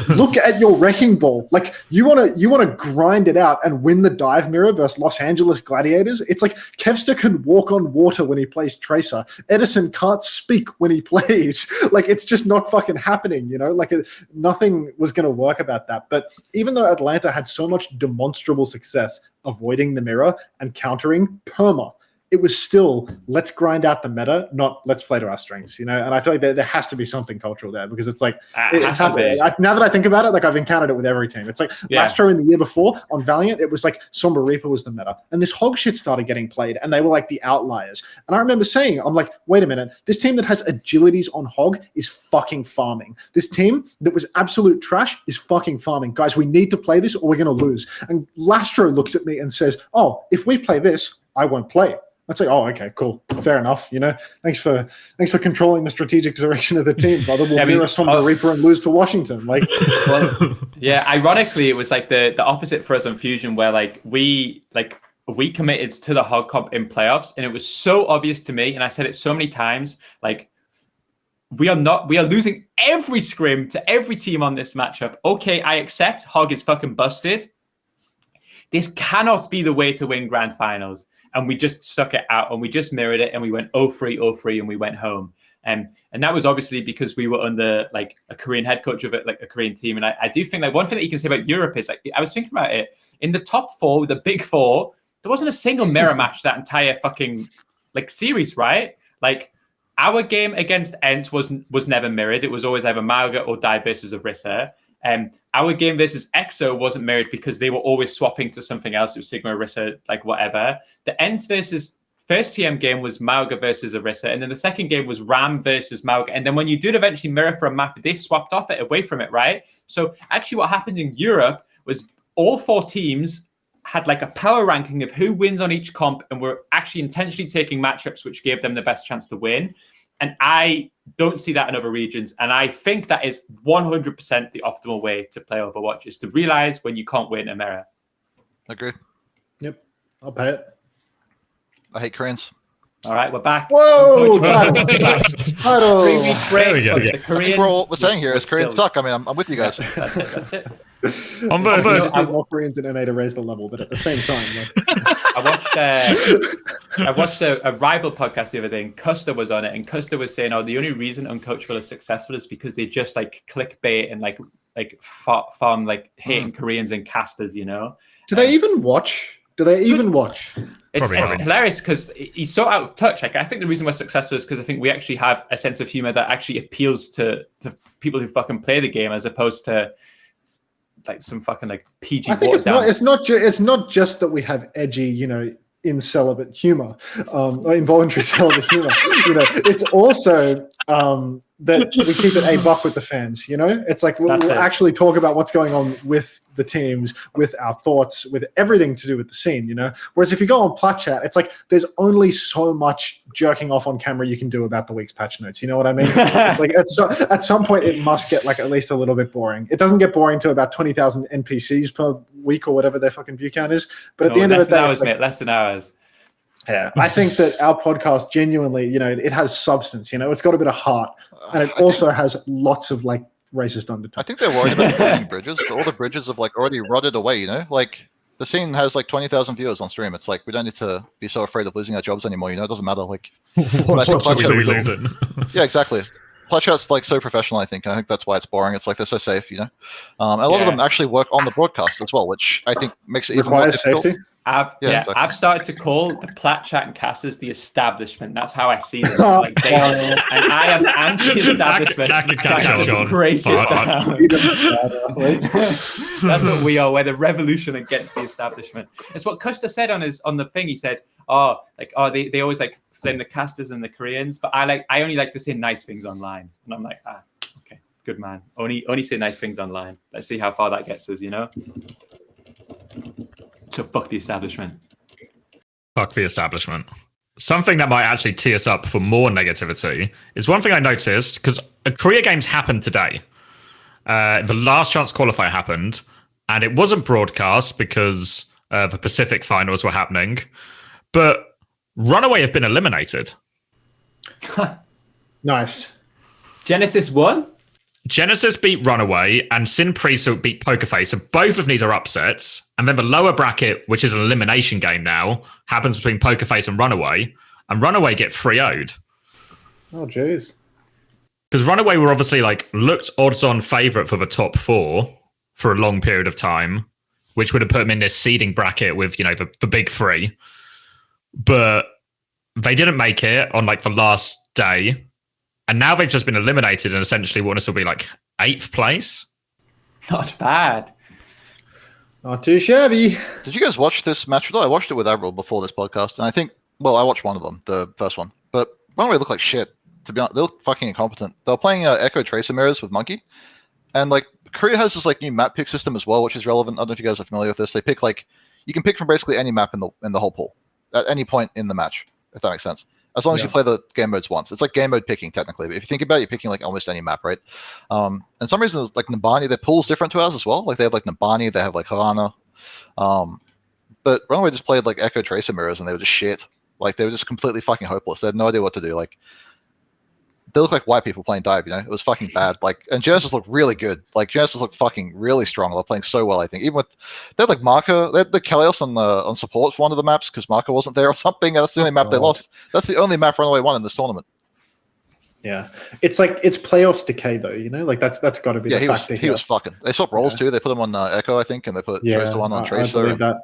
Look at your Wrecking Ball. Like you want to grind it out and win the dive mirror versus Los Angeles Gladiators. It's like Kevster can walk on water when he plays Tracer. Edison can't speak when he plays. Like it's just not fucking happening, you know? Like nothing was going to work about that. But even though Atlanta had so much demonstrable success avoiding the mirror and countering perma, it was still, let's grind out the meta, not let's play to our strengths, you know? And I feel like there has to be something cultural there because it's like, it's happening. Now that I think about it, like I've encountered it with every team. It's like Lastro in the year before on Valiant, it was like Sombra Reaper was the meta. And this hog shit started getting played and they were like the outliers. And I remember saying, I'm like, wait a minute, this team that has agilities on hog is fucking farming. This team that was absolute trash is fucking farming. Guys, we need to play this or we're going to lose. And Lastro looks at me and says, oh, if we play this, I won't play. I'd say, oh, okay, cool, fair enough. You know, thanks for controlling the strategic direction of the team, brother. We'll mirror Sombra Reaper and lose to Washington. Like, well, yeah. Ironically, it was like the opposite for us on Fusion, where like we committed to the hog comp in playoffs, and it was so obvious to me, and I said it so many times, like we are losing every scrim to every team on this matchup. Okay, I accept hog is fucking busted. This cannot be the way to win grand finals. And we just stuck it out and we just mirrored it and we went 0-3 and we went home. And that was obviously because we were under like a Korean head coach of it, like a Korean team. And I do think like one thing that you can say about Europe is like, I was thinking about it in the top four, the big four, there wasn't a single mirror match that entire fucking like series, right? Like our game against ENCE was never mirrored. It was always either Mauga or Dive versus Orisa. Our game versus EXO wasn't mirrored because they were always swapping to something else. It was Sigma, Orisa, like whatever. The ENCE versus first TM game was Mauga versus Orisa. And then the second game was Ram versus Mauga. And then when you did eventually mirror for a map, they swapped off it away from it, right? So actually what happened in Europe was all four teams had like a power ranking of who wins on each comp and were actually intentionally taking matchups which gave them the best chance to win. And I don't see that in other regions. And I think that is 100% the optimal way to play Overwatch, is to realize when you can't win EMEA. Agree. Yep, I'll pay it. I hate Koreans. All right, we're back. Whoa! Title. Title. 3 week break. There we go. The I think Koreans. we're saying here is Koreans suck. I mean, I'm with you guys. That's it. On I the, just need more Koreans in NA to raise the level, but at the same time, like, I watched a rival podcast the other day, and Custer was on it, and Custer was saying, "Oh, the only reason Uncoachable is successful is because they just like clickbait and like farm like hating Koreans and casters." You know? do they even watch? Do they even watch? It's Probably not. hilarious because he's so out of touch. Like, I think the reason we're successful is because I think we actually have a sense of humor that actually appeals to people who fucking play the game, as opposed to like some fucking like PG. I think it's not just that we have edgy, you know, incelibate humor, or involuntary celibate humor. You know, it's also that we keep it $1 with the fans. You know, it's like we'll actually talk about what's going on with the teams, with our thoughts, with everything to do with the scene. You know, whereas if you go on Plat Chat, it's like there's only so much jerking off on camera you can do about the week's patch notes. You know what I mean? It's like at some point it must get like at least a little bit boring. It doesn't get boring to about 20,000 NPCs per week or whatever their fucking view count is. But at the end of the day, hours, mate, less than hours. Yeah, I think that our podcast genuinely, you know, it has substance. You know, it's got a bit of heart, and it also has lots of like racist undertones. I think they're worried about burning bridges. All the bridges have like already rotted away. You know, like the scene has like 20,000 viewers on stream. It's like we don't need to be so afraid of losing our jobs anymore. You know, it doesn't matter. Like, what are we losing? Yeah, exactly. Plat-Chat's like so professional, I think. I think that's why it's boring. It's like they're so safe, you know. A lot of them actually work on the broadcast as well, which I think makes it even more difficult. Safety. Exactly. I've started to call the Plat Chat and casters the establishment. That's how I see them. Like and I am anti-establishment. That's what we are. We're the revolution against the establishment. It's what Custer said on the thing. He said, they always like flame the casters and the Koreans, but I only like to say nice things online. And I'm like, okay, good man. Only say nice things online. Let's see how far that gets us, you know? So fuck the establishment. Fuck the establishment. Something that might actually tee us up for more negativity is one thing I noticed, because Korea Games happened today. The last chance qualifier happened, and it wasn't broadcast because the Pacific finals were happening. But RunAway have been eliminated. Nice. Genesis won? Genesis beat RunAway and Sin Priest beat Pokerface. So both of these are upsets. And then the lower bracket, which is an elimination game now, happens between Pokerface and RunAway. And RunAway get 3-0'd. Oh, jeez. Because RunAway were obviously like looked odds-on favourite for the top 4 for a long period of time, which would have put them in this seeding bracket with, you know, the big 3. But they didn't make it on like the last day. And now they've just been eliminated and essentially what this will be like 8th place. Not bad. Not too shabby. Did you guys watch this match? No, I watched it with Avril before this podcast, and I think, well, I watched one of them, the first one. But RunAway looked like shit, to be honest. They looked fucking incompetent. They were playing Echo Tracer Mirrors with Monkey. And like Korea has this like new map pick system as well, which is relevant. I don't know if you guys are familiar with this. They pick like, you can pick from basically any map in the whole pool at any point in the match, if that makes sense. As long as you play the game modes once. It's like game mode picking, technically. But if you think about it, you're picking like almost any map, right? And some reason, like Nabani, their pool's different to ours as well. Like they have like Nabani, they have like Harana. But RunAway just played like Echo Tracer Mirrors and they were just shit. Like they were just completely fucking hopeless. They had no idea what to do. Like they look like white people playing dive, you know? It was fucking bad. Like, and Genesis looked really good. Like Genesis looked fucking really strong. They're playing so well, I think. Even with they had like Marco, they had the Kalios on support for one of the maps because Marco wasn't there or something. That's the only map they lost. That's the only map RunAway won in this tournament. Yeah, it's like it's playoffs decay though, you know. Like that's got to be. Yeah, the he was fucking. They swapped roles too. They put him on Echo, I think, and they put Tracer one on Tracer. I believe that.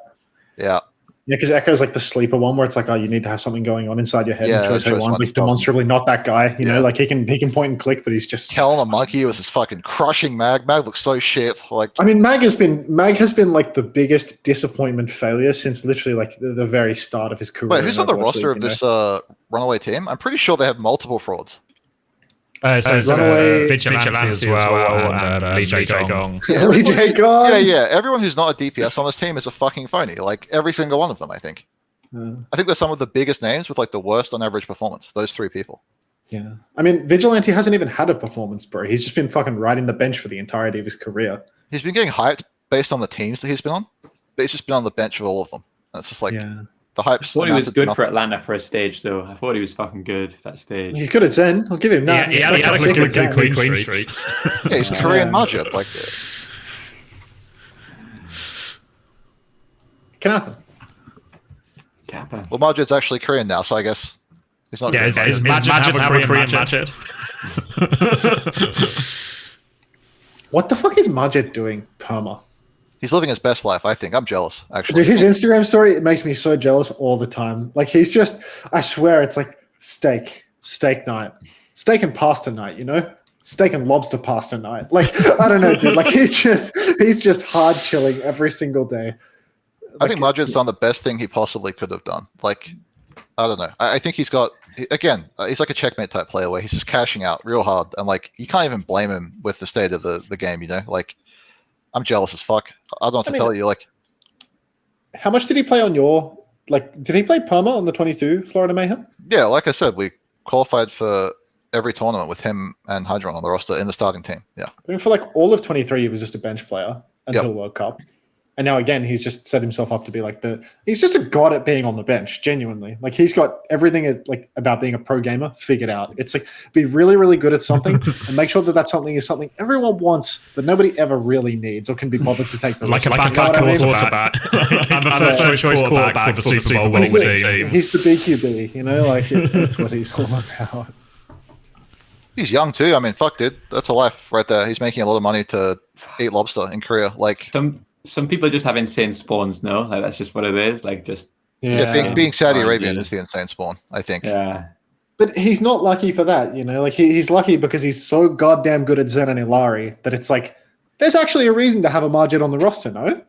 Yeah. Yeah, because Echo's like the sleeper one where it's like, oh, you need to have something going on inside your head. Yeah, and Tracer one's like demonstrably not that guy. You know, like he can point and click, but he's just Kel and Monkey was just fucking crushing Mag. Mag looks so shit. Like I mean, Mag has been like the biggest disappointment failure since literally like the very start of his career. Wait, who's on the roster of this RunAway team? I'm pretty sure they have multiple frauds. RunAway, Vigilante as well, and Lee Jae-gong. Lee Jae-gong. Yeah. Everyone who's not a DPS on this team is a fucking phony. Like every single one of them, I think. I think they're some of the biggest names with like the worst on average performance. Those 3 people. Yeah. I mean, Vigilante hasn't even had a performance, bro. He's just been fucking riding the bench for the entirety of his career. He's been getting hyped based on the teams that he's been on, but he's just been on the bench for all of them. That's just like the hype. I thought he was good for Atlanta for a stage, though. I thought he was fucking good for that stage. He's good at Zen. I'll give him that. Yeah, he had a good Queen streaks. Yeah, he's a Korean Majed. Like, Can happen. Kappa. well, Majed's actually Korean now, so I guess he's not. Yeah, is Majed have a Korean Majed? What the fuck is Majed doing, Perma? He's living his best life, I think. I'm jealous, actually. Dude, his Instagram story, it makes me so jealous all the time. Like, he's just, I swear, it's like steak night, steak and pasta night, you know? Steak and lobster pasta night. Like, I don't know, dude. Like, he's just hard chilling every single day. I think Majed's done the best thing he possibly could have done. Like, I don't know. I think he's got, again, he's like a checkmate type player where he's just cashing out real hard. And, like, you can't even blame him with the state of the game, you know? Like, I'm jealous as fuck. I don't know what to tell you. Like, how much did he play on your, like, did he play Perma on the 22 Florida Mayhem? yeah, like I said, we qualified for every tournament with him and Hydron on the roster in the starting team. Yeah. I mean, for like all of 23, he was just a bench player until World Cup. And now again, he's just set himself up to be like he's just a god at being on the bench, genuinely. Like, he's got everything like about being a pro gamer figured out. It's like, be really, really good at something and make sure that something is something everyone wants, but nobody ever really needs or can be bothered to take the risk. Like a backup quarterback. I'm the first choice quarterback for the Super Bowl winning team. He's the BQB, you know, like that's what he's all about. He's young too. I mean, fuck, dude. That's a life right there. He's making a lot of money to eat lobster in Korea. Like, some people just have insane spawns, no? Like, that's just what it is. Like, just being Saudi Arabian is the insane spawn, I think. yeah. But he's not lucky for that, you know? Like, he's lucky because he's so goddamn good at Zen and Ilari that it's like, there's actually a reason to have a Majed on the roster, no?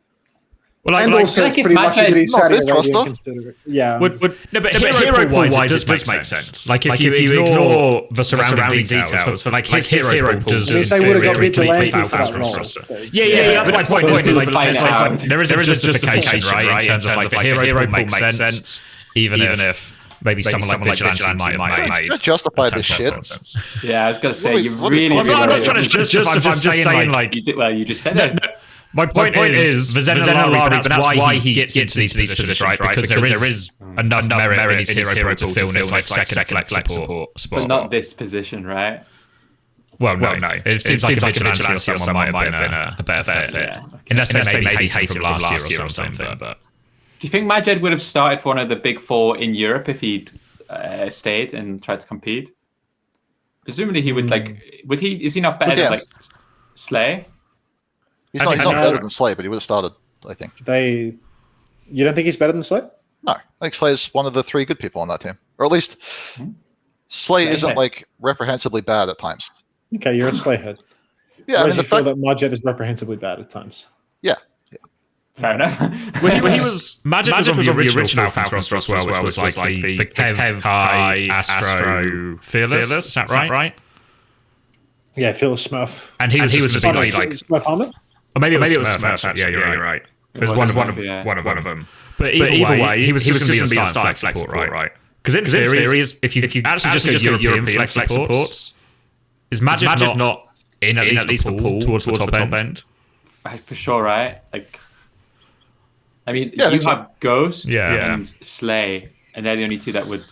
Well, and also, it's pretty lucky that he's Saudi Arabian considered. Yeah. No, but hero pool-wise, it does make sense. Like, if you ignore the surrounding details, but like his hero pool does they would have got Vigilante for Falcons that roster. role. Yeah. But my point is, like, there is a justification, right, in terms of like the hero pool makes sense, even if maybe someone like Vigilante might have made. Justify this shit. Yeah, I was going to say, you really... I'm not trying to justify, I'm just saying, like... You just said it. My point is, Zen and Ilari, but that's why he gets into these positions, right? Because there is enough merit in his hero pool to fill in his like second flex support spot. But not this position, right? Well, no. It seems like Vigilante or someone might have been a better fit. Yeah. Unless they maybe hate him from last year or something. But do you think Majed would have started for one of the big four in Europe if he'd stayed and tried to compete? Presumably he would would he? Is he not better than like Slay? He's not better than Slay, but he would have started, I think. You don't think he's better than Slay? No, I think Slay is one of the three good people on that team. Or at least Slay isn't like reprehensibly bad at times. Okay, you're a Slay head. Yeah, Whereas you feel that Majed is reprehensibly bad at times. Yeah. Fair enough. When he was Majed was on the original Falcons roster as well, which was like the Kev, High, Astro, Fearless. Is that right? Yeah, Fearless Smurf. And he was supposed to be like Smurf Helmet? Or maybe it was Smurf. Yeah, you're right. It was one of them. But either way, he was just going to be a starting flex support, right? Because in theory, if you actually just go European flex supports, is Majed not in at least the pool towards the top end? For sure, right? Like, I mean, you have Ghost and Slay, and they're the only two that would.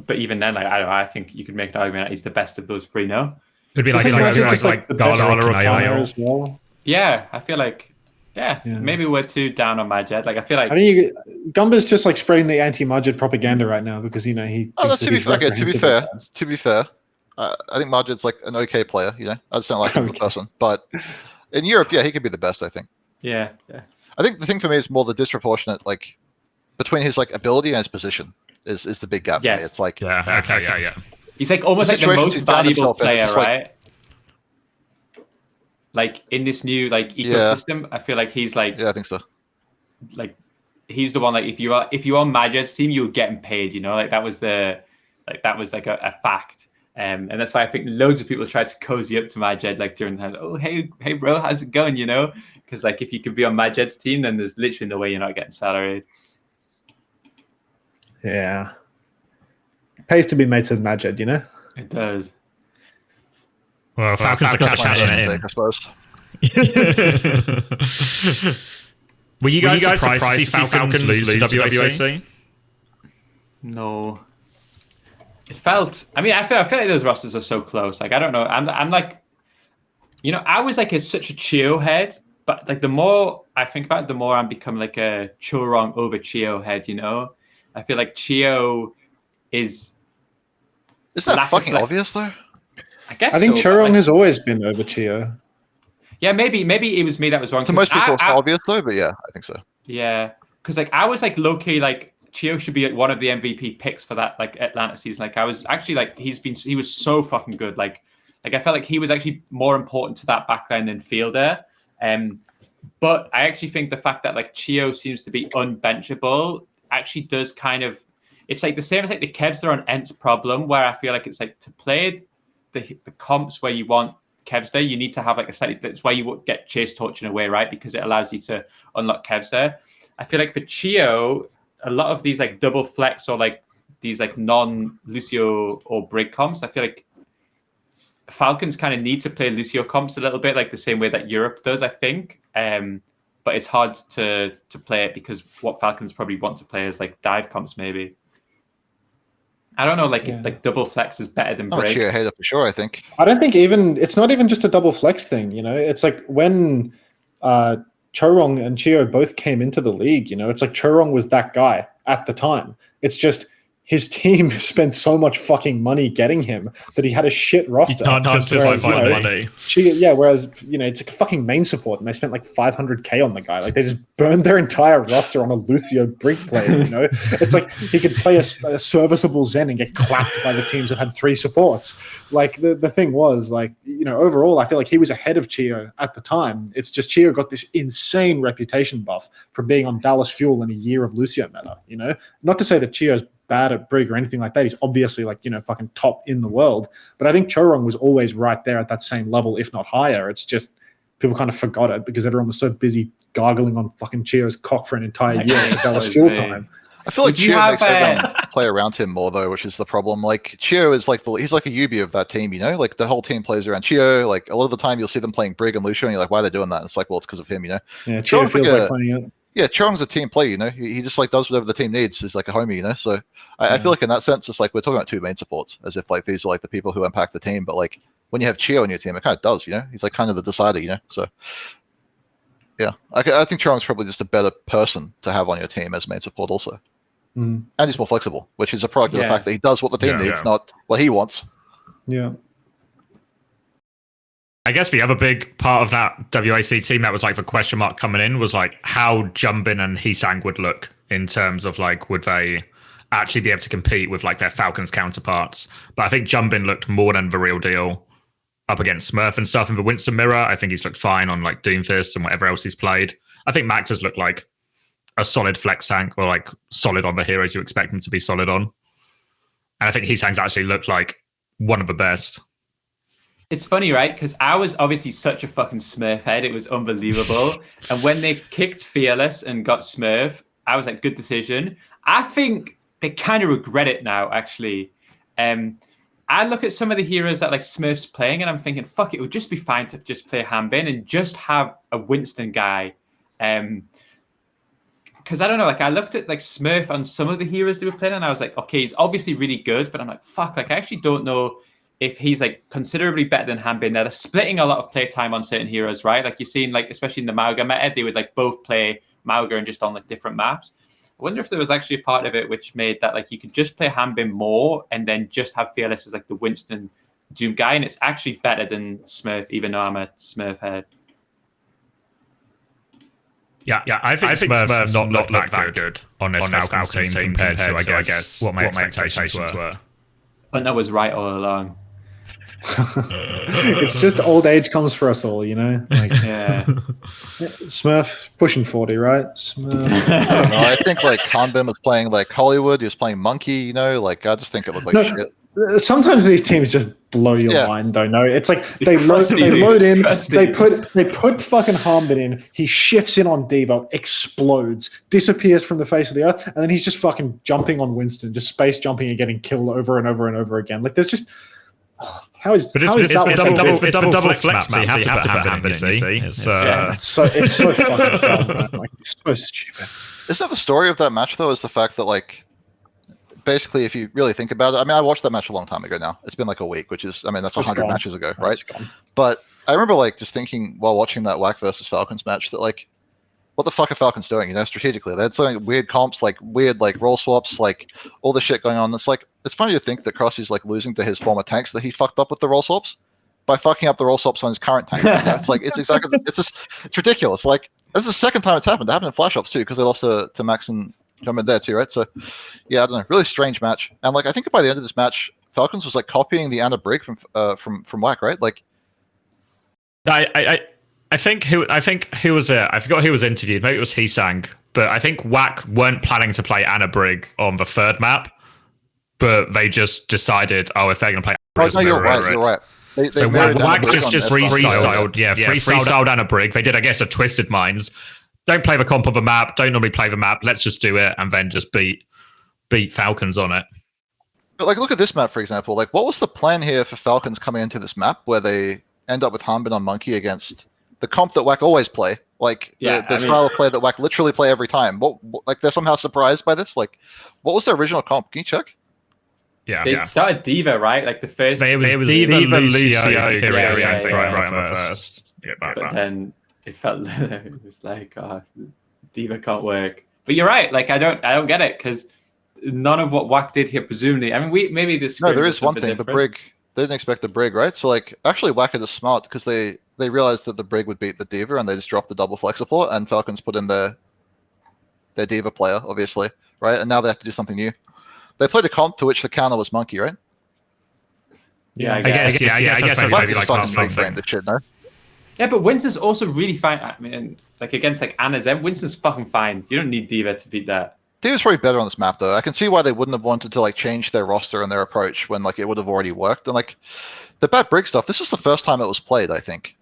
But even then, like, I don't know, I think you could make an argument that he's the best of those three. No, it'd be like Gala or Kaya as well. Yeah, I feel like, maybe we're too down on Majed. Like, I feel like Gunba's just like spreading the anti-Majed propaganda right now because he. Oh, to be fair, I think Majed's like an okay player. You know, I just don't like him as a person. But in Europe, he could be the best. I think. Yeah. I think the thing for me is more the disproportionate, like, between his like ability and his position is the big gap. Yes. For me. It's like yeah. He's like almost like the most valuable player, right? Like in this new like ecosystem, I feel like he's like I think so. Like he's the one like if you're on Majed's team, you're getting paid. You know, like that was like a fact. And that's why I think loads of people tried to cozy up to Majed like during the time. Oh, hey bro, how's it going? You know, because like if you could be on Majed's team, then there's literally no way you're not getting salaried. Yeah, pays to be mates with Majed, you know. It does. Well, Falcons are That's my cashing it mistake, in. I suppose. Were you guys surprised to see Falcons lose to WAC? No. It felt. I mean, I feel like those rosters are so close. Like, I don't know. I'm like, you know, I was like such a Chio head, but like the more I think about it, the more I'm becoming like a Chorong over Chio head. You know, I feel like Chio is. Isn't that fucking obvious though? I guess. I think so, Chorong like, has always been over Chio. Yeah, maybe it was me that was wrong. To most people, it's not obvious though, but yeah, I think so. Yeah, because like I was like low key like Chio should be like, one of the MVP picks for that like Atlanta season. Like I was actually like he was so fucking good. Like I felt like he was actually more important to that backline than Fielder. But I actually think the fact that like Chio seems to be unbenchable actually does kind of, it's like the same as like the Kevs are on ENCE problem, where I feel like it's like to play the comps where you want Kevs there, you need to have like a slightly, that's why you get Chase Torch in a way, right? Because it allows you to unlock Kevs there. I feel like for Chio, a lot of these like double flex or like these like non-Lucio or Brig comps, I feel like Falcons kind of need to play Lucio comps a little bit like the same way that Europe does, I think. But it's hard to play it because what Falcons probably want to play is like dive comps maybe. I don't know, like if like double flex is better than Brig. I'm a Chio hater for sure, I think. I don't think it's not even just a double flex thing, you know. It's like when Chorong and Chio both came into the league, you know, it's like Chorong was that guy at the time. It's just his team spent so much fucking money getting him that he had a shit roster. You can't justify money. Whereas, you know, it's like a fucking main support and they spent like $500K on the guy. Like they just burned their entire roster on a Lucio Brig player, you know? It's like he could play a serviceable Zen and get clapped by the teams that had 3 supports. Like the thing was, like, you know, overall, I feel like he was ahead of Chio at the time. It's just Chio got this insane reputation buff from being on Dallas Fuel in a year of Lucio meta, you know? Not to say that Chio's bad at Brig or anything like that. He's obviously like, you know, fucking top in the world. But I think Chorong was always right there at that same level, if not higher. It's just people kind of forgot it because everyone was so busy gargling on fucking Chio's cock for an entire year at Dallas Fuel time. I feel like Chio makes everyone play around him more though, which is the problem. Like Chio is like he's like a Yubi of that team, you know? Like the whole team plays around Chio. Like a lot of the time you'll see them playing Brig and Lucio and you're like, why are they doing that? And it's like, well, it's because of him, you know? Yeah, Chio feels like playing it. Yeah, Chorong's a team player, you know. He just like does whatever the team needs. He's like a homie, you know. So I feel like in that sense, it's like we're talking about 2 main supports, as if like these are like the people who impact the team. But like when you have Chio on your team, it kind of does, you know. He's like kind of the decider, you know. So yeah, I think Chorong's probably just a better person to have on your team as main support also, and he's more flexible, which is a product of the fact that he does what the team needs, not what he wants. Yeah. I guess the other big part of that WAC team that was like the question mark coming in was like how Jumbin and Heesang would look in terms of like, would they actually be able to compete with like their Falcons counterparts? But I think Jumbin looked more than the real deal up against Smurf and stuff in the Winston Mirror. I think he's looked fine on like Doomfist and whatever else he's played. I think Max has looked like a solid flex tank or like solid on the heroes you expect him to be solid on. And I think Heesang's actually looked like one of the best. It's funny, right? Because I was obviously such a fucking Smurf head. It was unbelievable. And when they kicked Fearless and got Smurf, I was like, good decision. I think they kind of regret it now, actually. I look at some of the heroes that like Smurf's playing and I'm thinking, fuck, it would just be fine to just play Hanbin and just have a Winston guy. Because I don't know, like I looked at like Smurf on some of the heroes they were playing and I was like, okay, he's obviously really good, but I'm like, fuck, like I actually don't know if he's like considerably better than Hanbin. They're splitting a lot of play time on certain heroes, right? Like you're seeing, like especially in the Mauga meta, they would like both play Mauga and just on like different maps. I wonder if there was actually a part of it which made that like you could just play Hanbin more and then just have Fearless as like the Winston Doom guy, and it's actually better than Smurf, even though I'm a Smurf head. Yeah, I think Smurf's not that good on this Falcons team compared to, I guess, what my expectations were. And that was right all along. It's just old age comes for us all, you know. Like, yeah. Smurf pushing 40, right? Smurf. I don't know. I think like Hanbin was playing like Hollywood. He was playing Monkey. You know, like I just think it looked like shit. Sometimes these teams just blow your mind, don't know. It's like they load in, they put fucking Hanbin in, he shifts in on Devo, explodes, disappears from the face of the earth, and then he's just fucking jumping on Winston, just space jumping and getting killed over and over and over again. Like there's just How is But it's for double flex maps, so you have to put Hand in, you see. It's so fucking dumb, man. Like, it's so stupid. Isn't that the story of that match though? Is the fact that like, basically, if you really think about it, I mean, I watched that match a long time ago now. It's been like a week, which is, I mean, that's 100 matches ago, right? But I remember like just thinking while watching that WAC versus Falcons match that like, what the fuck are Falcons doing? You know, strategically, they had something weird comps, like weird like roll swaps, like all the shit going on. It's like it's funny to think that Crossy's like losing to his former tanks that he fucked up with the roll swaps by fucking up the roll swaps on his current tank. You know? It's like it's ridiculous. Like this is the second time it's happened. It happened in Flash Ops too because they lost to Max and Jumpman there too, right? So yeah, I don't know, really strange match. And like I think by the end of this match, Falcons was like copying the Anna Brig from WAC, right? Like I think who was it? I forgot who was interviewed. Maybe it was Heesang. But I think WAC weren't planning to play Anna Brig on the third map, but they just decided, if they're going to play Anna Brig, you're right. So WAC just freestyled Anna Brig. They did, I guess, a Twisted Minds. Don't play the comp of the map. Don't normally play the map. Let's just do it and then just beat Falcons on it. But like, look at this map for example. Like, what was the plan here for Falcons coming into this map where they end up with Hanbin on Monkey against the comp that WAC always play? Like the style of play that WAC literally play every time. What like they're somehow surprised by this? Like, what was their original comp? Can you check? Yeah, they started Diva, right? Like the first. It was Diva, Lucio, right on the first. Yeah, but then it felt it was like Diva can't work. But you're right. Like I don't get it because none of what WAC did here, presumably. I mean, maybe this. No, there is one thing. The Brig. They didn't expect the Brig, right? So like, actually, WAC is smart because they realized that the Brig would beat the Diva, and they just dropped the double flex support, and Falcons put in their Diva player, obviously, right? And now they have to do something new. They played a comp to which the counter was Monkey, right? Yeah, I guess that's maybe like the shit, no? Yeah, but Winston's also really fine. I mean, like against like Anna's, Winston's fucking fine. You don't need Diva to beat that. Diva's probably better on this map, though. I can see why they wouldn't have wanted to like change their roster and their approach when like it would have already worked. And like the bad Brig stuff, this was the first time it was played, I think.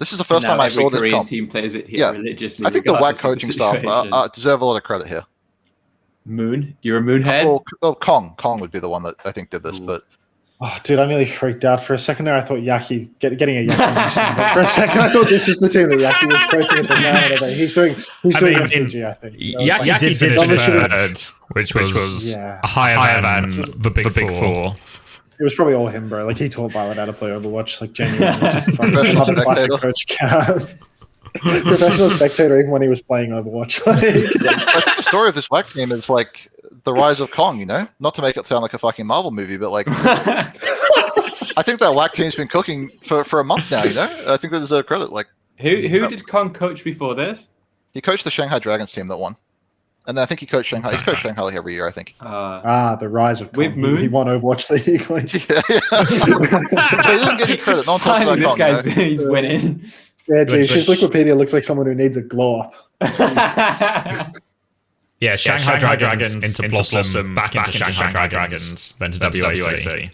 This is the first time I saw this Korean comp. team plays it here religiously. I think the WAC coaching staff deserve a lot of credit here. Moon? You're a Moonhead? Well, Kong would be the one that I think did this, but... Oh, dude, I nearly freaked out for a second there. I thought Yaki getting a Yaki. But for a second, I thought this was the team that Yaki was coaching. It's like, no. He's doing FTG, I think. Yaki did finish third, which was higher than the big four. It was probably all him, bro. Like he taught Violet how to play Overwatch. Like genuinely, just fucking another classic coach Cav. Professional spectator, even when he was playing Overwatch. I think the story of this WAC team is like the rise of Kong, you know? Not to make it sound like a fucking Marvel movie, but like I think that WAC team's been cooking for a month now, you know? I think that deserves credit. Like who did Kong coach before this? He coached the Shanghai Dragons team that won. And then I think he coached Shanghai. He's coached Shanghai like every year, I think. The rise of Kong. With Moon? He won Overwatch League. He doesn't get any credit. No one talks about Kong, this guy's he's winning. Yeah, geez, his Wikipedia looks like someone who needs a glow up. Yeah, Shanghai Dragons into Blossom, back into Shanghai Dragons, then to WOC.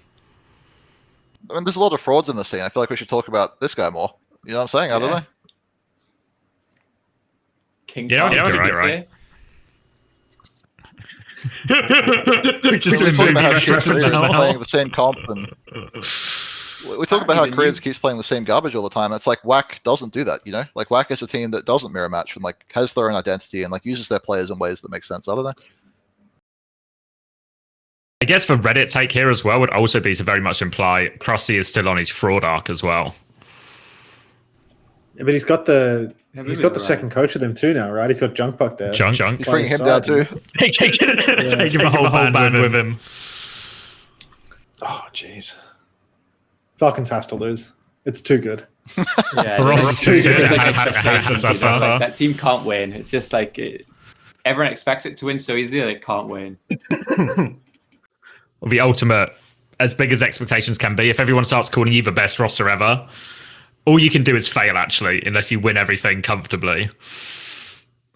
I mean, there's a lot of frauds in the scene. I feel like we should talk about this guy more. You know what I'm saying? I don't know. King Kong, right? Just talking about how Koreans playing the same comp, and we talk about how Koreans keeps playing the same garbage all the time. It's like WAC doesn't do that, you know? Like WAC is a team that doesn't mirror match and like has their own identity and like uses their players in ways that make sense. I don't know. I guess the Reddit take here as well would also be to very much imply Crossy is still on his fraud arc as well. Yeah, but he's got the second coach with him too now, right? He's got Junkbuck there. Junk. He's bringing him down too. Taking the whole band with him. Oh, jeez. Falcons has to lose. It's too good. Yeah, that team can't win. It's just like everyone expects it to win so easily, they can't win. The ultimate, as big as expectations can be, if everyone starts calling you the best roster ever, all you can do is fail, actually, unless you win everything comfortably.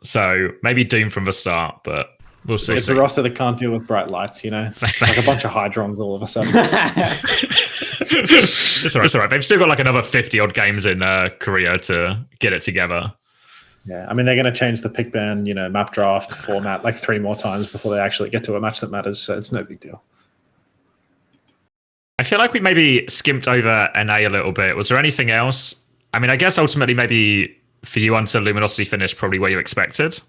So maybe Doom from the start, but we'll see. It's a roster that can't deal with bright lights, you know? It's like a bunch of Hydrons all of a sudden. It's all right. They've still got like another 50-odd games in Korea to get it together. Yeah, I mean, they're going to change the pick ban, you know, map draft format like 3 more times before they actually get to a match that matters, so it's no big deal. I feel like we maybe skimped over NA a little bit. Was there anything else? I mean, I guess ultimately maybe for you, until Luminosity finished, probably where you expected.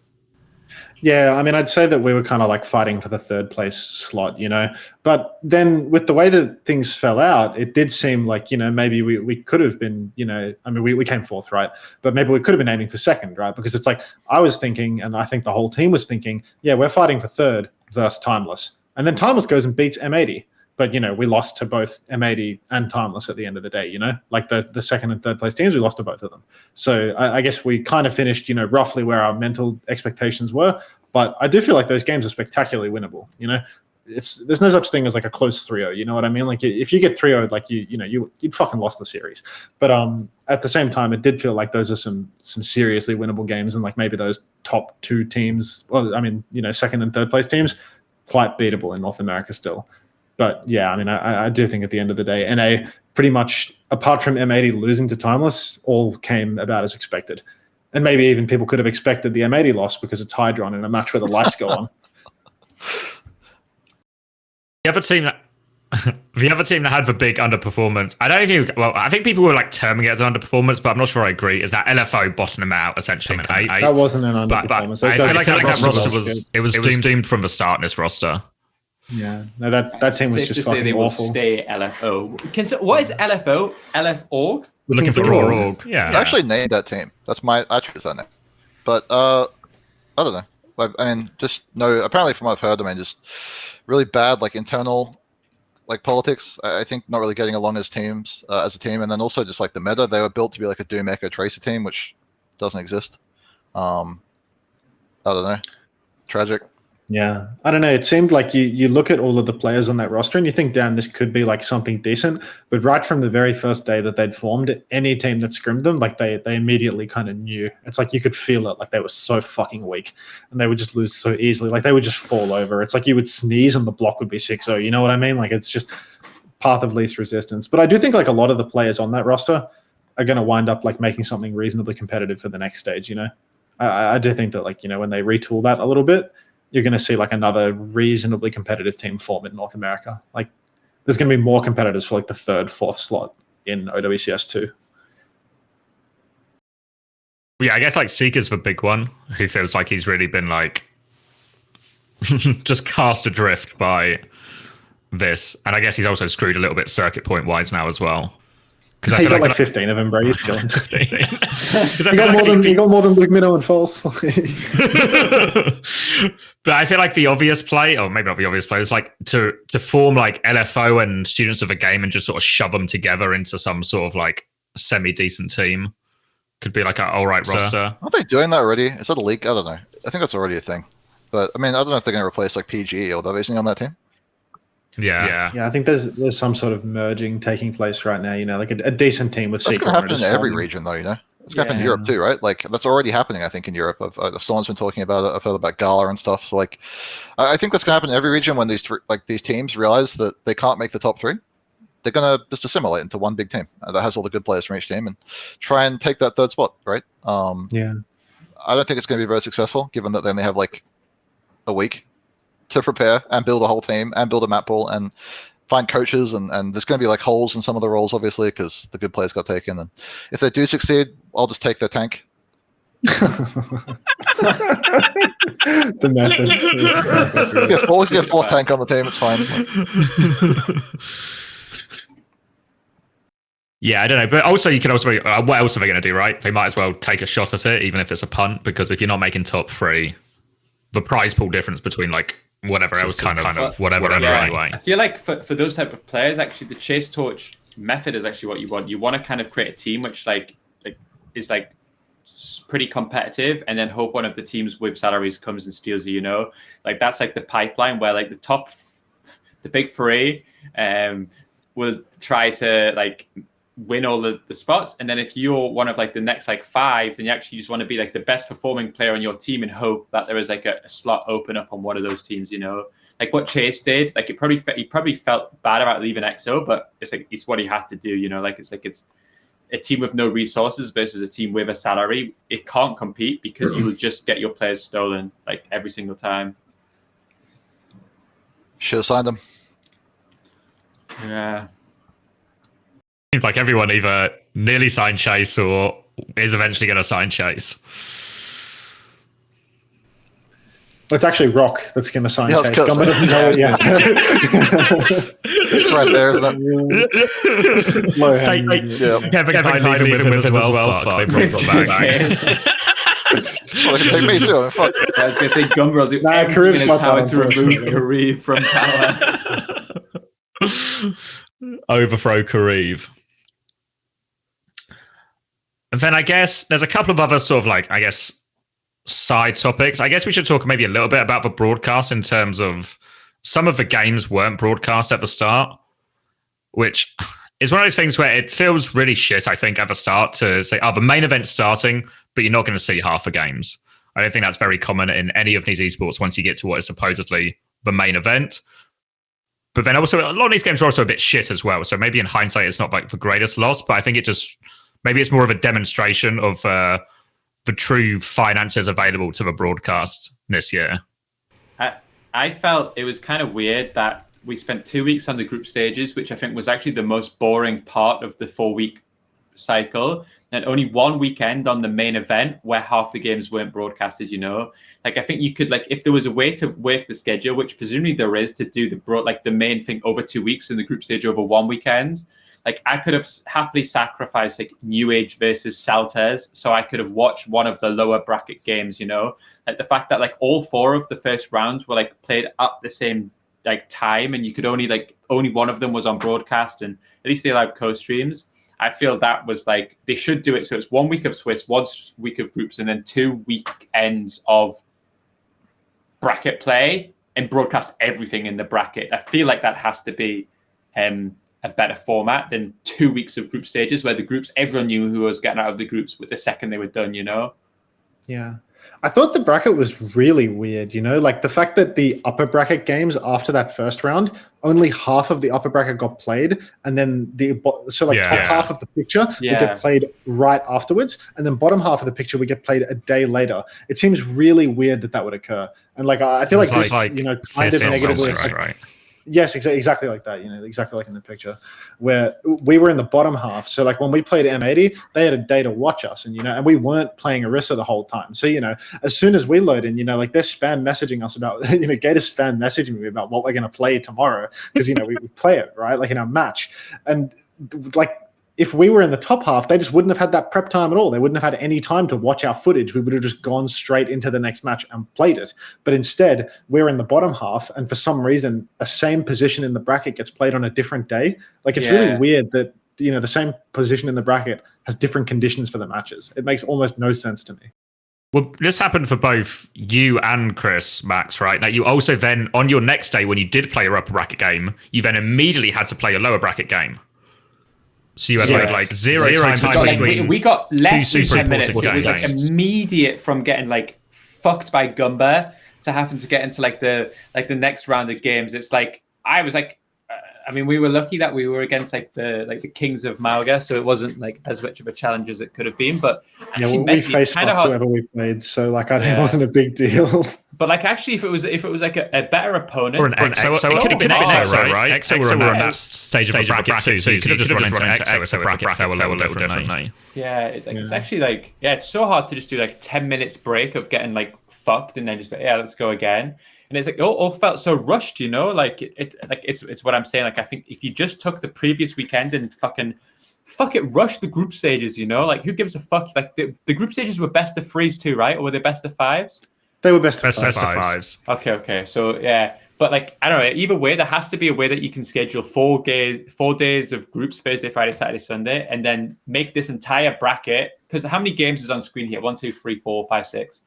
Yeah, I mean, I'd say that we were kind of like fighting for the third place slot, But then with the way that things fell out, it did seem like, maybe we could have been, I mean, we came fourth, right? But maybe we could have been aiming for second, right? Because it's like I was thinking, and I think the whole team was thinking, yeah, we're fighting for third versus Timeless. And then Timeless goes and beats M80. But, we lost to both M80 and Timeless at the end of the day, Like the second and third place teams, we lost to both of them. So I guess we kind of finished, roughly where our mental expectations were. But I do feel like those games are spectacularly winnable, There's no such thing as like a close 3-0, you know what I mean? Like if you get 3-0'd, like you'd fucking lost the series. But at the same time, it did feel like those are some seriously winnable games, and like maybe those top two teams, well, I mean, second and third place teams, quite beatable in North America still. But yeah, I mean, I do think at the end of the day, NA pretty much, apart from M80 losing to Timeless, all came about as expected. And maybe even people could have expected the M80 loss because it's Hydron in a match where the lights go on. The other team that had the big underperformance, I think people were like terming it as an underperformance, but I'm not sure I agree, is that LFO bottoming out essentially. That wasn't an underperformance. I feel like that roster was doomed from the start in this roster. Yeah, no, that team was just fucking they awful. Will stay LFO. What is LFO? LF org? Looking for org. Yeah. I actually named that team. That's my attribute that name. But I don't know. I mean, apparently from what I've heard, I mean, just really bad like internal like politics. I think not really getting along as teams as a team, and then also just like the meta. They were built to be like a Doom Echo Tracer team, which doesn't exist. I don't know. Tragic. Yeah, I don't know. It seemed like you look at all of the players on that roster and you think, damn, this could be like something decent. But right from the very first day that they'd formed, any team that scrimmed them, like they immediately kind of knew. It's like you could feel it, like they were so fucking weak and they would just lose so easily. Like they would just fall over. It's like you would sneeze and the block would be 6-0. You know what I mean? Like it's just path of least resistance. But I do think like a lot of the players on that roster are going to wind up like making something reasonably competitive for the next stage. I do think that like, when they retool that a little bit, you're going to see like another reasonably competitive team form in North America. Like there's going to be more competitors for like the third, fourth slot in OWCS 2. Yeah, I guess like Seeker's the big one who feels like he's really been like just cast adrift by this. And I guess he's also screwed a little bit circuit point wise now as well. Because he's got like 15 of them, bro. He's chilling. 15. He got more than Big Minnow and False. But I feel like the obvious play, or maybe not the obvious play, is like to form like LFO and Students of a Game and just sort of shove them together into some sort of like semi-decent team. Could be like an all right roster. Aren't they doing that already? Is that a leak? I don't know. I think that's already a thing. But I mean, I don't know if they're going to replace like PG or WC on that team. Yeah. I think there's some sort of merging taking place right now. Like a decent team with. That's going to happen in every region, though. It's going to happen in Europe too, right? Like that's already happening, I think, in Europe. The Storm's been talking about it. I've heard about Gala and stuff. So like, I think that's going to happen in every region when these teams realize that they can't make the top three. They're going to just assimilate into one big team that has all the good players from each team and try and take that third spot, right? I don't think it's going to be very successful, given that they only have like a week to prepare and build a whole team and build a map pool and find coaches and there's going to be like holes in some of the roles, obviously, because the good players got taken. And if they do succeed, I'll just take their tank. The method. Always get fourth tank on the team. It's fine. Yeah, I don't know. But also, you can also what else are they going to do, right? They might as well take a shot at it, even if it's a punt, because if you're not making top three, the prize pool difference between like whatever else is kind of whatever anyway. I feel like for those type of players, actually, the chase torch method is actually what you want. You want to kind of create a team which like is like pretty competitive, and then hope one of the teams with salaries comes and steals you. Like that's like the pipeline where like the big three will try to like win all the spots, and then if you're one of like the next like five, then you actually just want to be like the best performing player on your team and hope that there is like a slot open up on one of those teams. Like what Chase did, like he probably felt bad about leaving EXO, but it's what he had to do. Like it's a team with no resources versus a team with a salary. It can't compete because you will just get your players stolen like every single time. Should have signed them. Yeah. Seems like everyone either nearly signed Chase or is eventually going to sign Chase. Well, it's actually ROC that's going to sign Yeah, Chase. Gunba doesn't know it yet. It's right there, isn't it? Kevin Kine with him as well. Fuck, they brought him back. Well, they can take me too. I mean, fuck. I was going to say Gunba will do everything Kareev's in his not power that, to remove unfortunately. Kareev from power. Overthrow Kareev. And then I guess there's a couple of other sort of like, I guess, side topics. I guess we should talk maybe a little bit about the broadcast in terms of some of the games weren't broadcast at the start, which is one of those things where it feels really shit, I think, at the start to say, the main event's starting, but you're not going to see half the games. I don't think that's very common in any of these esports once you get to what is supposedly the main event. But then also, a lot of these games are also a bit shit as well. So maybe in hindsight, it's not like the greatest loss, but I think it just, maybe it's more of a demonstration of the true finances available to the broadcast this year. I felt it was kind of weird that we spent 2 weeks on the group stages, which I think was actually the most boring part of the 4-week cycle, and only one weekend on the main event where half the games weren't broadcasted, you know? Like, I think you could, like, if there was a way to work the schedule, which presumably there is, to do the main thing over 2 weeks and the group stage over one weekend, like, I could have happily sacrificed like New Age versus Salters, so I could have watched one of the lower bracket games, you know? Like, the fact that like all 4 of the first rounds were like played at the same like time, and you could only one of them was on broadcast, and at least they allowed co-streams. I feel that was like, they should do it so it's 1 week of Swiss, 1 week of groups, and then 2 weekends of bracket play and broadcast everything in the bracket. I feel like that has to be a better format than 2 weeks of group stages where the groups, everyone knew who was getting out of the groups with the second they were done, you know? Yeah. I thought the bracket was really weird, you know, like the fact that the upper bracket games after that first round, only half of the upper bracket got played, and then top half of the picture would get played right afterwards, and then bottom half of the picture would get played a day later. It seems really weird that would occur, and like I feel like this, you know, kind of negatively. Right. Yes, exactly like that. You know, exactly like in the picture where we were in the bottom half. So like when we played M80, they had a day to watch us, and you know, and we weren't playing Orisa the whole time. So you know, as soon as we load in, you know, like they're spam messaging us about, you know, Gator's spam messaging me about what we're going to play tomorrow because you know we play it right, like in our match, and like. If we were in the top half, they just wouldn't have had that prep time at all. They wouldn't have had any time to watch our footage. We would have just gone straight into the next match and played it. But instead, we're in the bottom half, and for some reason, a same position in the bracket gets played on a different day. Like, it's really weird that, you know, the same position in the bracket has different conditions for the matches. It makes almost no sense to me. Well, this happened for both you and Chris, Max, right? Now, you also then, on your next day, when you did play your upper bracket game, you then immediately had to play your lower bracket game. So you had like zero time between. We got less than 10 minutes. It was games. like immediate from getting like fucked by Gunba to having to get into like the next round of games. It's like I was like, I mean, we were lucky that we were against like the kings of Malga, so it wasn't like as much of a challenge as it could have been. But yeah, we faced whoever we played, so like it wasn't a big deal. But like actually, if it was like a better opponent or an EXO, so it could have been EXO, right? EXO were on that stage of the bracket too, so you could have just run into EXO if the bracket fell a little differently. Yeah, it's actually like it's so hard to just do like 10 minutes break of getting like fucked and then just let's go again. And it's like all felt so rushed, you know. Like it's what I'm saying. Like I think if you just took the previous weekend and rush the group stages, you know, like who gives a fuck? Like the group stages were best of 3s too, right? Or were they best of 5s? They were best of 5s. Okay. So yeah, but like I don't know. Either way, there has to be a way that you can schedule 4 days of groups: Thursday, Friday, Saturday, Sunday, and then make this entire bracket. Because how many games is on screen here? 1, 2, 3, 4, 5, 6.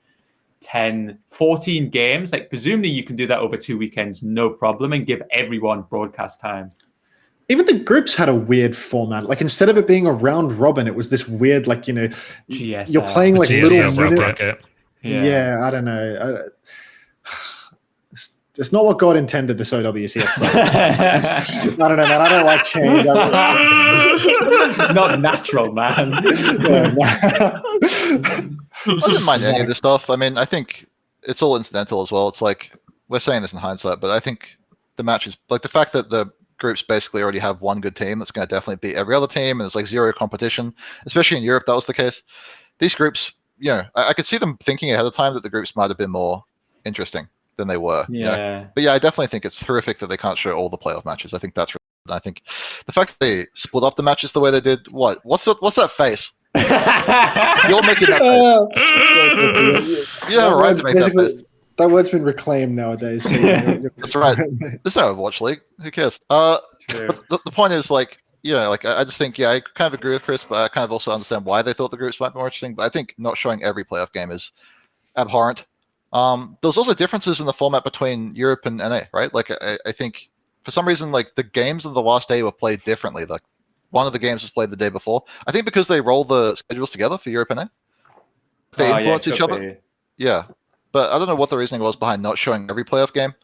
10, 14 games. Like presumably you can do that over 2 weekends, no problem, and give everyone broadcast time. Even the groups had a weird format. Like instead of it being a round robin, it was this weird, like, you know, GSL. You're playing like little bracket. Yeah, I don't know. It's not what God intended this OWCS. I don't know, man. I don't like change. It's not natural, man. I didn't mind any of this stuff. I mean, I think it's all incidental as well. It's like, we're saying this in hindsight, but I think the matches, like the fact that the groups basically already have one good team that's going to definitely beat every other team, and there's like zero competition. Especially in Europe, that was the case. These groups, I could see them thinking ahead of time that the groups might have been more interesting than they were. Yeah. But I definitely think it's horrific that they can't show all the playoff matches. I think that's. I think the fact that they split up the matches the way they did. What's that face? You're making that face. You have a right to make that face. That word's been reclaimed nowadays. So that's right. There's no Overwatch League. Who cares? But the point is, I just think, I kind of agree with Chris, but I kind of also understand why they thought the groups might be more interesting. But I think not showing every playoff game is abhorrent. There's also differences in the format between Europe and NA, right? I think for some reason, the games of the last day were played differently. Like one of the games was played the day before. I think because they roll the schedules together for Europe and NA. They influence each other. Yeah. But I don't know what the reasoning was behind not showing every playoff game.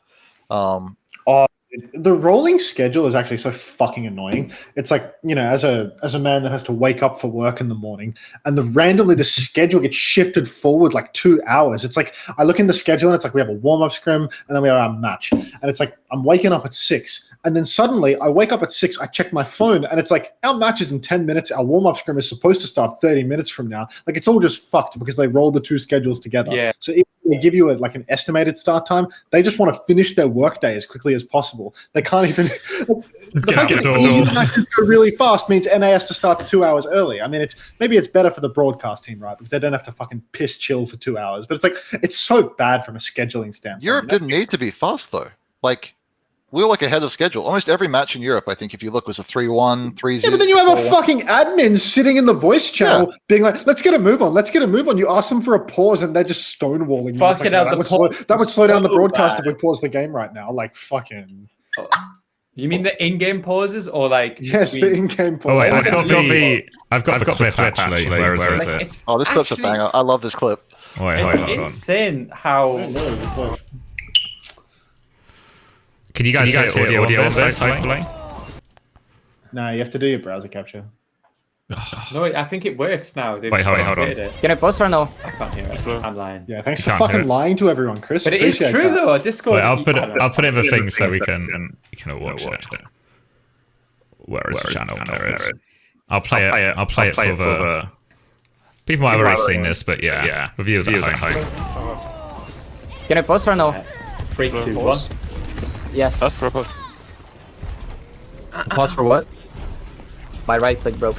The rolling schedule is actually so fucking annoying. It's like, as a man that has to wake up for work in the morning, and randomly the schedule gets shifted forward like 2 hours. It's like I look in the schedule and it's like we have a warm-up scrim and then we have our match. And it's like I'm waking up at 6. And then suddenly I wake up at 6, I check my phone, and it's like our match is in 10 minutes. Our warm-up scrim is supposed to start 30 minutes from now. Like it's all just fucked because they roll the two schedules together. Yeah. So if they give you an estimated start time, they just want to finish their workday as quickly as possible. They can't even. The fact that EU matches go really fast means NA has to start 2 hours early. I mean, maybe it's better for the broadcast team, right? Because they don't have to fucking piss chill for 2 hours. But it's so bad from a scheduling standpoint. Europe didn't need to be fast though. We were ahead of schedule. Almost every match in Europe, I think, if you look, was a 3-1, 3-0. Yeah, but then you have a fucking admin sitting in the voice channel being like, let's get a move on. Let's get a move on. You ask them for a pause and they're just stonewalling you. That would slow down the broadcast if we pause the game right now. Fucking. You mean the in-game pauses or Yes, the in-game pauses. Oh, wait, I've got the clip actually. Where is it? Oh, this clip's a banger. I love this clip. Wait, hold on. Insane how... Can you guys hear audio on this, hopefully? No, you have to do your browser capture. No, I think it works now. Wait, hold on. Can I pause or no? I can't hear it. I'm lying. Yeah, thanks for fucking lying to everyone, Chris. But it is true though. Discord. Wait, I'll put it in the thing so we can watch it. Where is the channel? There it is. I'll play it for the people might have already seen this, but yeah, the viewers at home. Can I pause or no? 3, 2, 1. Yes. Pause for what? My right click broke.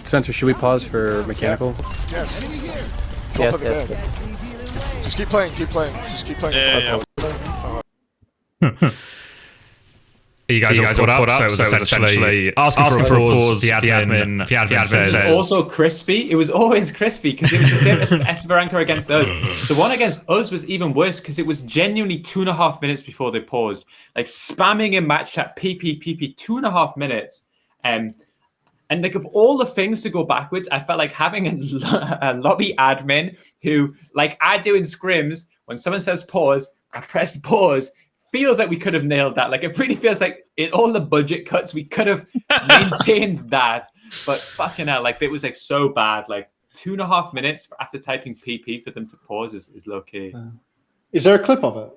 Spencer, should we pause for mechanical? Yes. Yes. Just keep playing. Just keep playing. Yeah. You guys all caught up? So it was essentially asking for a pause, the admin says... It was also crispy. It was always crispy because it was the same as Esperanza against us. The one against us was even worse because it was genuinely 2.5 minutes before they paused. Spamming in match chat, PP, 2.5 minutes. And of all the things to go backwards, I felt like having a lobby admin who, I do in scrims, when someone says pause, I press pause, feels like we could have nailed that. It really feels like in all the budget cuts, we could have maintained that. But fucking hell, it was so bad. 2.5 minutes after typing PP for them to pause is low key. Is there a clip of it?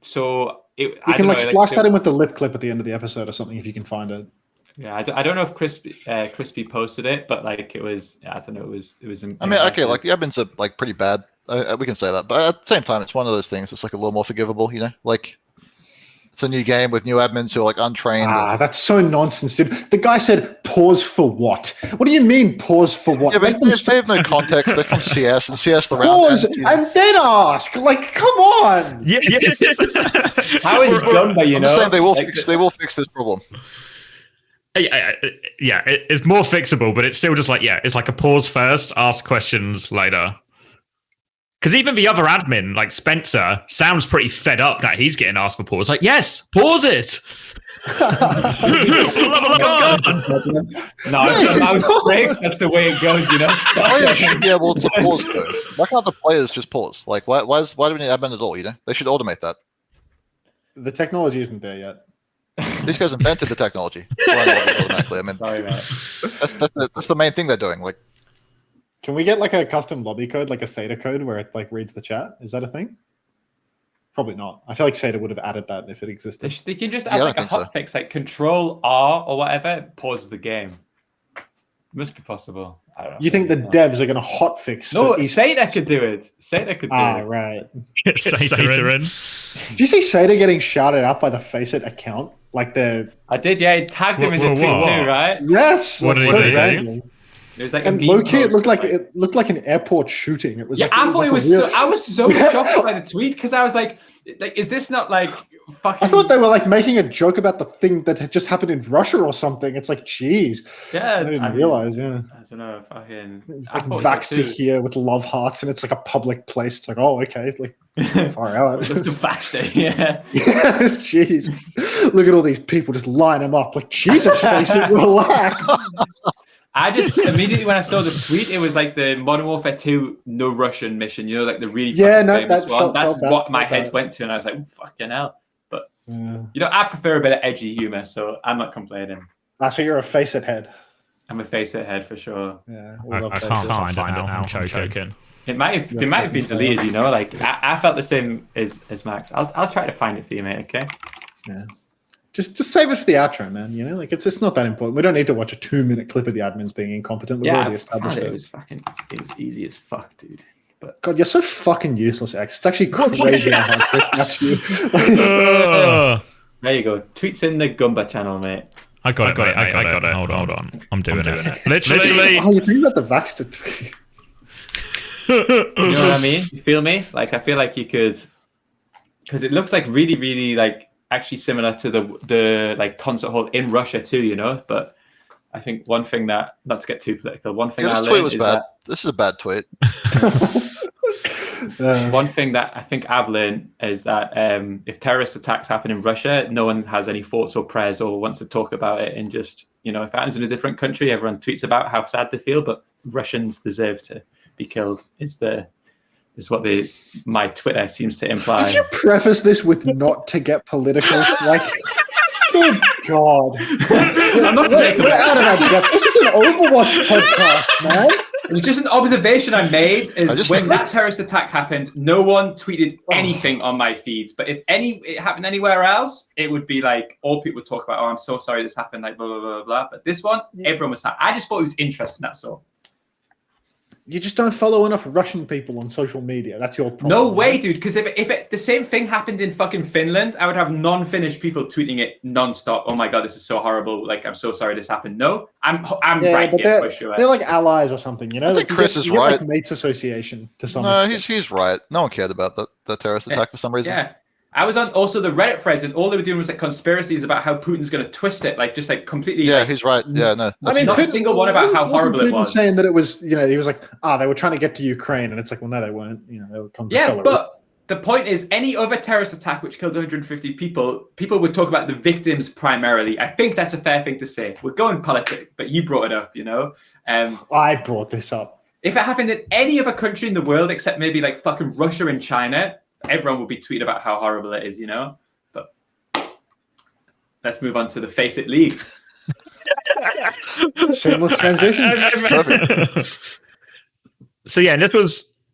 So you can splice that in with the lip clip at the end of the episode or something if you can find it. Yeah, I don't know if Crispy posted it, but it was. I don't know. It was. I mean, okay, the admins are pretty bad. We can say that, but at the same time, it's one of those things. It's a little more forgivable, it's a new game with new admins who are untrained. That's so nonsense, dude. The guy said, "Pause for what? What do you mean, pause for what?" Yeah, but they have no context. They're from CS, and CS the round. Pause and then ask. Come on. Yeah. How is Gunba? I'm just saying they will fix this problem. Yeah, it's more fixable, but it's still just it's a pause first, ask questions later. Because even the other admin, Spencer, sounds pretty fed up that he's getting asked for pause. Yes, pause it. No, breaks. That's the way it goes, Players should be able to pause though. Why can't the players just pause? Why do we need admin at all? They should automate that. The technology isn't there yet. These guys invented the technology. Automatically. I mean, sorry, man. That's the main thing they're doing. Can we get a custom lobby code, a SATA code, where it reads the chat? Is that a thing? Probably not. I feel like Seder would have added that if it existed. They can just Yeah, add I like a think so. hotfix, like Control R or whatever, pause the game. Must be possible. I don't know. You think the devs are going to hotfix? No, for Seder could do it. Seder could do it. Right. Satan. Do you see Seder getting shouted out by the FACEIT account? Like the I did, yeah. He tagged him as a tweet too, right? yes. What like, did he do? randomly. It was like And a meme low key, it post, looked like an airport shooting. It was Yeah, like, I thought it like was. a real- I was so shocked by the tweet because I was like, is this not like fucking? I thought they were like making a joke about the thing that had just happened in Russia or something. It's like, geez. Yeah, I didn't realize. Yeah, I don't know. Fucking. it's I like thought Vax so to too. here with love hearts, and it's like a public place. It's like, oh, okay, it's like far out. The Vax Day, yeah. Yes, jeez. Look at all these people just line them up. Like, Jesus, FACEIT, relax. I just immediately when I saw the tweet, it was like the Modern Warfare 2 no Russian mission. You know, like the really famous that one. That's felt what bad, my felt head bad. went to, and I was like, fucking hell. But Yeah. you know, I prefer a bit of edgy humor, so I'm not complaining. So you're a FACEIT head. I'm a FACEIT head for sure. Yeah, I can't find it now. I'm choking. It might have been deleted, you know. Like I felt the same as Max. I'll try to find it for you, mate. Okay. Yeah. Just save it for the outro, man. You know, like it's not that important. We don't need to watch a 2-minute clip of the admins being incompetent. We've already established it it. was easy as fuck, dude. But God, you're so fucking useless, X. It's actually crazy how hard Chris snaps you. there you go. Tweets in the Gunba channel, mate. I got it, mate. I got it. Hold on. I'm doing it. Literally. Oh, you think about the Vaxter tweet? You know what I mean? You feel me? Like I feel like you could, because it looks like really, really like actually similar to the like concert hall in Russia too, you know. But I think one thing that, not to get too political, one thing Yeah, I this learned tweet was is bad. that This is a bad tweet. one thing that I think I've learned is that if terrorist attacks happen in Russia, no one has any thoughts or prayers or wants to talk about it. And just, you know, if it happens in a different country, everyone tweets about how sad they feel, but Russians deserve to be killed is what my Twitter seems to imply. Did you preface this with not to get political? Like, good God. I'm not We're out of our depth. This is an Overwatch podcast, man. It was just an observation I made. I Is just when think that terrorist attack happened, no one tweeted anything on my feed. But if it happened anywhere else, it would be like all people would talk about. Oh, I'm so sorry this happened. Like blah blah blah blah. But this one, everyone was. I just thought it was interesting. That's all. You just don't follow enough Russian people on social media. That's your problem. No way, dude. Because if the same thing happened in fucking Finland, I would have non-Finnish people tweeting it non-stop. Oh my god, this is so horrible. Like, I'm so sorry this happened. No, I'm right but here for sure. they're like allies or something, you know? I think Like, Chris you is get, you get, right. like mates association to some No, extent. he's right. No one cared about the terrorist attack for some reason. Yeah. I was on also the Reddit threads, and all they were doing was like conspiracies about how Putin's going to twist it, like just like completely. Yeah, like, he's right. Yeah, no. I mean, not a single one about how wasn't horrible it Putin was. saying that it was, you know, he was like, they were trying to get to Ukraine, and it's like, well, no, they weren't. You know, they would come to yeah, Belarus. but the point is, any other terrorist attack which killed 150 people would talk about the victims primarily. I think that's a fair thing to say. We're going politics, but you brought it up, you know. I brought this up. If it happened in any other country in the world except maybe like fucking Russia and China, everyone would be tweeting about how horrible it is, you know. But let's move on to the FACEIT League. Seamless transition. So yeah,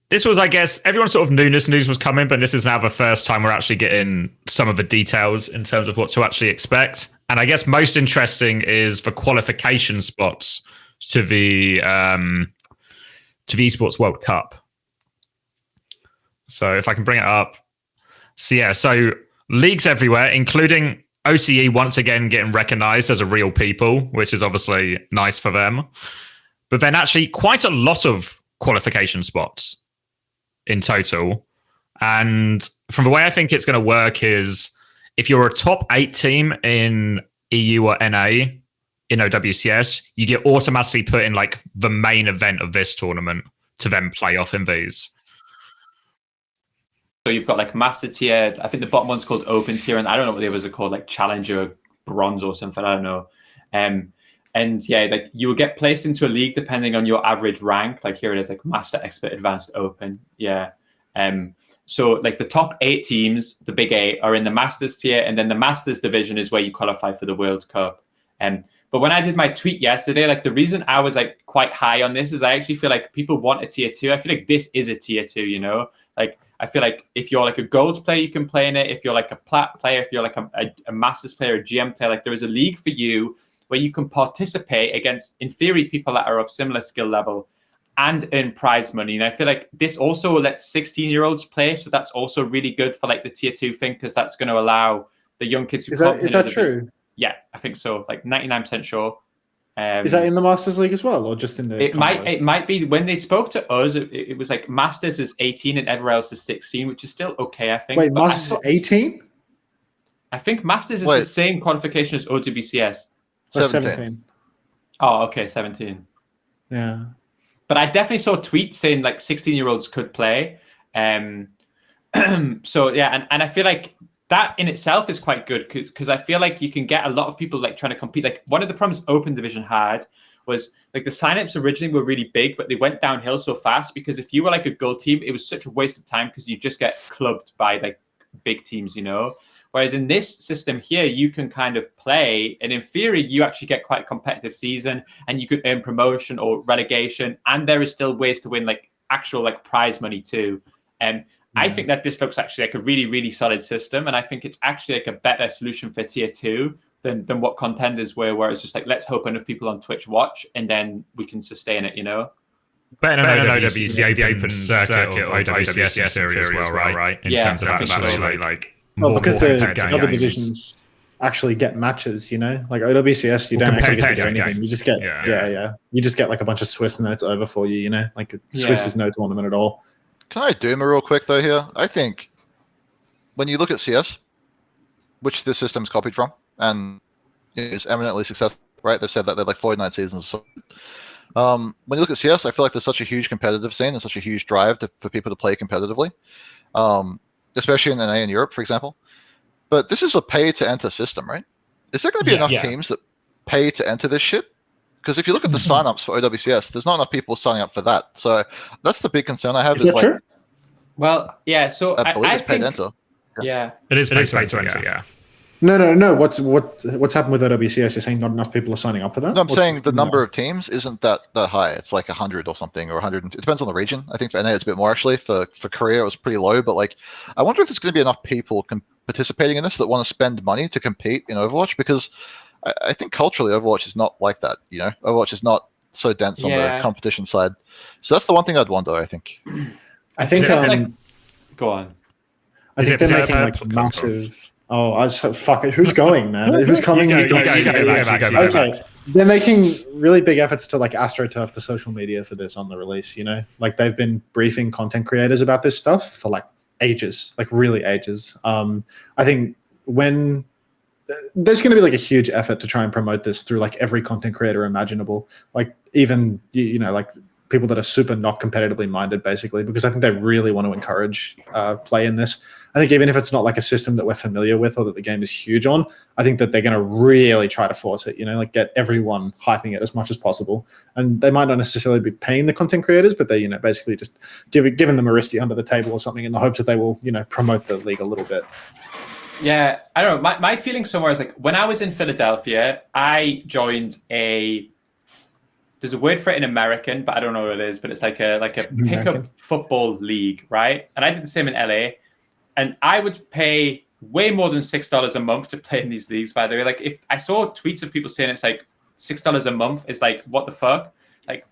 this was, I guess, everyone sort of knew this news was coming, but this is now the first time we're actually getting some of the details in terms of what to actually expect. And I guess most interesting is the qualification spots to the Esports World Cup. So if I can bring it up. So yeah, so leagues everywhere, including OCE once again getting recognized as a real people, which is obviously nice for them. But then actually quite a lot of qualification spots in total. And from the way I think it's going to work is if you're a top 8 team in EU or NA in OWCS, you get automatically put in like the main event of this tournament to then play off in these. So you've got like master tier. I think the bottom one's called open tier, and I don't know what the others are called, like challenger, bronze, or something. I don't know. And yeah, like you will get placed into a league depending on your average rank. Like here it is, like master, expert, advanced, open. Yeah. So like the top 8 teams, the big 8, are in the masters tier, and then the masters division is where you qualify for the World Cup. But when I did my tweet yesterday, like the reason I was like quite high on this is I actually feel like people want a tier 2. I feel like this is a tier 2, you know, Like, I feel like if you're like a gold player, you can play in it. If you're like a plat player, if you're like a masters player, a GM player, like there is a league for you where you can participate against, in theory, people that are of similar skill level and earn prize money. And I feel like this also lets 16-year-olds play. So that's also really good for like the tier 2 thing, because that's going to allow the young kids who Is that true? Yeah, I think so. Like 99% sure. Is that in the Masters League as well, or just in the? It might be. When they spoke to us, it was like Masters is 18 and everywhere else is 16, which is still okay, I think. Wait, Masters is 18? I think Masters is the same qualification as OWCS. 17. Oh, okay, 17. Yeah. But I definitely saw tweets saying like 16-year-olds could play. So yeah, and I feel like that in itself is quite good, because I feel like you can get a lot of people like trying to compete. Like one of the problems Open Division had was like the signups originally were really big, but they went downhill so fast, because if you were like a gold team, it was such a waste of time because you just get clubbed by like big teams, you know? Whereas in this system here, you can kind of play, and in theory, you actually get quite a competitive season, and you could earn promotion or relegation, and there is still ways to win like actual like prize money too. And I think that this looks actually like a really, really solid system, and I think it's actually like a better solution for tier 2 than what contenders were, where it's just like, let's hope enough people on Twitch watch, and then we can sustain it, you know? Better than OWCS, the open circuit of OWCS in theory as well, right? In terms of actually like well, because the other games. divisions actually get matches, you know? Like OWCS, you don't actually get to do anything. Games. You just get, you just get like a bunch of Swiss, and then it's over for you, you know? Like Swiss is no tournament at all. Can I doom it real quick though here? I think when you look at CS, which this system's copied from, and is eminently successful, right? They've said that they're like 49 seasons. So, when you look at CS, I feel like there's such a huge competitive scene and such a huge drive for people to play competitively, especially in NA in Europe, for example. But this is a pay-to-enter system, right? Is there going to be enough teams that pay to enter this shit? Because if you look at the signups for OWCS, there's not enough people signing up for that. So that's the big concern I have. Is that like, true? Well, yeah. So I believe I it's paid think, to enter. Yeah, it is paid to enter. Yeah. No. What's happened with OWCS? You're saying not enough people are signing up for that? No, I'm saying the number of teams isn't that high. It's like 100 or something, or 100. It depends on the region. I think for NA it's a bit more actually. For Korea it was pretty low. But like, I wonder if there's going to be enough people participating in this that want to spend money to compete in Overwatch, because I think culturally Overwatch is not like that. You know, Overwatch is not so dense on the competition side. So that's the one thing I'd wonder, I think. I think go on. I think they're making like massive. Oh, I was fuck it. Who's going, man? Who's coming? Go back. They're making really big efforts to like astroturf the social media for this on the release. You know, like they've been briefing content creators about this stuff for like ages, like really ages. I think when there's going to be like a huge effort to try and promote this through like every content creator imaginable, like even you know, like people that are super not competitively minded, basically, because I think they really want to encourage play in this. I think even if it's not like a system that we're familiar with or that the game is huge on, I think that they're going to really try to force it, you know, like get everyone hyping it as much as possible. And they might not necessarily be paying the content creators, but they, you know, basically just giving them a wristy under the table or something in the hopes that they will, you know, promote the league a little bit. Yeah, I don't know. My feeling somewhere is like when I was in Philadelphia, I joined there's a word for it in American, but I don't know what it is, but it's like a pickup football league, right? And I did the same in LA. And I would pay way more than $6 a month to play in these leagues, by the way. Like, if I saw tweets of people saying it's like $6 a month, is like, what the fuck? Like,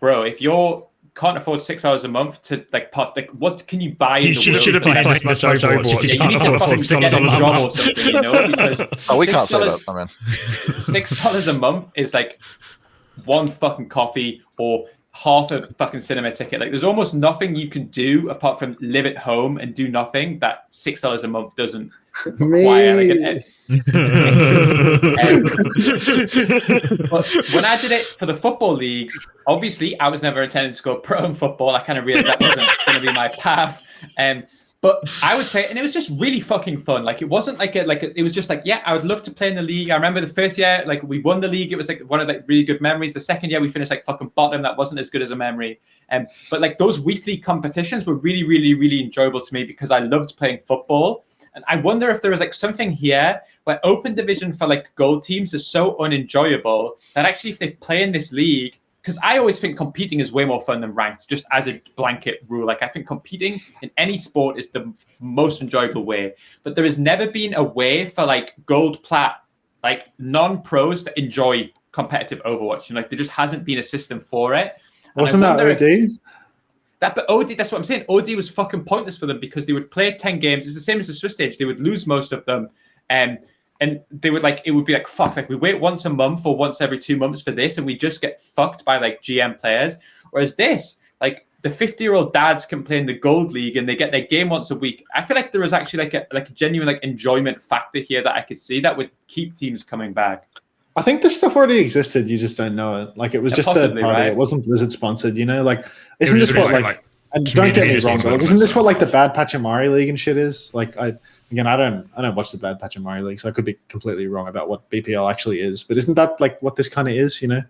bro, if you can't afford $6 a month to like pot, like, what can you buy in the world? Should have been playing this much Overwatch if you can't afford $6 a month. You know, because we can't say that, I mean. $6 a month is like one fucking coffee or half a fucking cinema ticket. Like, there's almost nothing you can do apart from live at home and do nothing that $6 a month doesn't require. But when I did it for the football leagues, obviously I was never intending to go pro in football. I kind of realized that wasn't going to be my path. But I would play, and it was just really fucking fun. Like, it wasn't like it was just like, yeah, I would love to play in the league. I remember the first year, like, we won the league. It was like one of like really good memories. The second year we finished like fucking bottom. That wasn't as good as a memory. But like those weekly competitions were really, really, really enjoyable to me because I loved playing football. And I wonder if there was like something here where open division for like gold teams is so unenjoyable that actually if they play in this league, because I always think competing is way more fun than ranked, just as a blanket rule. Like I think competing in any sport is the most enjoyable way, but there has never been a way for like gold, plat, like non-pros to enjoy competitive Overwatch. And like there just hasn't been a system for it. Wasn't that OD? But OD, that's what I'm saying. OD was fucking pointless for them because they would play 10 games. It's the same as the Swiss stage. They would lose most of them. And they would like, it would be like, fuck, like we wait once a month or once every 2 months for this. And we just get fucked by like GM players. Whereas this, like the 50-year-old dads can play in the gold league and they get their game once a week. I feel like there was actually like a genuine like enjoyment factor here that I could see that would keep teams coming back. I think this stuff already existed. You just don't know it. Like it was just third party. Right? It wasn't Blizzard sponsored. You know, like isn't this what like? And don't get me wrong, but isn't this what like the Bad Pachimari League and shit is? Like I don't watch the Bad Pachimari League, so I could be completely wrong about what BPL actually is. But isn't that like what this kind of is? You know,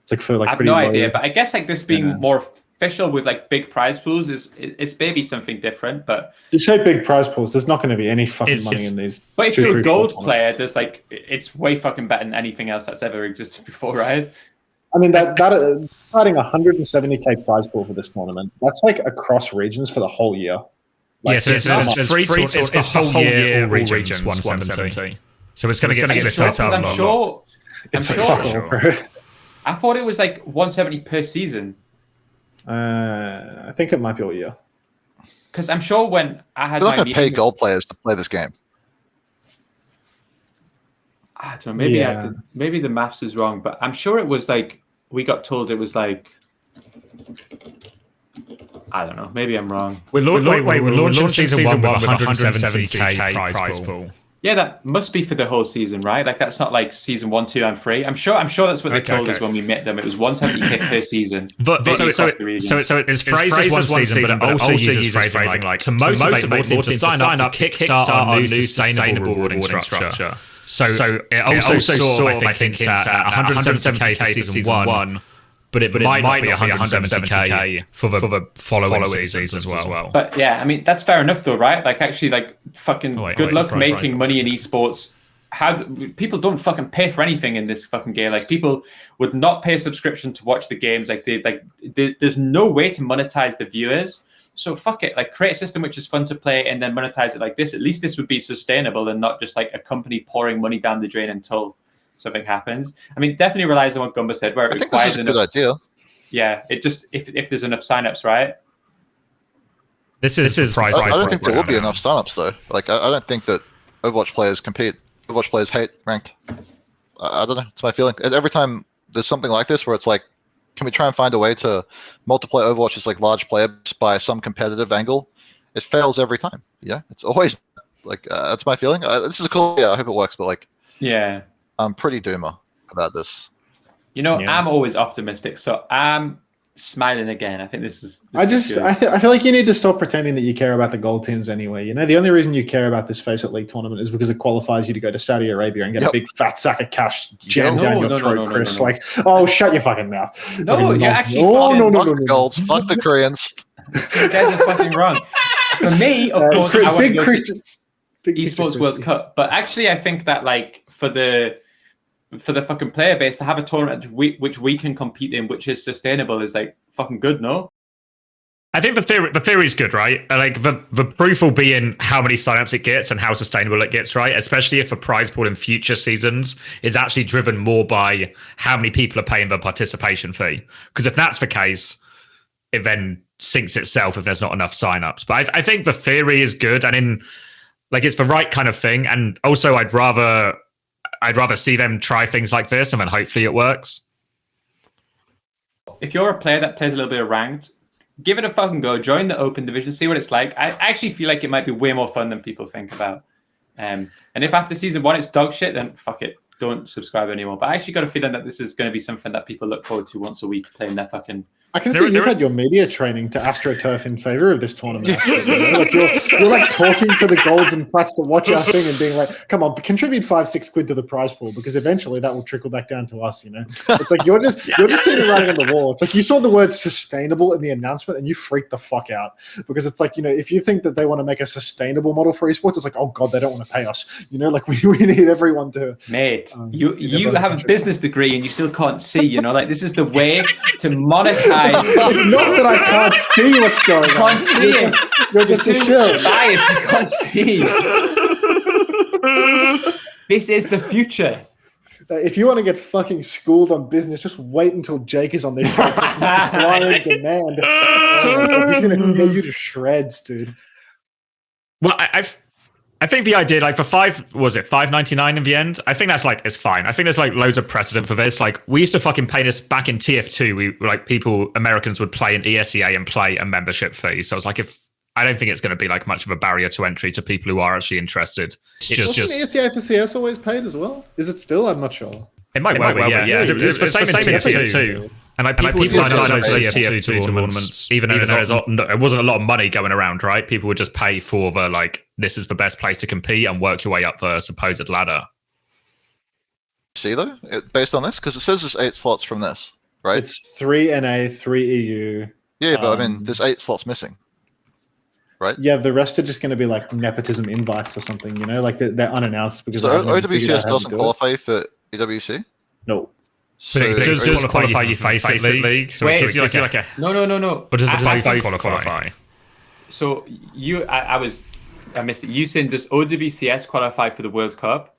it's like for like. I have no idea, but I guess like this being more official with like big prize pools it's maybe something different. But you say big prize pools, there's not going to be any fucking money in these. But if you're a gold player, there's like it's way fucking better than anything else that's ever existed before, right? I mean that starting 170k prize pool for this tournament. That's like across regions for the whole year. Like, so it's free. It's for whole year, all regions 170. So it's going to get split up. I'm sure. It's like fuck all, bro. I thought it was like 170 per season. I think it might be all year. Because I'm sure when I had they're my not going to pay gold players to play this game. I don't know. Maybe the maths is wrong, but I'm sure it was like we got told it was like I don't know. Maybe I'm wrong. We're launching season 1 with 170k prize pool. Yeah, that must be for the whole season, right? Like that's not like season 1, 2, and 3. I'm sure that's what they told us when we met them. It was 170k per season. But so it's phrased as one season, but it also uses phrasing like to motivate more teams to sign up to kickstart our new sustainable rewarding structure. So it also sort of, I think, it's at 170k for season 1, but it might not be 170k for the following seasons as well. But yeah, I mean, that's fair enough though, right? Like actually, like fucking good luck making money in esports. People don't fucking pay for anything in this fucking game. Like people would not pay a subscription to watch the games. Like there's no way to monetize the viewers. So fuck it, like create a system which is fun to play and then monetize it like this. At least this would be sustainable and not just like a company pouring money down the drain until something happens. I mean, definitely relies on what Gunba said, where it requires enough. This is a good idea. Yeah, it just if there's enough signups, right? This is. I don't think there will be enough signups though. Like I don't think that Overwatch players compete. Overwatch players hate ranked. I don't know. It's my feeling. Every time there's something like this where it's like, can we try and find a way to multiply Overwatch's like large player base by some competitive angle? It fails every time. Yeah, it's always like that's my feeling. This is a cool. Yeah, I hope it works. But like, yeah, I'm pretty doomer about this. You know, I'm always optimistic, so I'm smiling again. I think this is. I feel like you need to stop pretending that you care about the gold teams anyway. You know, the only reason you care about this FACEIT League tournament is because it qualifies you to go to Saudi Arabia and get a big fat sack of cash jammed down your throat, Chris. Like, oh, shut your fucking mouth. No, you're actually. Fuck golds. Fuck the Koreans. You guys are fucking wrong. For me, of course, I want to go to Esports World Cup, but actually, I think that like for the fucking player base to have a tournament which we can compete in, which is sustainable, is like fucking good, no? I think the theory is good, right? Like the proof will be in how many signups it gets and how sustainable it gets, right? Especially if a prize pool in future seasons is actually driven more by how many people are paying the participation fee. Because if that's the case, it then sinks itself if there's not enough signups. But I think the theory is good, and it's the right kind of thing. And also, I'd rather see them try things like this, and then hopefully it works. If you're a player that plays a little bit of ranked, give it a fucking go. Join the open division, see what it's like. I actually feel like it might be way more fun than people think about. And if after season 1 it's dog shit, then fuck it. Don't subscribe anymore. But I actually got a feeling that this is going to be something that people look forward to once a week, playing their fucking I can see you've had your media training to AstroTurf in favor of this tournament. Actually, Like you're like talking to the golds and plats to watch our thing and being like, "Come on, contribute 5-6 quid to the prize pool because eventually that will trickle back down to us." It's like you're just seeing it writing on the wall. It's like you saw the word sustainable in the announcement and you freaked the fuck out because it's like if you think that they want to make a sustainable model for esports, it's like, oh god, they don't want to pay us. Like we need everyone to. Mate, you have a business degree and you still can't see. Like this is the way to monetize. It's not that I can't see what's going on. Can't see it. You're just a shill. Bias, you can't see. This is the future. If you want to get fucking schooled on business, just wait until Jake is on this show. Client demand. He's going to get you to shreds, dude. Well, I think the idea, like for $5.99 in the end, I think that's it's fine. I think there's loads of precedent for this. We used to fucking pay this back in TF2. Americans would play an ESEA and play a membership fee. So it's I don't think it's going to be much of a barrier to entry to people who are actually interested. Wasn't ESEA for CS always paid as well? Is it still? I'm not sure. It might well be, yeah. It's the same in TF2. And people sign up to those TF2 tournaments, even though it wasn't a lot of money going around, right? People would just pay for this is the best place to compete and work your way up the supposed ladder. See, though, based on this? Because it says there's 8 slots from this, right? It's 3 NA, 3 EU. Yeah, but there's 8 slots missing, right? Yeah, the rest are just going to be nepotism invites or something, they're unannounced. Because so OWCS doesn't qualify for EWC? No. So it does qualify you FACEIT league. So it gives you a... No. Or does it both qualify? So I missed it. You saying does OWCS qualify for the World Cup?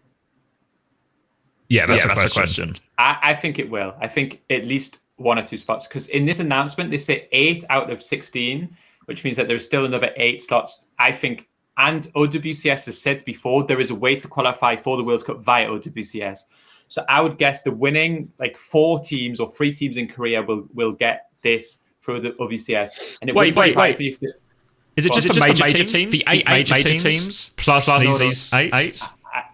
Yeah, that's the question. I think it will. I think at least 1 or 2 spots. Because in this announcement, they say 8 out of 16, which means that there's still another 8 slots. I think, and OWCS has said before, there is a way to qualify for the World Cup via OWCS. So I would guess the winning 4 teams or 3 teams in Korea will get this through the OWCS. And it wait. Is it just the major teams? The 8 major teams plus these 8?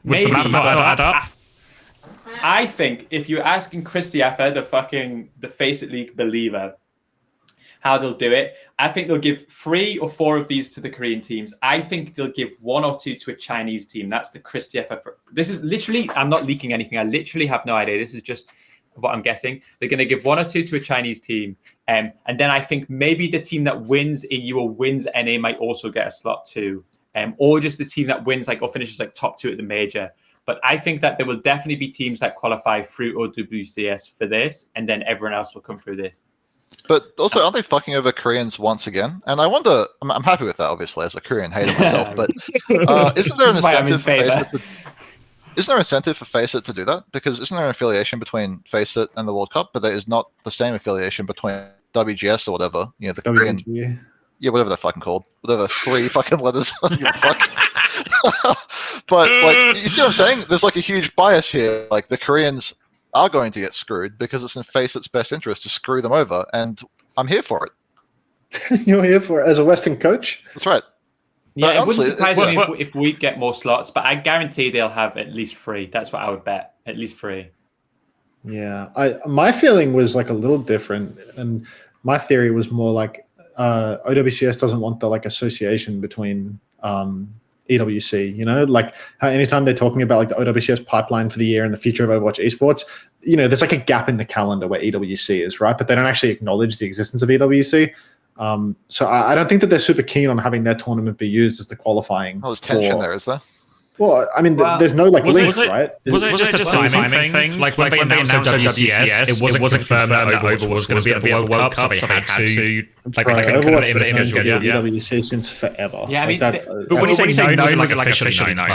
Would the math not add up? I think if you're asking Christiafa, the FACEIT League believer, how they'll do it, I think they'll give 3 or 4 of these to the Korean teams. I think they'll give 1 or 2 to a Chinese team. That's the Christiafa. This is literally, I'm not leaking anything. I literally have no idea. This is just what I'm guessing. They're going to give 1 or 2 to a Chinese team. And then I think maybe the team that wins EU or wins NA might also get a slot too. Or just the team that wins or finishes top 2 at the major. But I think that there will definitely be teams that qualify through OWCS for this, and then everyone else will come through this. But also, aren't they fucking over Koreans once again? And I wonder, I'm happy with that, obviously, as a Korean hater myself, but isn't there an incentive for FACEIT isn't there an incentive for FACEIT to do that? Because isn't there an affiliation between FACEIT and the World Cup, but there is not the same affiliation between WGS or whatever, the Korean... Yeah, whatever they're fucking called. Whatever 3 fucking letters on your fuck. But, you see what I'm saying? There's a huge bias here. The Koreans are going to get screwed because it's in FACEIT's best interest to screw them over, and I'm here for it. You're here for it as a Western coach? That's right. Yeah, it wouldn't surprise me if we get more slots, but I guarantee they'll have at least 3. That's what I would bet. At least 3. Yeah. My feeling was a little different, and my theory was more OWCS doesn't want the association between EWC, how anytime they're talking about the OWCS pipeline for the year and the future of Overwatch Esports, there's a gap in the calendar where EWC is, right? But they don't actually acknowledge the existence of EWC. So I don't think that they're super keen on having their tournament be used as the qualifying. There's tension there, is there? Well, I mean, there's no link, right? Was it just a timing thing? When they announced OWCS, it wasn't confirmed that Overwatch was going to be at the World Cup, so they had to Overwatch in the schedule. EWC since forever. Yeah, I mean, but when you say known, was it officially known?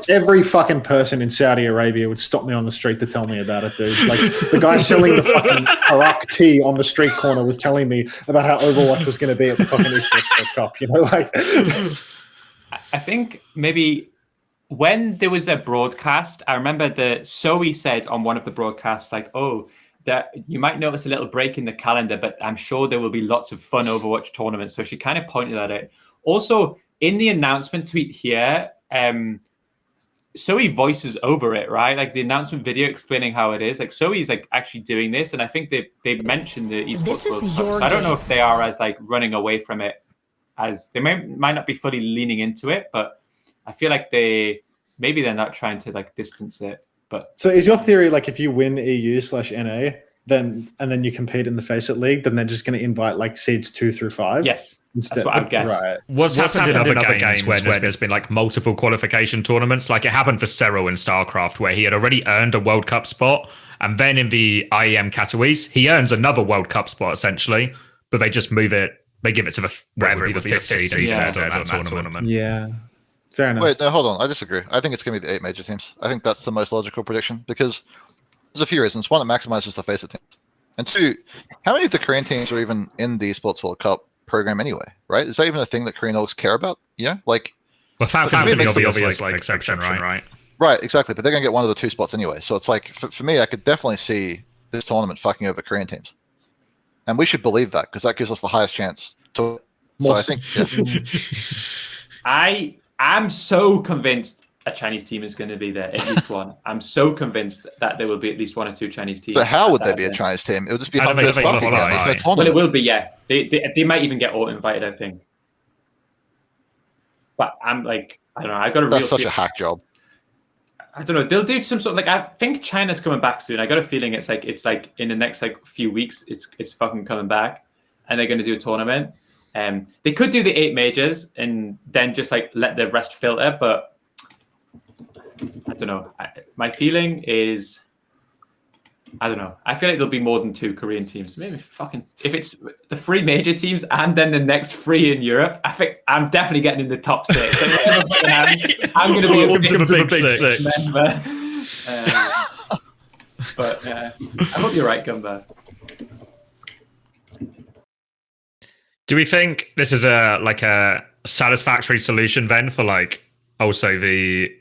Every fucking person in Saudi Arabia would stop me on the street to tell me about it, dude. The guy selling the fucking ROC tea on the street corner was telling me about how Overwatch was going to be at the fucking Esports World Cup. I think maybe when there was a broadcast, I remember that Zoe said on one of the broadcasts, that you might notice a little break in the calendar, but I'm sure there will be lots of fun Overwatch tournaments. So she kind of pointed at it. Also, in the announcement tweet here, Zoe voices over it, right? Like the announcement video explaining how it is. Like Zoe's like actually doing this, and I think they mentioned the esports World Cup. So I don't know if they are as like running away from it, as they might not be fully leaning into it, but I feel like maybe they're not trying to like distance it. But so is your theory like if you win EU/NA, then you compete in the FACEIT League, then they're just going to invite like seeds 2 through 5? Yes. Instead, that's what I'd guess. Right. What's happened in other games when there's been like multiple qualification tournaments? Like it happened for Cyril in StarCraft, where he had already earned a World Cup spot, and then in the IEM Katowice, he earns another World Cup spot essentially, but they just move it. They give it to the fifth seed instead on that tournament. Yeah, fair enough. Wait, no, hold on. I disagree. I think it's going to be the 8 major teams. I think that's the most logical prediction because there's a few reasons. One, it maximizes the FACEIT teams, and 2, how many of the Korean teams are even in the Esports World Cup program anyway, right? Is that even a thing that Korean orgs care about? Yeah, like well, Falcons is the obvious like exception, right? Right, exactly. But they're gonna get one of the 2 spots anyway. So it's like for me, I could definitely see this tournament fucking over Korean teams, and we should believe that because that gives us the highest chance to. So I think I'm so convinced a Chinese team is going to be there, at least one. I'm so convinced that there will be at least 1 or 2 Chinese teams. But how would there be a Chinese team? It would just be Hunter's Buff again. There's no tournament. Well, it will be, yeah. They might even get all invited, I think. But I'm like, I don't know. I got a That's such a hack job. I don't know. They'll do some sort of like. I think China's coming back soon. I got a feeling it's like in the next like few weeks, it's fucking coming back, and they're going to do a tournament. They could do the 8 majors and then just like let the rest filter, but. I don't know. My feeling is, I don't know. I feel like there'll be more than 2 Korean teams. Maybe if it's the 3 major teams and then the next 3 in Europe, I think I'm definitely getting in the top 6. I'm going to be a big six member. But I hope you're right, Gunba. Do we think this is a satisfactory solution then for like also the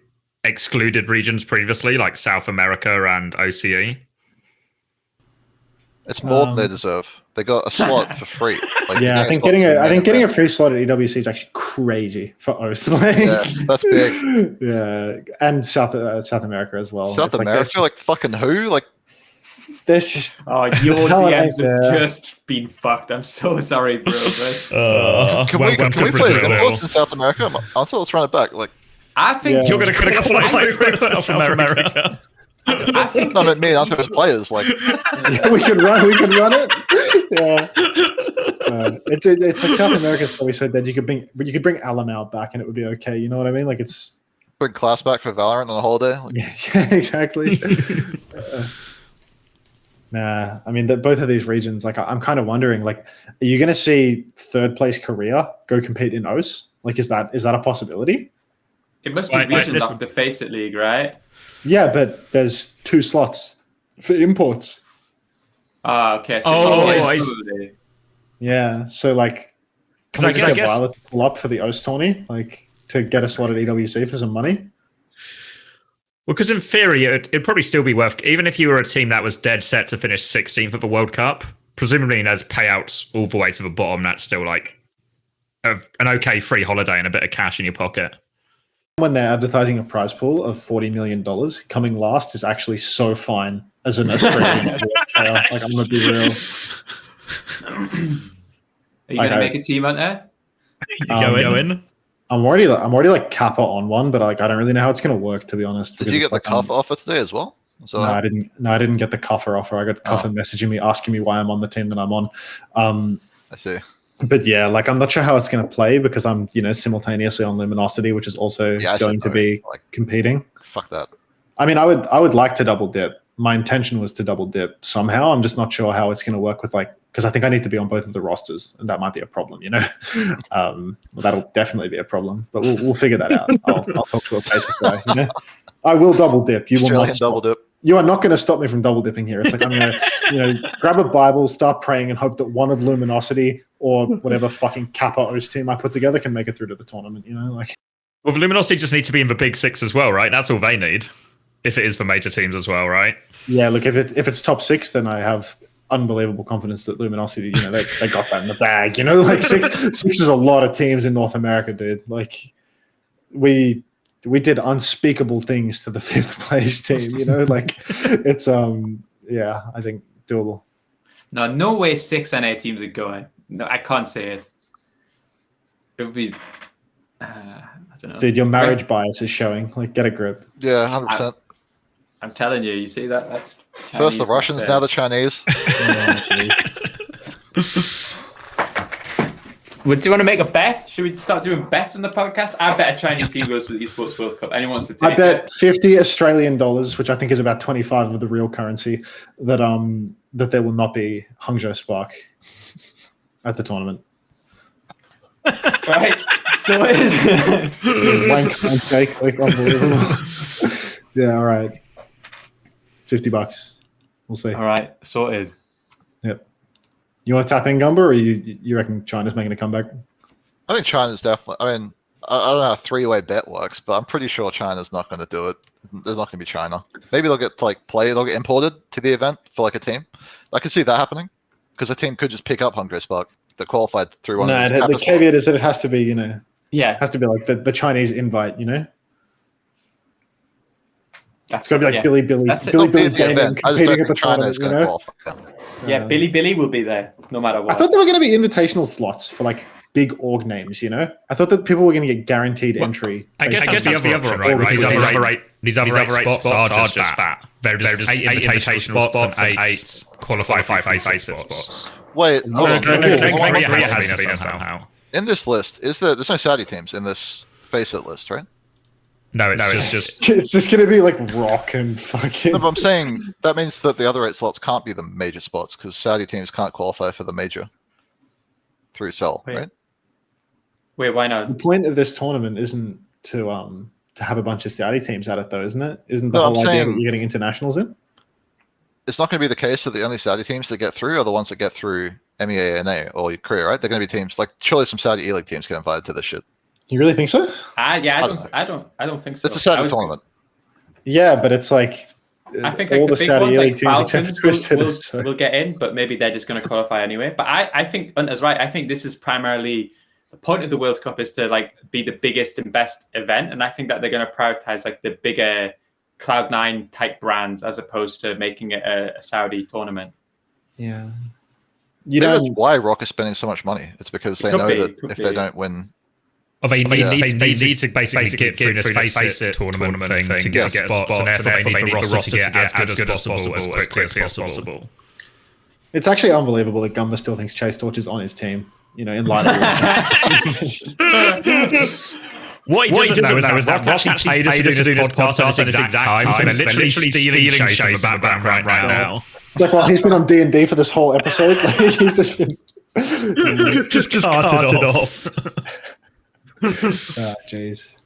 excluded regions previously, like South America and OCE? It's more than they deserve. They got a slot for free. Like, yeah, I think getting a free slot at EWC is actually crazy for OS. Like, yeah, that's big. Yeah, and South America as well. South America, like fucking who? Like, there's just your DMs have just been fucked. I'm so sorry, bro. Can we play Esports in South America? Until let's run it back. Like. I think you're going to qualify for South America. I think no, me and other players like we can run it. Yeah, it's like South America's probably said that you could bring Alamau back and it would be okay. You know what I mean? Like it's bring class back for Valorant on a holiday. Like, yeah, exactly. Nah, I mean both of these regions. Like I'm kind of wondering, like, are you going to see 3rd place Korea go compete in OS? Like, is that a possibility? It must be regions of the FACEIT League, right? Yeah, but there's 2 slots for imports. Okay. Yeah, so like, can we just get Violet to pull up for the OS tourney, like to get a slot at EWC for some money? Well, because in theory, it'd probably still be worth, even if you were a team that was dead set to finish 16th at the World Cup, presumably there's payouts all the way to the bottom. That's still like an okay free holiday and a bit of cash in your pocket. When they're advertising a prize pool of $40 million, coming last is actually so fine as an Australian player. Like, I'm going to be real. Are you going to make a team out there? Go in. I'm already like Kappa on one, but like I don't really know how it's going to work, to be honest. Did you get the Kuffer offer today as well? So no, I didn't get the Kuffer offer. I got Kuffer messaging me, asking me why I'm on the team that I'm on. I see. But yeah, like I'm not sure how it's going to play because I'm, simultaneously on Luminosity, which is also going to be competing. Fuck that. I mean, I would like to double dip. My intention was to double dip somehow. I'm just not sure how it's going to work with because I think I need to be on both of the rosters, and that might be a problem. That'll definitely be a problem, but we'll figure that out. I'll talk to a FACEIT guy. I will double dip. You will not double dip. You are not going to stop me from double dipping here. It's like I'm going to, grab a Bible, start praying, and hope that one of Luminosity or whatever fucking Kappa OS team I put together can make it through to the tournament. Well, Luminosity just needs to be in the Big Six as well, right? That's all they need. If it is for major teams as well, right? Yeah. Look, if it's top 6, then I have unbelievable confidence that Luminosity, they got that in the bag. Like six is a lot of teams in North America, dude. Like we we did unspeakable things to the 5th place team. You know, like it's yeah, I think doable. No way 6 NA teams are going. No, I can't say it. It would be. I don't know. Dude, your marriage bias is showing. Like, get a grip. Yeah, 100%. I'm telling you. You see that? That's First the Russians, now the Chinese. Do you want to make a bet? Should we start doing bets on the podcast? I bet a Chinese team goes to the Esports World Cup. Anyone wants to take I bet 50 Australian dollars, which I think is about 25 of the real currency, that that there will not be Hangzhou Spark at the tournament. Right. So it is. Wank handshake, like unbelievable. Yeah, all right. $50. We'll see. All right. Sorted. Yep. You want to tap in Gunba, or you reckon China's making a comeback? I think China's definitely. I mean, I don't know how a 3-way bet works, but I'm pretty sure China's not going to do it. There's not going to be China. Maybe they'll get they'll get imported to the event for like a team. I can see that happening because a team could just pick up Hungry Spark that qualified through one. No, of the caveat is that it has to be, Yeah. it has to be like the Chinese invite, It's got to be like Billy Billy's gaming competing at the tournament, Yeah, Billy will be there no matter what. I thought there were going to be invitational slots for like big org names, I thought that people were going to get guaranteed entry. I guess that's the other option, right? These other eight spots are just that. They're just 8 invitational spots and 8 qualify for FACEIT spots. Wait, hold on. Korea has been somehow. In this list, there's no Saudi teams in this FACEIT list, right? No, it's just It's just going to be like ROC and fucking. No, but I'm saying that means that the other 8 slots can't be the major spots because Saudi teams can't qualify for the major through Cell, right? Wait, why The not? point of this tournament isn't to have a bunch of Saudi teams at it, though, isn't it? Isn't the No, whole I'm idea saying- that you're getting internationals in? It's not going to be the case that the only Saudi teams that get through are the ones that get through EMEA and NA or Korea, right? They're going to be teams like surely some Saudi E-League teams get invited to this shit. You really think so? I don't think so. It's a Saudi tournament. Yeah, but it's like I think all like the the big Saudi ones, E-League like teams except for Falcons, Twisted. will get in, but maybe they're just going to qualify anyway. But I think Hunter's right. I think this is primarily the point of the World Cup is to like be the biggest and best event, and I think that they're going to prioritize like the bigger Cloud9 type brands as opposed to making it a Saudi tournament. Yeah. Maybe that's why ROC is spending so much money. It's because they know that if they don't win. They need to basically get through this FACEIT tournament thing to get spots, and therefore they need the roster to get as good as possible, as quickly as possible. It's actually unbelievable that Gunba still thinks Chase Torch is on his team, in light of What he doesn't know is that ROC actually paid us to do this podcast at this exact time, so they're literally stealing Chase from the background right now. It's like, well, he's been on D&D for this whole episode. Like, he's just been just carted off. Oh, jeez.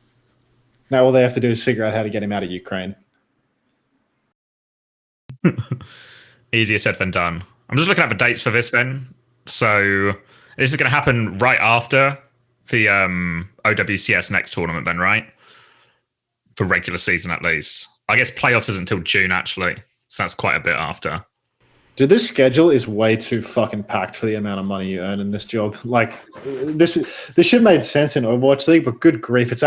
Now all they have to do is figure out how to get him out of Ukraine. Easier said than done. I'm just looking at the dates for this then. So this is going to happen right after the OWCS next tournament then, right? For regular season at least. I guess playoffs isn't until June actually. So that's quite a bit after. Dude, this schedule is way too fucking packed for the amount of money you earn in this job. Like, this shit made sense in Overwatch League, but good grief, it's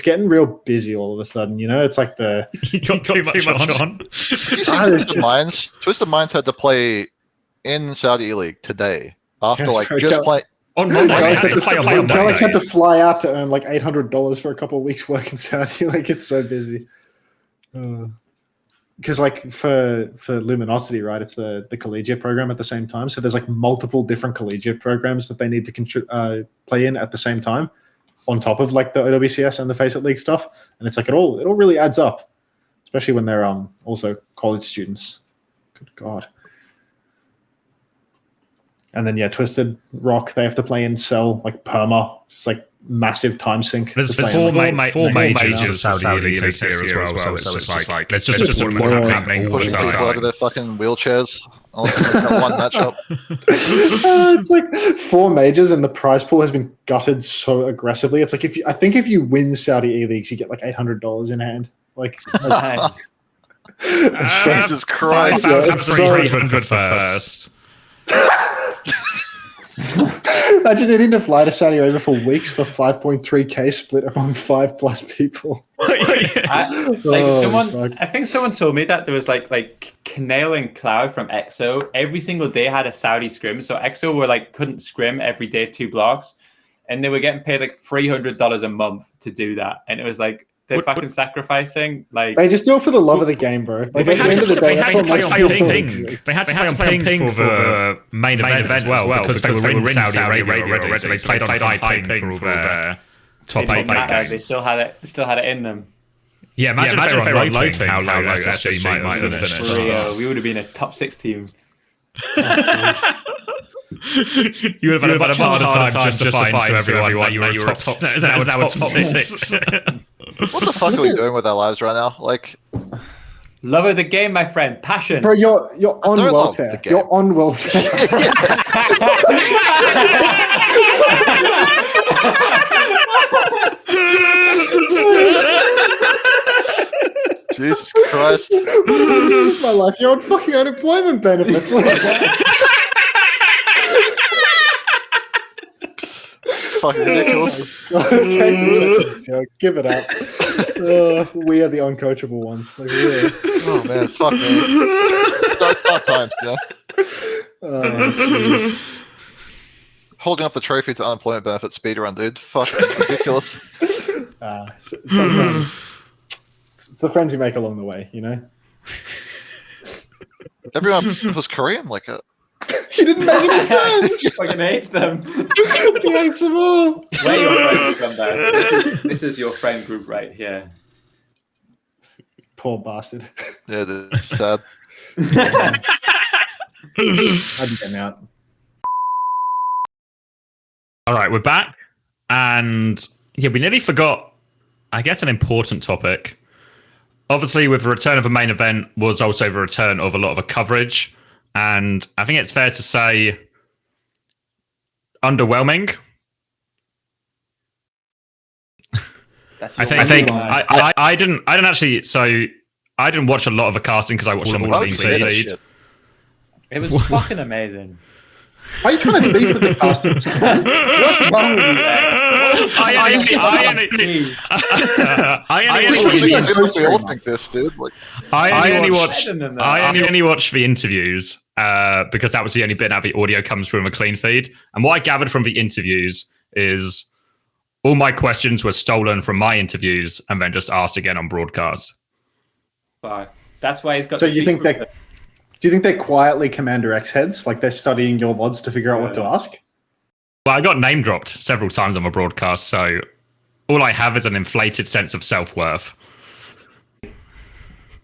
getting real busy all of a sudden. It's like you got too much on. Twisted Minds had to play in Saudi E-League today after just play on Monday. Alex had to fly out to earn like $800 for a couple of weeks working Saudi. Like, it's so busy. Because like for Luminosity, right, it's the collegiate program at the same time. So there's like multiple different collegiate programs that they need to play in at the same time, on top of like the OWCS and the FACEIT League stuff. And it's like it all really adds up, especially when they're also college students. Good God. And then Twisted ROC, they have to play in Cell like perma, just like massive time sink. There's four majors Saudi League this year as well, so it's just like let's just a tournament happening all the people out time. of their fucking wheelchairs. One matchup. It's like 4 majors and the prize pool has been gutted so aggressively. It's like I think if you win Saudi E-Leagues, you get like $800 in hand. Like Jesus Christ. That's 300 for first. Imagine needing to fly to Saudi Arabia for weeks for 5.3k split among 5+ people. I Fuck. think someone told me that there was like Canale and Cloud from EXO every single day had a Saudi scrim. So EXO were like couldn't scrim every day 2 blocks, and they were getting paid like $300 a month to do that. And it was like they're fucking sacrificing. Like They just do it for the love of the game, bro. Like, They at the end of the day, that's had what to makes play on people ping. They had to play on ping for the main event as well because they were in Saudi Arabia already. So they played on high ping for their top 8 games. they still had it in them. Yeah, imagine if they were on low ping, how low SSG might have finished. We would have been a top 6 team. You would have had a much harder time justifying to everyone that you were top 6. What the fuck are we doing with our lives right now? Like, Love of the game, my friend. Passion. Bro, you're on don't love welfare. the game. You're on welfare. Jesus Christ. My life. You're on fucking unemployment benefits. Fucking ridiculous. Give it up. We are the uncoachable ones. Like, really. Oh man, fuck me. It's not time, yeah. Jeez. Holding up the trophy to unemployment benefit speedrun, dude. Fucking ridiculous. Sometimes it's the friends you make along the way, you know? Everyone was Korean, like You didn't make any friends! Fucking hates them. He hates them all! Where your friends come back. This is your friend group right here. Poor bastard. yeah, dude, it's sad. I'd be getting out. All right, we're back. And yeah, we nearly forgot, I guess, an important topic. Obviously, with the return of a main event was also the return of a lot of a coverage. And I think it's fair to say underwhelming. I think I didn't actually. So I didn't watch a lot of the casting because I watched them all on the feed. It was fucking amazing. Why are you trying to beef with the castings? What's wrong with you, X? We all think this, dude. Like, I only watched the interviews because that was the only bit now the audio comes from a clean feed. And what I gathered from the interviews is all my questions were stolen from my interviews and then just asked again on broadcast. That's why he's got. So you think that? Do you think they're quietly Commander X heads? Like they're studying your mods to figure out what to ask? Well, I got name dropped several times on my broadcast, so all I have is an inflated sense of self-worth.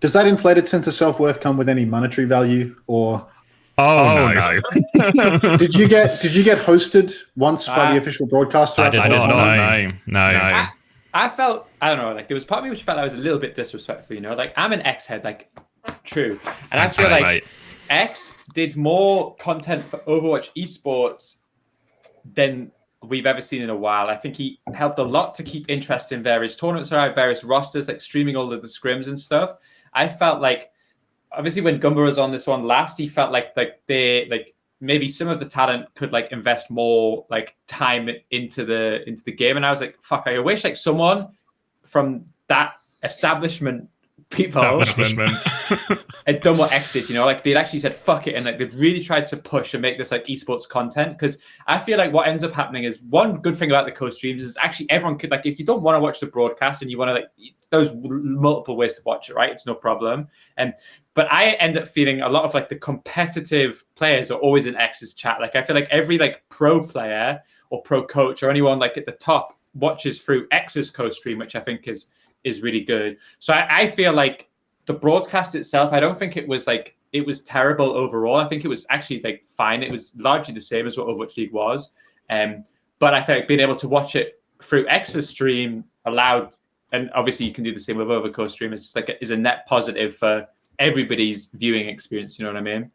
Does that inflated sense of self-worth come with any monetary value or? Oh no! Did you get hosted once by the official broadcaster? I did not. No. I felt, I don't know, like there was part of me which felt I was a little bit disrespectful, you know, like I'm an X head, like true. And I feel like X did more content for Overwatch Esports than we've ever seen in a while. I think he helped a lot to keep interest in various tournaments around, various rosters, like streaming all of the scrims and stuff. I felt like, obviously when Gunba was on this one last, he felt like they maybe some of the talent could like invest more like time into the game. And I was like, fuck, I wish like someone from that establishment had done what X did, you know, like they'd actually said fuck it and like they'd really tried to push and make this like esports content. Because I feel like what ends up happening is one good thing about the co-streams is actually everyone could, like, if you don't want to watch the broadcast and you want to, like, there's multiple ways to watch it, right? It's no problem. But I end up feeling a lot of like the competitive players are always in X's chat. Like I feel like every like pro player or pro coach or anyone like at the top watches through X's co-stream, which I think is really good. So I feel like the broadcast itself, I don't think it was terrible overall. I think it was actually like fine. It was largely the same as what Overwatch League was. But I feel like being able to watch it through X's stream allowed, and obviously you can do the same with other co-stream, it's just like is a net positive for everybody's viewing experience. You know what I mean?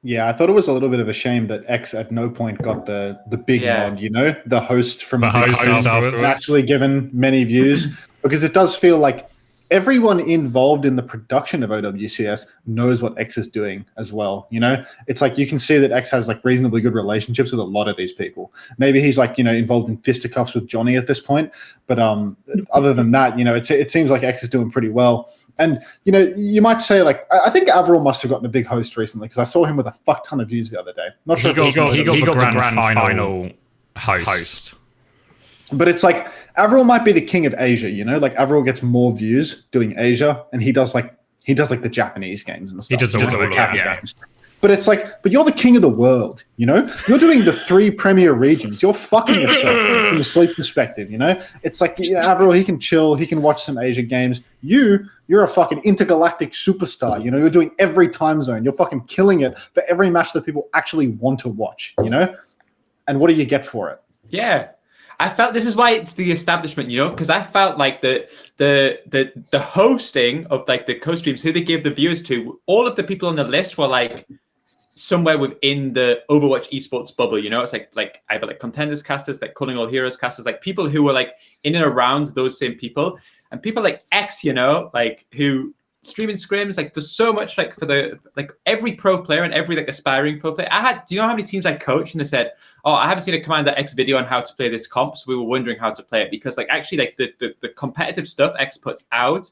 Yeah, I thought it was a little bit of a shame that X at no point got the big nod, you know, the host from the host afterwards, actually given many views, because it does feel like everyone involved in the production of OWCS knows what X is doing as well. You know, it's like you can see that X has like reasonably good relationships with a lot of these people. Maybe he's like, you know, involved in fisticuffs with Johnny at this point, but other than that, you know, it seems like X is doing pretty well. And, you know, you might say, like, I think Avril must have gotten a big host recently because I saw him with a fuck ton of views the other day. Not sure he got the grand final host. But it's like Avril might be the king of Asia, you know? Like Avril gets more views doing Asia, and he does like the Japanese games and stuff. He does all the games. But it's like, but you're the king of the world, you know? You're doing the 3 premier regions. You're fucking yourself from a sleep perspective, you know? It's like, you know, Avril, he can chill, he can watch some Asia games. You're a fucking intergalactic superstar, you know? You're doing every time zone. You're fucking killing it for every match that people actually want to watch, you know? And what do you get for it? Yeah. I felt this is why it's the establishment, you know, because I felt like the hosting of like the co-streams, who they gave the viewers to, all of the people on the list were like somewhere within the Overwatch Esports bubble, you know. It's like either like contenders casters, like Calling All Heroes casters, like people who were like in and around those same people, and people like X, you know, like who streaming scrims, like does so much like for the like every pro player and every like aspiring pro player. Do you know how many teams I coached and they said, oh, I haven't seen a Commander X video on how to play this comp, so we were wondering how to play it, because like actually like the competitive stuff X puts out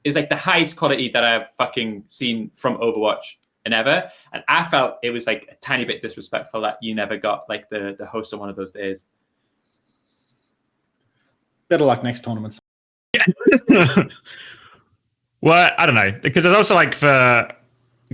is like the highest quality that I've fucking seen from Overwatch and ever. And I felt it was like a tiny bit disrespectful that you never got like the host on one of those days. Better luck next tournament. Well, I don't know, because there's also like because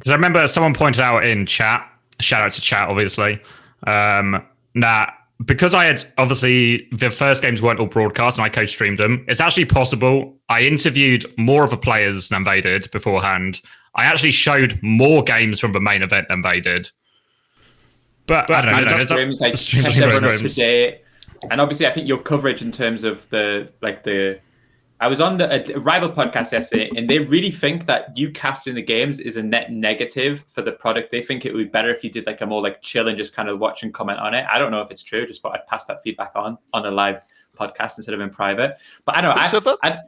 I remember someone pointed out in chat, shout out to chat, obviously, that because I had obviously the first games weren't all broadcast and I co-streamed them, it's actually possible I interviewed more of the players than they did beforehand. I actually showed more games from the main event than they did. But I don't know. There's scrims, like kept everyone up to date. And obviously, I think your coverage in terms of I was on the rival podcast yesterday, and they really think that you casting the games is a net negative for the product. They think it would be better if you did like a more like chill and just kind of watch and comment on it. I don't know if it's true. Just thought I'd pass that feedback on a live podcast instead of in private. But I don't know.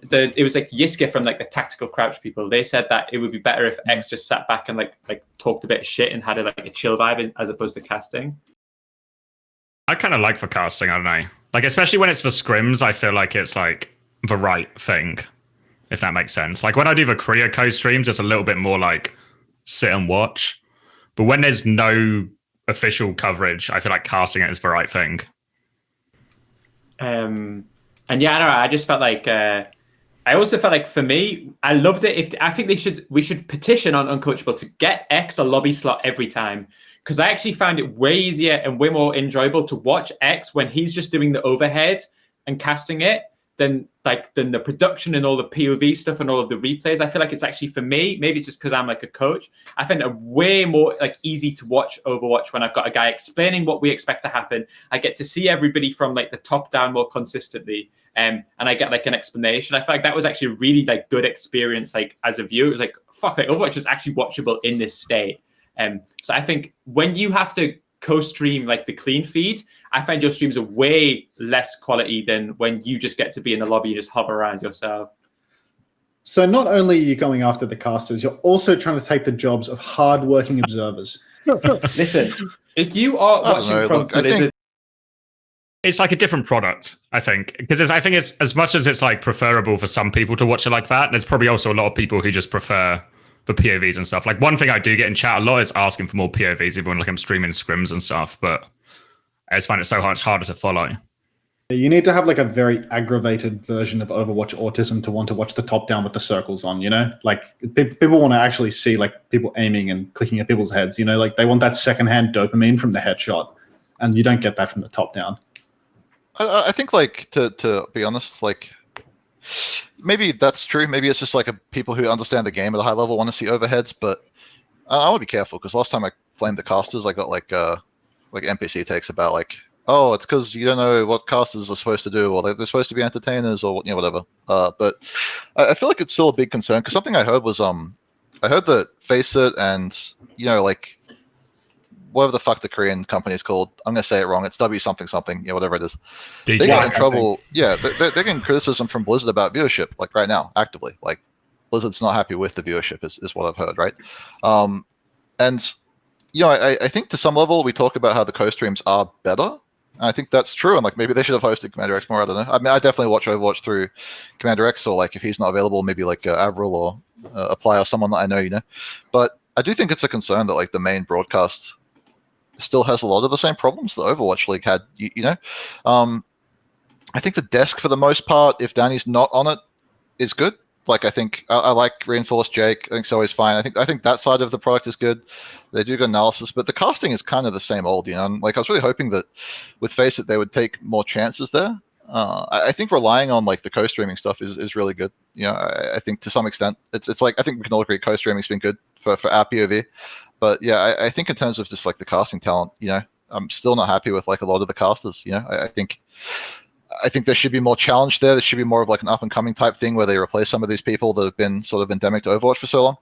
It was like Yiska from like the Tactical Crouch people. They said that it would be better if X just sat back and like talked a bit of shit and had a chill vibe as opposed to casting. I kind of like for casting. I don't know. Like especially when it's for scrims, I feel like it's like the right thing, if that makes sense. Like when I do the Korea co-streams, it's a little bit more like sit and watch. But when there's no official coverage, I feel like casting it is the right thing. And yeah, I don't know. I just felt like I also felt like for me, I loved it. I think we should petition on Uncoachable to get X a lobby slot every time, because I actually found it way easier and way more enjoyable to watch X when he's just doing the overhead and casting it than the production and all the POV stuff and all of the replays. I feel like it's actually, for me, maybe it's just because I'm like a coach, I find it way more like easy to watch Overwatch when I've got a guy explaining what we expect to happen. I get to see everybody from like the top down more consistently, and I get like an explanation. I feel like that was actually a really like good experience. Like as a viewer, it was like, fuck, like Overwatch is actually watchable in this state. So I think when you have to co-stream like the clean feed, I find your streams are way less quality than when you just get to be in the lobby and just hover around yourself. So not only are you going after the casters, you're also trying to take the jobs of hard-working observers. Listen, if you are watching from Blizzard, it's like a different product, I think, because I think it's as much as it's like preferable for some people to watch it like that, there's probably also a lot of people who just prefer the POVs and stuff. Like one thing I do get in chat a lot is asking for more POVs, even when like I'm streaming scrims and stuff, but I just find it so much harder to follow. You need to have like a very aggravated version of Overwatch autism to want to watch the top down with the circles on, you know? Like people want to actually see like people aiming and clicking at people's heads, you know? Like they want that secondhand dopamine from the headshot, and you don't get that from the top down. I think like to be honest, like maybe that's true. Maybe it's just like people who understand the game at a high level want to see overheads, but I want to be careful because last time I flamed the casters, I got like NPC takes about like, oh, it's because you don't know what casters are supposed to do, or they're supposed to be entertainers, or whatever. But I feel like it's still a big concern because something I heard was I heard that FACEIT and like whatever the fuck the Korean company is called. I'm going to say it wrong. It's W something something, whatever it is. DJ. They got in trouble. Yeah, they're getting criticism from Blizzard about viewership, like right now, actively. Like Blizzard's not happy with the viewership, is what I've heard, right? And I think to some level we talk about how the co-streams are better. I think that's true, and like maybe they should have hosted Commander X more. I don't know. I mean, I definitely watch Overwatch through Commander X, or like if he's not available, maybe like Avril or Apply or someone that I know, But I do think it's a concern that like the main broadcast still has a lot of the same problems that Overwatch League had. I think the desk for the most part, if Danny's not on it, is good. Like I think I like Reinforced Jake. I think so is fine. I think that side of the product is good. They do good analysis, but the casting is kind of the same old, And like I was really hoping that with FACEIT they would take more chances there. I think relying on like the co-streaming stuff is really good. I think to some extent it's like I think we can all agree co-streaming's been good for our POV. But yeah, I think in terms of just like the casting talent, I'm still not happy with like a lot of the casters. I think there should be more challenge there. There should be more of like an up and coming type thing where they replace some of these people that have been sort of endemic to Overwatch for so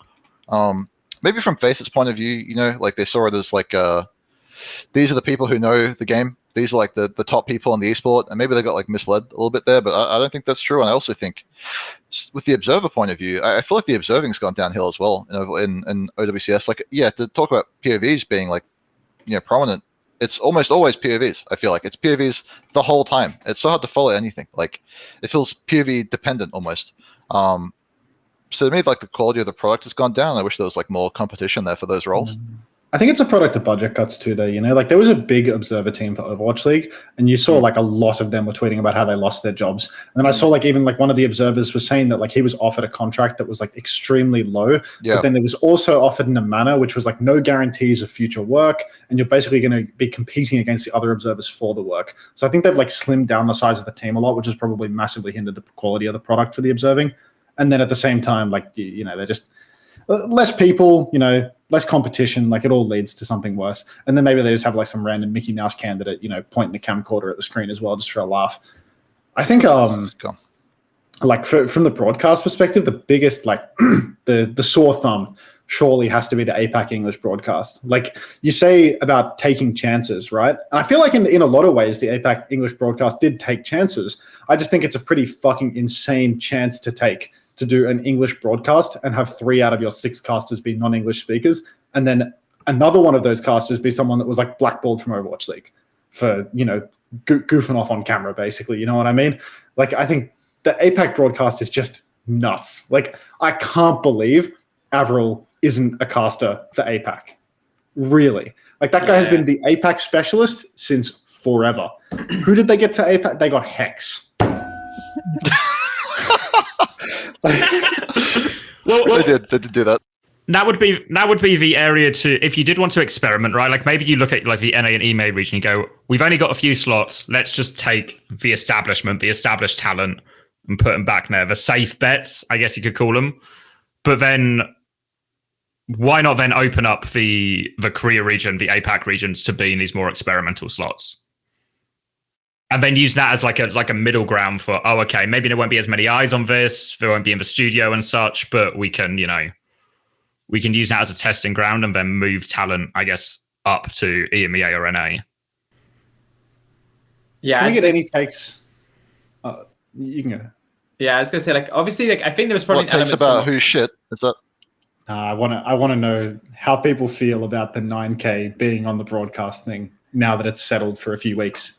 long. Maybe from FACEIT's point of view, like they saw it as like these are the people who know the game. These are like the top people in the esport, and maybe they got like misled a little bit there. But I don't think that's true. And I also think, with the observer point of view, I feel like the observing's gone downhill as well in OWCS. Like, yeah, to talk about POVs being like prominent. It's almost always POVs. I feel like it's POVs the whole time. It's so hard to follow anything. Like it feels POV dependent almost. So to me, like the quality of the product has gone down. I wish there was like more competition there for those roles. I think it's a product of budget cuts too, though. Like there was a big observer team for Overwatch League, and you saw like a lot of them were tweeting about how they lost their jobs. And then I saw like even like one of the observers was saying that like he was offered a contract that was like extremely low, but then it was also offered in a manner which was like no guarantees of future work, and you're basically going to be competing against the other observers for the work. So I think they've like slimmed down the size of the team a lot, which has probably massively hindered the quality of the product for the observing. And then at the same time, like they're just less people, less competition, like it all leads to something worse. And then maybe they just have like some random Mickey Mouse candidate, pointing the camcorder at the screen as well, just for a laugh. I think, like from the broadcast perspective, the biggest, like the sore thumb surely has to be the APAC English broadcast. Like you say about taking chances, right? And I feel like in a lot of ways, the APAC English broadcast did take chances. I just think it's a pretty fucking insane chance to take, to do an English broadcast and have 3 out of your 6 casters be non-English speakers, and then another one of those casters be someone that was like blackballed from Overwatch League for, goofing off on camera, basically. You know what I mean? Like, I think the APAC broadcast is just nuts. Like, I can't believe Avril isn't a caster for APAC. Really. Like, that guy has been the APAC specialist since forever. Who did they get for APAC? They got Hex. Well, they did do that. That would be the area to, if you did want to experiment, right? Like maybe you look at like the NA and EMEA region, you go, we've only got a few slots. Let's just take the established talent, and put them back there. The safe bets, I guess you could call them. But then, why not then open up the Korea region, the APAC regions, to be in these more experimental slots? And then use that as like a middle ground for, okay, maybe there won't be as many eyes on this, there won't be in the studio and such, but we can, we can use that as a testing ground and then move talent, I guess, up to EMEA or NA. Yeah. Can we get any takes? You can go. Yeah, I was gonna say, like, obviously, like, I think there was probably takes about who's shit. Is that? I want to know how people feel about the 9K being on the broadcast thing now that it's settled for a few weeks.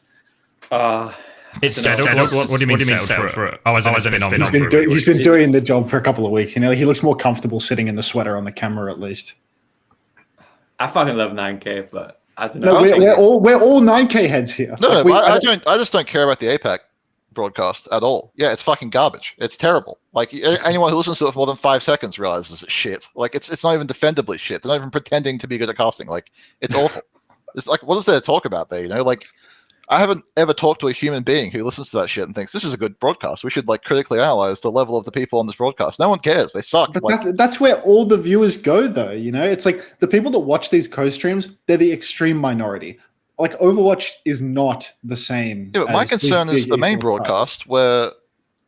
It's settled. What do you mean settled for it? Oh, as in it's been on for a few weeks. He's been doing the job for a couple of weeks. He looks more comfortable sitting in the sweater on the camera, at least. I fucking love 9K, but I don't know. No, we're all 9K heads here. No, I just don't care about the APAC broadcast at all. Yeah, it's fucking garbage. It's terrible. Like, anyone who listens to it for more than 5 seconds realizes it's shit. Like, it's not even defendably shit. They're not even pretending to be good at casting. Like, it's awful. It's like, what is there to talk about there? Like, I haven't ever talked to a human being who listens to that shit and thinks this is a good broadcast. We should like critically analyze the level of the people on this broadcast. No one cares. They suck. But that's where all the viewers go, though. It's like the people that watch these co-streams, they're the extreme minority. Like, Overwatch is not the same. Yeah, but my concern is the main broadcast where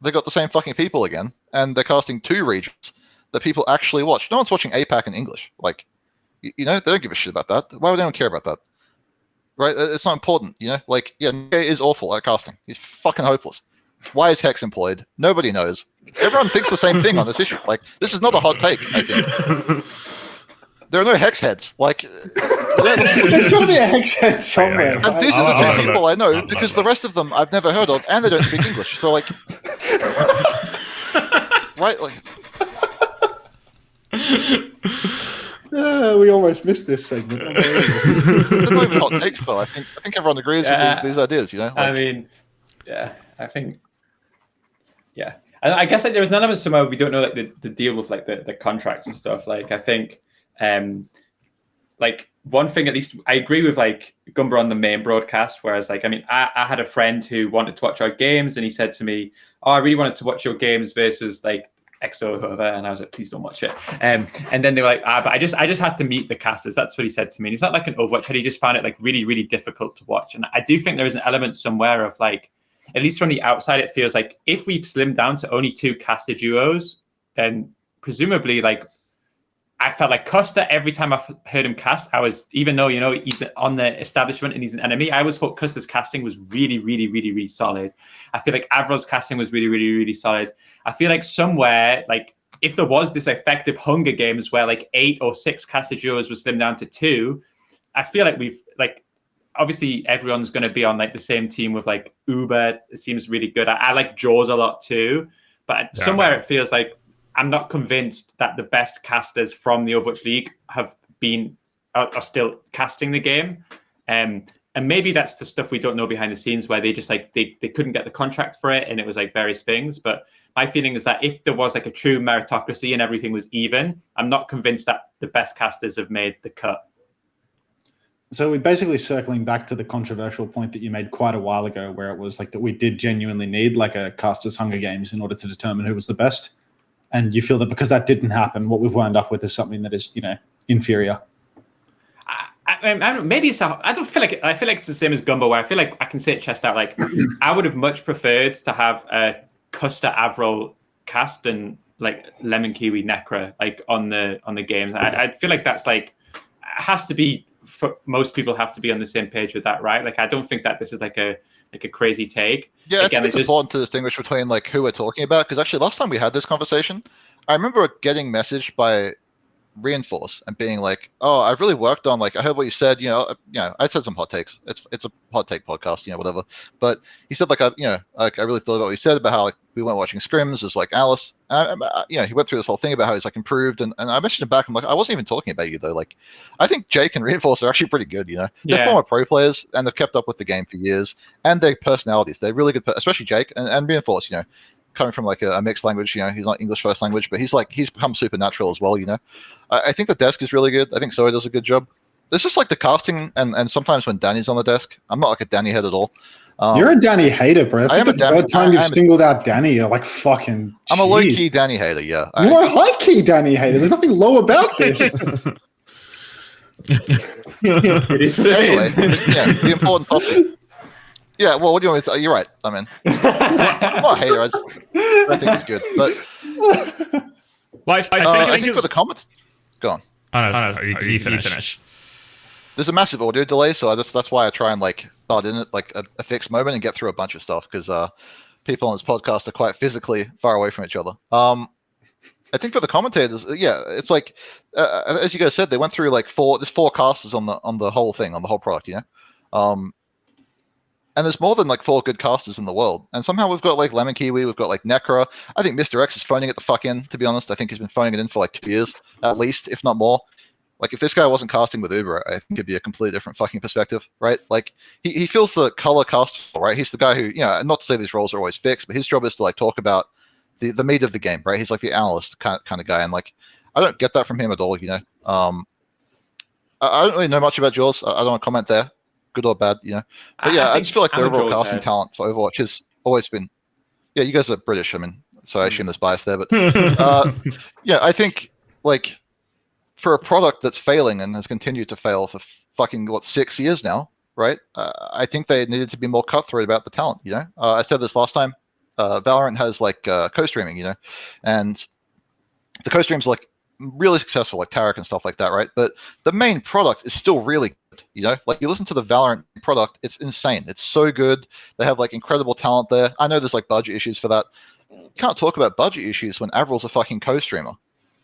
they got the same fucking people again, and they're casting 2 regions that people actually watch. No one's watching APAC in English. Like, You know, they don't give a shit about that. Why would anyone care about that? Right? It's not important, you know? Like, yeah, Nick is awful at casting. He's fucking hopeless. Why is Hex employed? Nobody knows. Everyone thinks the same thing on this issue. Like, this is not a hot take, I think. There are no Hex heads. Like, There's got to be a Hex head somewhere. and these are the two people I know because the rest of them I've never heard of, and they don't speak English. So, like, right? Like, we almost missed this segment. they're not even hot takes, though. I think everyone agrees with these ideas. You know, like, I mean, yeah, I think, yeah. I guess like there was an element somewhere we don't know like the deal with like the contracts and stuff. Like I think, like one thing at least I agree with like Gunba on the main broadcast. Whereas like I mean I had a friend who wanted to watch our games and he said to me, "Oh, I really wanted to watch your games versus like XO or whoever," and I was like, "Please don't watch it." And then they were like, "But I just had to meet the casters." That's what he said to me. And he's not like an Overwatch head. He just found it like really really difficult to watch. And I do think there is an element somewhere of like, at least from the outside, it feels like if we've slimmed down to only 2 caster duos, then presumably like I felt like Costa every time I've heard him cast, I was, even though, you know, he's on the establishment and he's an enemy, I always thought Costa's casting was really, really, really, really solid. I feel like Avrol's casting was really, really, really solid. I feel like somewhere, like if there was this effective Hunger Games where like 8 or 6 caster duos was slimmed down to 2, I feel like we've like, obviously everyone's going to be on like the same team with like Uber. It seems really good. I like Jaws a lot too, but somewhere it feels like I'm not convinced that the best casters from the Overwatch League are still casting the game. And maybe that's the stuff we don't know behind the scenes where they just like, they couldn't get the contract for it. And it was like various things. But my feeling is that if there was like a true meritocracy and everything was even, I'm not convinced that the best casters have made the cut. So we're basically circling back to the controversial point that you made quite a while ago, where it was like that we did genuinely need like a casters Hunger Games in order to determine who was the best. And you feel that because that didn't happen, what we've wound up with is something that is, you know, inferior. Maybe it's I feel like it's the same as Gunba, where I feel like I can say it chest out. Like I would have much preferred to have a Custa Avril cast than like Lemon Kiwi Necra like on the games. I feel like that's like has to be. For most people have to be on the same page with that, right? Like I don't think that this is like a crazy take. Yeah, again, I think it's important to distinguish between like who we're talking about, because actually last time we had this conversation, I remember getting messaged by Reinforce and being like, "Oh, I've really worked on like I heard what you said. You know, I said some hot takes. It's a hot take podcast, you know, whatever." But he said like I really thought about what he said about how like we weren't watching scrims as like Alice. He went through this whole thing about how he's like improved, and I mentioned him back. I'm like, I wasn't even talking about you though. Like, I think Jake and Reinforce are actually pretty good. You know, they're former pro players and they've kept up with the game for years, and their personalities. They're really good, especially Jake and Reinforce. You know, coming from like a mixed language, you know, he's not English first language, but he's become supernatural as well, you know. I think the desk is really good. I think Zoe does a good job. There's just like the casting, and sometimes when Danny's on the desk, I'm not like a Danny head at all. You're a Danny hater, bro. It's like the third time you've singled out Danny. You're like, fucking I'm a low-key Danny hater, yeah. You're a high-key Danny hater. There's nothing low about this. It is what it is. Yeah, the important topic. Yeah, well, what do you want me to say? You're right. I mean, I'm not a hater. I think it's good. But well, I think for the comments, go on. I know. You finish. There's a massive audio delay, so that's why I try and like start in it like a fixed moment and get through a bunch of stuff, because people on this podcast are quite physically far away from each other. I think for the commentators, yeah, it's like as you guys said, they went through like there's 4 casters on the whole thing, on the whole product, you know. And there's more than like 4 good casters in the world. And somehow we've got like Lemon Kiwi, we've got like Necra. I think Mr. X is phoning it the fuck in, to be honest. I think he's been phoning it in for like 2 years, at least, if not more. Like if this guy wasn't casting with Uber, I think it'd be a completely different fucking perspective, right? Like he feels the color cast, right? He's the guy who, you know, not to say these roles are always fixed, but his job is to like talk about the meat of the game, right? He's like the analyst kind of guy. And like, I don't get that from him at all, you know. I don't really know much about Jaws. I don't want to comment there. Good or bad, you know. But yeah, I just feel like the overall casting talent for Overwatch has always been. Yeah, you guys are British, I mean, so I assume there's bias there. But yeah, I think like for a product that's failing and has continued to fail for fucking 6 years now, right? I think they needed to be more cutthroat about the talent. You know, I said this last time. Valorant has like co-streaming, you know, and the co-streams like really successful, like Tarek and stuff like that, right? But the main product is still really good, you know? Like, you listen to the Valorant product, it's insane. It's so good. They have, like, incredible talent there. I know there's, like, budget issues for that. You can't talk about budget issues when Avril's a fucking co-streamer,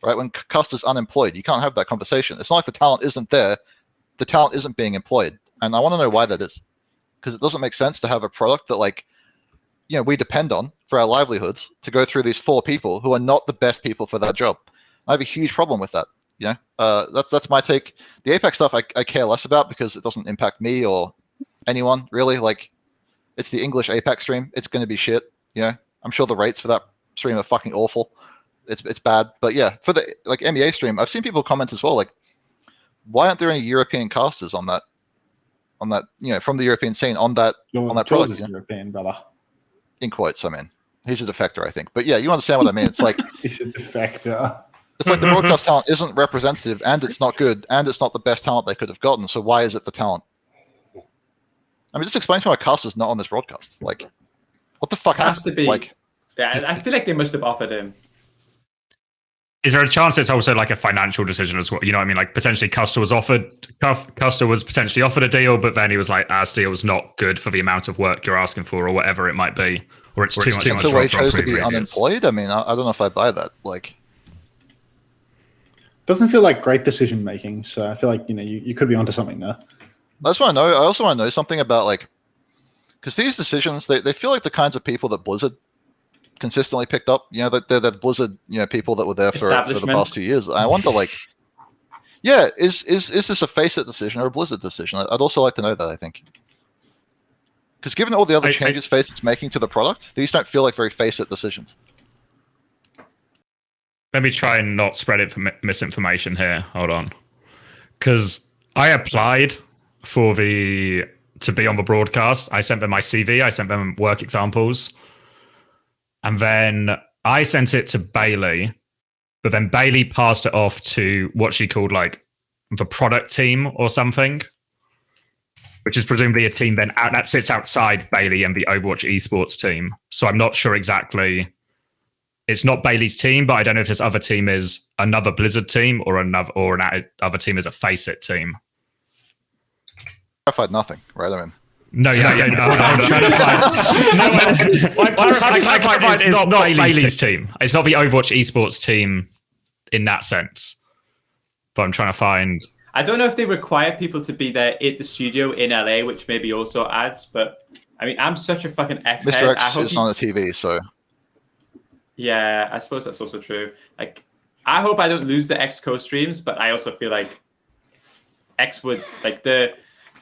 right? When Custer's unemployed, you can't have that conversation. It's not like the talent isn't there. The talent isn't being employed. And I want to know why that is. Because it doesn't make sense to have a product that, like, you know, we depend on for our livelihoods to go through these 4 people who are not the best people for that job. I have a huge problem with that. You know, that's my take. The Apex stuff I care less about because it doesn't impact me or anyone really. Like, it's the English Apex stream. It's going to be shit. You know, I'm sure the rates for that stream are fucking awful. It's bad. But yeah, for the like MEA stream, I've seen people comment as well. Like, why aren't there any European casters on that? You know, from the European scene on that product. Is European, brother. In quotes, I mean, he's a defector, I think. But yeah, you understand what I mean. It's like he's a defector. It's like the broadcast talent isn't representative, and it's not good, and it's not the best talent they could have gotten. So why is it the talent? I mean, just explain to my caster's not on this broadcast. Like, what the fuck has to be? Like, yeah, I feel like they must have offered him. Is there a chance it's also like a financial decision as well? You know what I mean? Like, potentially Custer was potentially offered a deal, but then he was like, "Our deal's not good for the amount of work you're asking for," or whatever it might be, or it's too much. So he chose to be unemployed. I mean, I don't know if I buy that. Like, doesn't feel like great decision making. So I feel like, you know, you could be onto something there. That's what I know. I also want to know something about, like, because these decisions, they feel like the kinds of people that Blizzard consistently picked up. You know, that they're the Blizzard, you know, people that were there for the past 2 years. I wonder, like, yeah, is this a FACEIT decision or a Blizzard decision? I'd also like to know that, I think. Because given all the other changes FACEIT's making to the product, these don't feel like very FACEIT decisions. Let me try and not spread it for misinformation here. Hold on. Because I applied to be on the broadcast. I sent them my CV. I sent them work examples. And then I sent it to Bailey. But then Bailey passed it off to what she called, like, the product team or something. Which is presumably a team then that sits outside Bailey and the Overwatch Esports team. So I'm not sure exactly. It's not Bailey's team, but I don't know if this other team is another Blizzard team or other team is a FACEIT team. Clarified nothing, right? I mean, no, I'm trying to find. I clarified it's not Bailey's team. It's not the Overwatch Esports team in that sense. But I'm trying to find. I don't know if they require people to be there at the studio in LA, which maybe also adds. But I mean, I'm such a fucking X-head. Mr. X is on the TV, so. Yeah, I suppose that's also true. Like, I hope I don't lose the X co-streams, but I also feel like X would, like,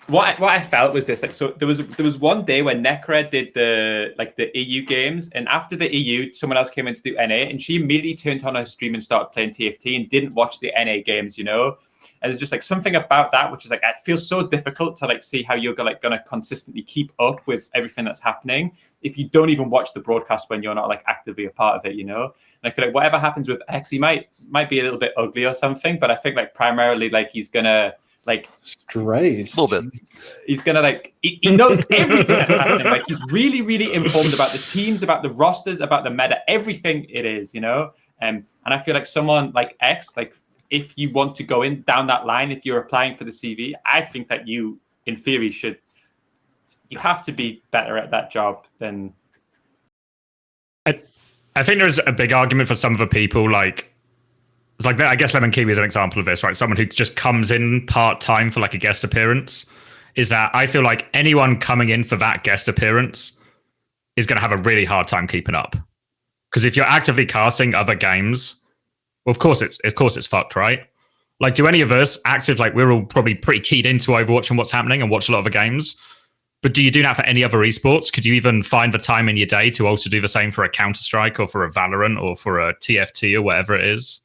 what I felt was this, like, so there was one day when Necred did the EU games, and after the EU, someone else came in to do NA, and she immediately turned on her stream and started playing TFT and didn't watch the NA games, you know. And there's just like something about that which is like, it feels so difficult to like see how you're like gonna consistently keep up with everything that's happening if you don't even watch the broadcast when you're not like actively a part of it, you know. And I feel like whatever happens with X, he might be a little bit ugly or something, but I think like primarily like he's gonna like stray a little bit. He's gonna like he knows everything that's happening. Like, he's really, really informed about the teams, about the rosters, about the meta, everything it is, you know. And I feel like someone like X, like, if you want to go down that line, if you're applying for the CV, I think that you, in theory, you have to be better at that job than. I think there's a big argument for some of the people, like I guess Lemon Kiwi is an example of this, right? Someone who just comes in part-time for like a guest appearance, is that I feel like anyone coming in for that guest appearance is going to have a really hard time keeping up. Because if you're actively casting other games, well, of course it's fucked, right? Like, do any of us like, we're all probably pretty keyed into Overwatch and what's happening and watch a lot of the games. But do you do that for any other esports? Could you even find the time in your day to also do the same for a Counter-Strike or for a Valorant or for a TFT or whatever it is?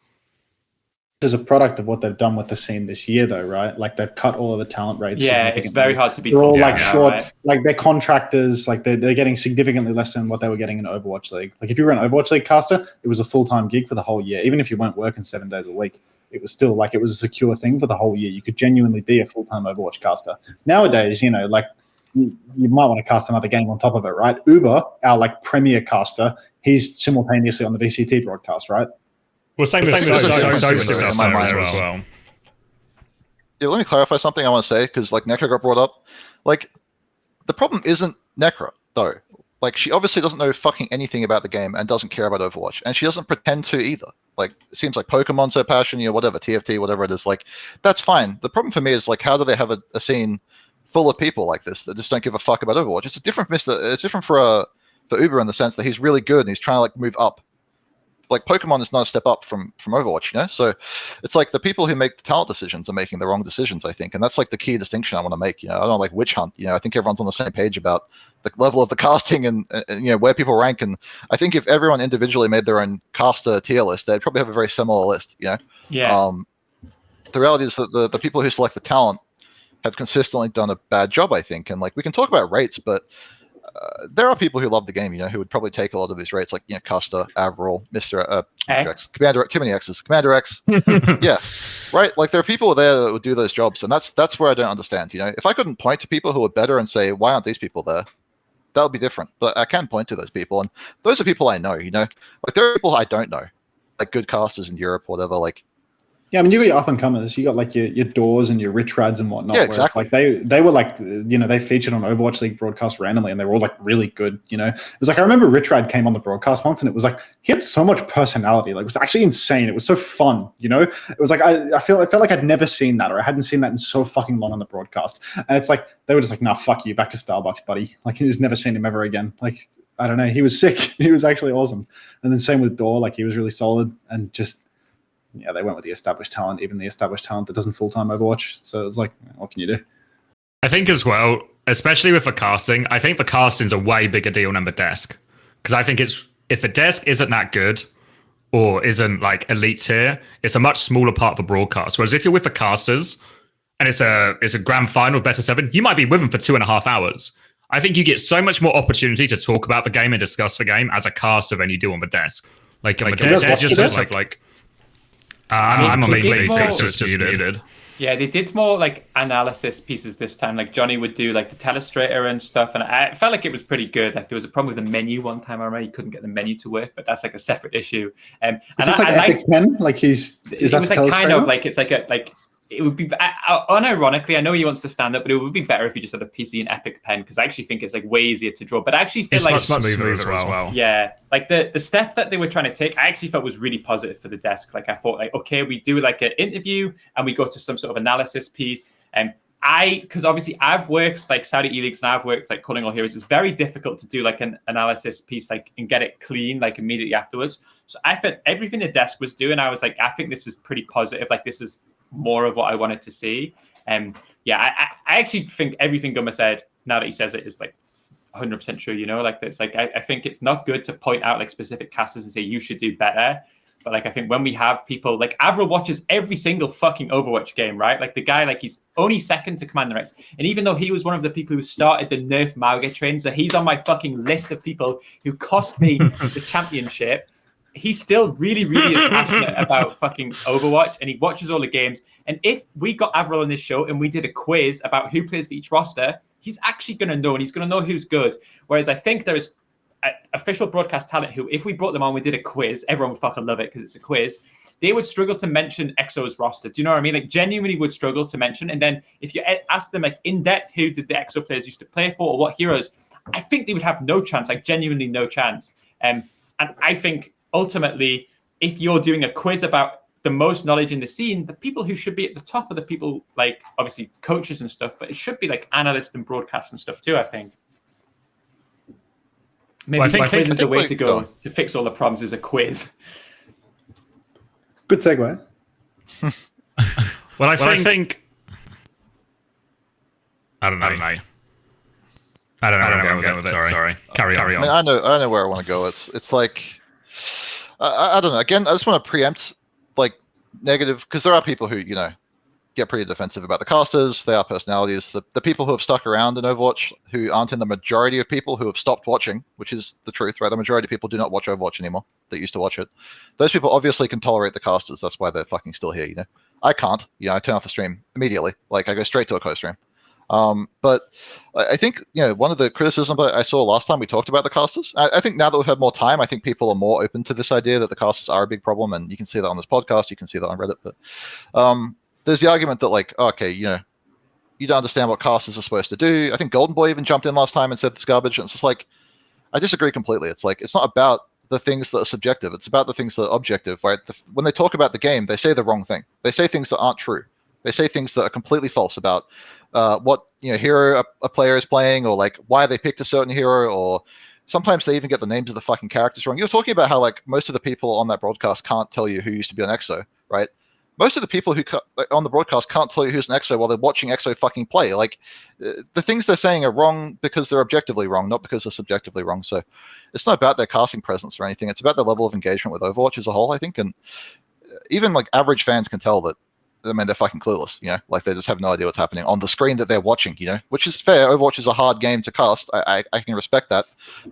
This is a product of what they've done with the scene this year, though, right? Like, they've cut all of the talent rates. Yeah, it's very hard to be. They're all like short, right? Like they're contractors. Like they're getting significantly less than what they were getting in Overwatch League. Like, if you were an Overwatch League caster, it was a full-time gig for the whole year. Even if you weren't working 7 days a week, it was still like, it was a secure thing for the whole year. You could genuinely be a full-time Overwatch caster. Nowadays, you know, like, you might want to cast another game on top of it, right? Uber, our like premier caster, he's simultaneously on the VCT broadcast, right? Well, same with so in my mind as well. Yeah, let me clarify something I want to say, because like Necro got brought up. Like, the problem isn't Necro, though. Like, she obviously doesn't know fucking anything about the game and doesn't care about Overwatch, and she doesn't pretend to either. Like, it seems like Pokemon's her passion, whatever, TFT, whatever it is. Like, that's fine. The problem for me is, like, how do they have a scene full of people like this that just don't give a fuck about Overwatch? It's different for Uber in the sense that he's really good and he's trying to like move up. Like, Pokemon is not a step up from Overwatch, So it's like the people who make the talent decisions are making the wrong decisions, I think. And that's like the key distinction I want to make. I don't like witch hunt. I think everyone's on the same page about the level of the casting and where people rank. And I think if everyone individually made their own caster tier list, they'd probably have a very similar list, Yeah. The reality is that the people who select the talent have consistently done a bad job, I think. And like, we can talk about rates, but there are people who love the game, who would probably take a lot of these rates, like Custer, Avril, Mr. X, Commander, too many X's, Commander X. Yeah, right. Like, there are people there that would do those jobs, and that's where I don't understand. If I couldn't point to people who are better and say, why aren't these people there? That would be different. But I can point to those people, and those are people I know. Like, there are people I don't know, like good casters in Europe, or whatever. Like, yeah, I mean, you got your up and comers. You got like your Doors and your Rich Rads and whatnot. Yeah, exactly. Like they were like, they featured on Overwatch League broadcast randomly, and they were all like really good. It was like, I remember Rich Rad came on the broadcast once, and it was like he had so much personality. Like, it was actually insane. It was so fun. It was like I felt like I'd never seen that, or I hadn't seen that in so fucking long on the broadcast. And it's like they were just like, nah, fuck you, back to Starbucks, buddy. Like, he's never seen him ever again. Like, I don't know, he was sick. He was actually awesome. And then same with Door. Like, he was really solid, and just. Yeah, they went with the established talent, even the established talent that doesn't full-time Overwatch. So it's like, what can you do? I think as well, especially with the casting, I think the casting's a way bigger deal than the desk. Because I think if the desk isn't that good or isn't like elite tier, it's a much smaller part of the broadcast. Whereas if you're with the casters and it's a grand final, best of 7, you might be with them for 2.5 hours. I think you get so much more opportunity to talk about the game and discuss the game as a caster than you do on the desk. Like on the desk, it's just like I'm on main league, so it's just muted. Yeah, they did more like analysis pieces this time. Like, Johnny would do like the telestrator and stuff, and I felt like it was pretty good. Like, there was a problem with the menu one time. I remember you couldn't get the menu to work, but that's like a separate issue. Is this like Epic Pen? Like, it was like kind of like, it's like it would be unironically, I know he wants to stand up, but it would be better if you just had a PC and Epic Pen, because I actually think it's like way easier to draw. But I actually feel it's like much smoother as well. Yeah, like the step that they were trying to take, I actually felt was really positive for the desk. Like, I thought, like, okay, we do like an interview and we go to some sort of analysis piece. And because obviously I've worked like Saudi E-Leagues and I've worked like Calling All Heroes. It's very difficult to do like an analysis piece, like, and get it clean like immediately afterwards. So I felt everything the desk was doing, I was like, I think this is pretty positive. Like, this is more of what I wanted to see. I actually think everything Gunba said, now that he says it, is like 100% true. Like, it's like I think it's not good to point out like specific casters and say you should do better. But like, I think when we have people like Avril watches every single fucking Overwatch game, right? Like, the guy, like, he's only second to Commander X, and even though he was one of the people who started the nerf Mauga train, so he's on my fucking list of people who cost me the championship. He still really, really is passionate about fucking Overwatch, and he watches all the games. And if we got Avril on this show and we did a quiz about who plays for each roster, he's actually going to know, and he's going to know who's good. Whereas I think there is official broadcast talent who, if we brought them on, we did a quiz, everyone would fucking love it because it's a quiz. They would struggle to mention EXO's roster. Do you know what I mean? Like, genuinely would struggle to mention. And then if you ask them like in depth, who did the EXO players used to play for, or what heroes, I think they would have no chance, like genuinely no chance. And I think ultimately, if you're doing a quiz about the most knowledge in the scene, the people who should be at the top are the people like obviously coaches and stuff, but it should be like analysts and broadcasts and stuff too, I think. Maybe I think is the way to go to fix all the problems, is a quiz. Good segue. I think I don't know where I'm going with it. Sorry. Carry on. I mean, I know where I want to go. It's like I don't know. Again, I just want to preempt like negative, because there are people who get pretty defensive about the casters. They are personalities. The people who have stuck around in Overwatch, who aren't in the majority of people who have stopped watching, which is the truth, right? The majority of people do not watch Overwatch anymore that used to watch it. Those people obviously can tolerate the casters. That's why they're fucking still here. I can't. I turn off the stream immediately. Like, I go straight to a co-stream. But I think one of the criticisms I saw last time we talked about the casters. I think now that we've had more time, I think people are more open to this idea that the casters are a big problem, and you can see that on this podcast, you can see that on Reddit. But there's the argument that like, okay, you don't understand what casters are supposed to do. I think Golden Boy even jumped in last time and said this garbage, and it's just like, I disagree completely. It's like, it's not about the things that are subjective. It's about the things that are objective, right? When they talk about the game, they say the wrong thing. They say things that aren't true. They say things that are completely false about what hero a player is playing, or like why they picked a certain hero, or sometimes they even get the names of the fucking characters wrong. You're talking about how like most of the people on that broadcast can't tell you who used to be on EXO, right? Most of the people who on the broadcast can't tell you who's an EXO while they're watching EXO fucking play. Like the things they're saying are wrong because they're objectively wrong, not because they're subjectively wrong. So it's not about their casting presence or anything. It's about their level of engagement with Overwatch as a whole, I think. And even like average fans can tell that, I mean, they're fucking clueless, like they just have no idea what's happening on the screen that they're watching, which is fair. Overwatch is a hard game to cast. I can respect that,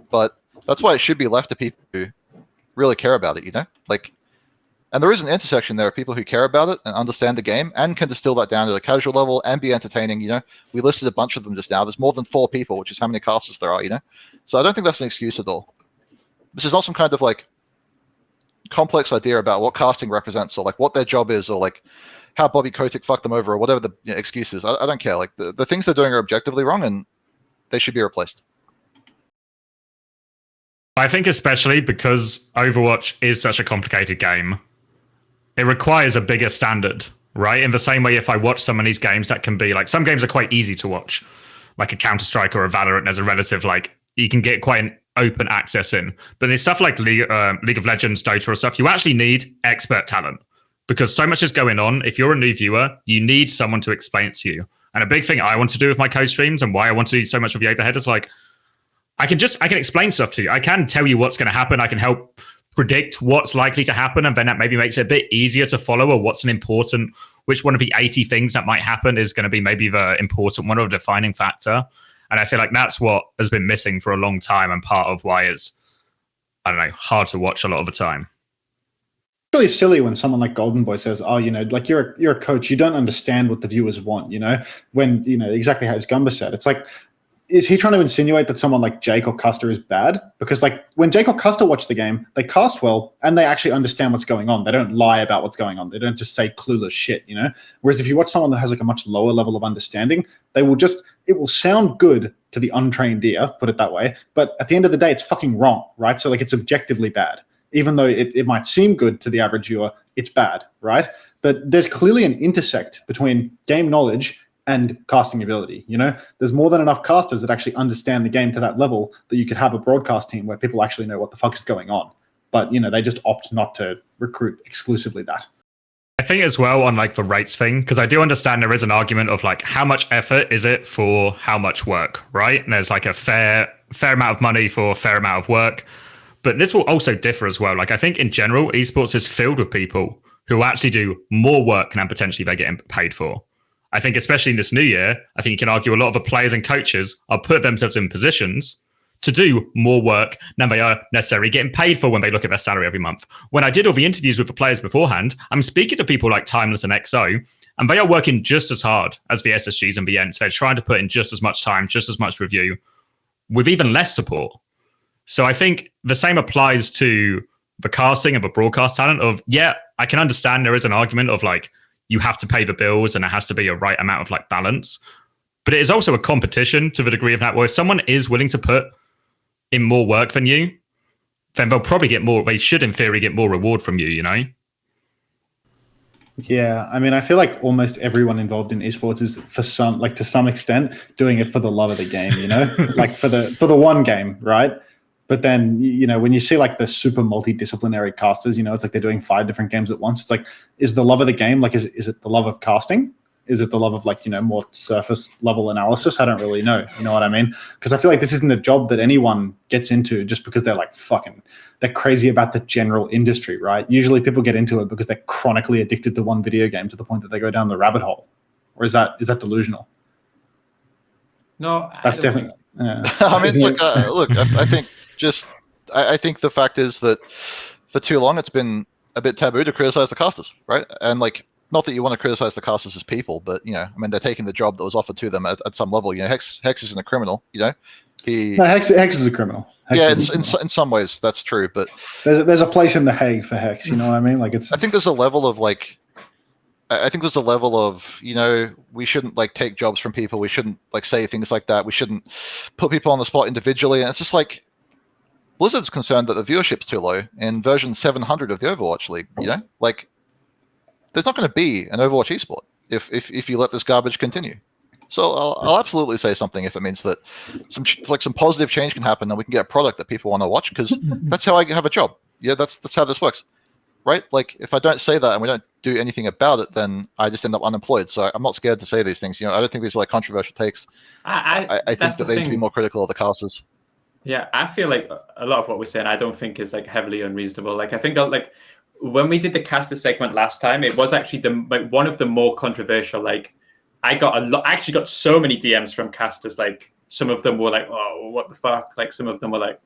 but that's why it should be left to people who really care about it, like, and there is an intersection there of people who care about it and understand the game and can distill that down to a casual level and be entertaining. We listed a bunch of them just now. There's more than 4 people, which is how many casters there are, so I don't think that's an excuse at all. This is not some kind of like complex idea about what casting represents or like what their job is or like how Bobby Kotick fucked them over or whatever the excuse is. I don't care. Like the things they're doing are objectively wrong and they should be replaced. I think especially because Overwatch is such a complicated game, it requires a bigger standard, right? In the same way, if I watch some of these games that can be like, some games are quite easy to watch, like a Counter-Strike or a Valorant, there's a relative, like you can get quite an open access in. But there's stuff like League of Legends, Dota or stuff, you actually need expert talent. Because so much is going on. If you're a new viewer, you need someone to explain it to you. And a big thing I want to do with my co-streams and why I want to do so much of the overhead is like, I can explain stuff to you. I can tell you what's going to happen. I can help predict what's likely to happen. And then that maybe makes it a bit easier to follow, or which one of the 80 things that might happen is going to be maybe the important one or the defining factor. And I feel like that's what has been missing for a long time and part of why it's, I don't know, hard to watch a lot of the time. Really silly when someone like Golden Boy says, "Oh, like you're a coach, you don't understand what the viewers want." When exactly how as Gunba said, it's like, is he trying to insinuate that someone like Jake or Custer is bad? Because like when Jake or Custer watch the game, they cast well and they actually understand what's going on. They don't lie about what's going on. They don't just say clueless shit. Whereas if you watch someone that has like a much lower level of understanding, it will sound good to the untrained ear, put it that way. But at the end of the day, it's fucking wrong, right? So like it's objectively bad. Even though it might seem good to the average viewer, it's bad, right? But there's clearly an intersect between game knowledge and casting ability. There's more than enough casters that actually understand the game to that level that you could have a broadcast team where people actually know what the fuck is going on. But, they just opt not to recruit exclusively that. I think as well on like the rates thing, because I do understand there is an argument of like how much effort is it for how much work, right? And there's like a fair amount of money for a fair amount of work. But this will also differ as well. Like I think in general, esports is filled with people who actually do more work than potentially they're getting paid for. I think especially in this new year, I think you can argue a lot of the players and coaches are put themselves in positions to do more work than they are necessarily getting paid for when they look at their salary every month. When I did all the interviews with the players beforehand, I'm speaking to people like Timeless and XO, and they are working just as hard as the SSGs and the ENCE. They're trying to put in just as much time, just as much review, with even less support. So I think the same applies to the casting of a broadcast talent of, yeah, I can understand there is an argument of like, you have to pay the bills and it has to be a right amount of like balance. But it is also a competition to the degree of that where if someone is willing to put in more work than you, then they'll probably get more, they should in theory get more reward from you, Yeah, I mean, I feel like almost everyone involved in esports is to some extent doing it for the love of the game, like for the one game, right? But then, when you see like the super multidisciplinary casters, it's like they're doing 5 different games at once. It's like, is the love of the game, like, is it the love of casting? Is it the love of like, more surface level analysis? I don't really know. You know what I mean? Because I feel like this isn't a job that anyone gets into just because they're like they're crazy about the general industry, right? Usually people get into it because they're chronically addicted to one video game to the point that they go down the rabbit hole. Or is that delusional? No, that's definitely. I mean, look, I think. I think the fact is that for too long it's been a bit taboo to criticize the casters, right? And like not that you want to criticize the casters as people, but I mean, they're taking the job that was offered to them at some level. Hex isn't a criminal. Hex is a criminal. In some ways that's true, but there's a place in the Hague for Hex. You know what I mean? Like it's. I think there's a level of we shouldn't take jobs from people. We shouldn't say things like that. We shouldn't put people on the spot individually. And it's just Blizzard's concerned that the viewership's too low in version 700 of the Overwatch League. There's not going to be an Overwatch esport if you let this garbage continue. So I'll absolutely say something if it means that some positive change can happen and we can get a product that people want to watch, because that's how I have a job. Yeah, that's how this works, right? If I don't say that and we don't do anything about it, then I just end up unemployed. So I'm not scared to say these things. I don't think these are controversial takes. I think that they need to be more critical of the casters. Yeah, I feel like a lot of what we're saying, I don't think is heavily unreasonable. I think when we did the caster segment last time, it was actually one of the more controversial. I actually got so many DMs from casters. Some of them were oh, what the fuck? Some of them were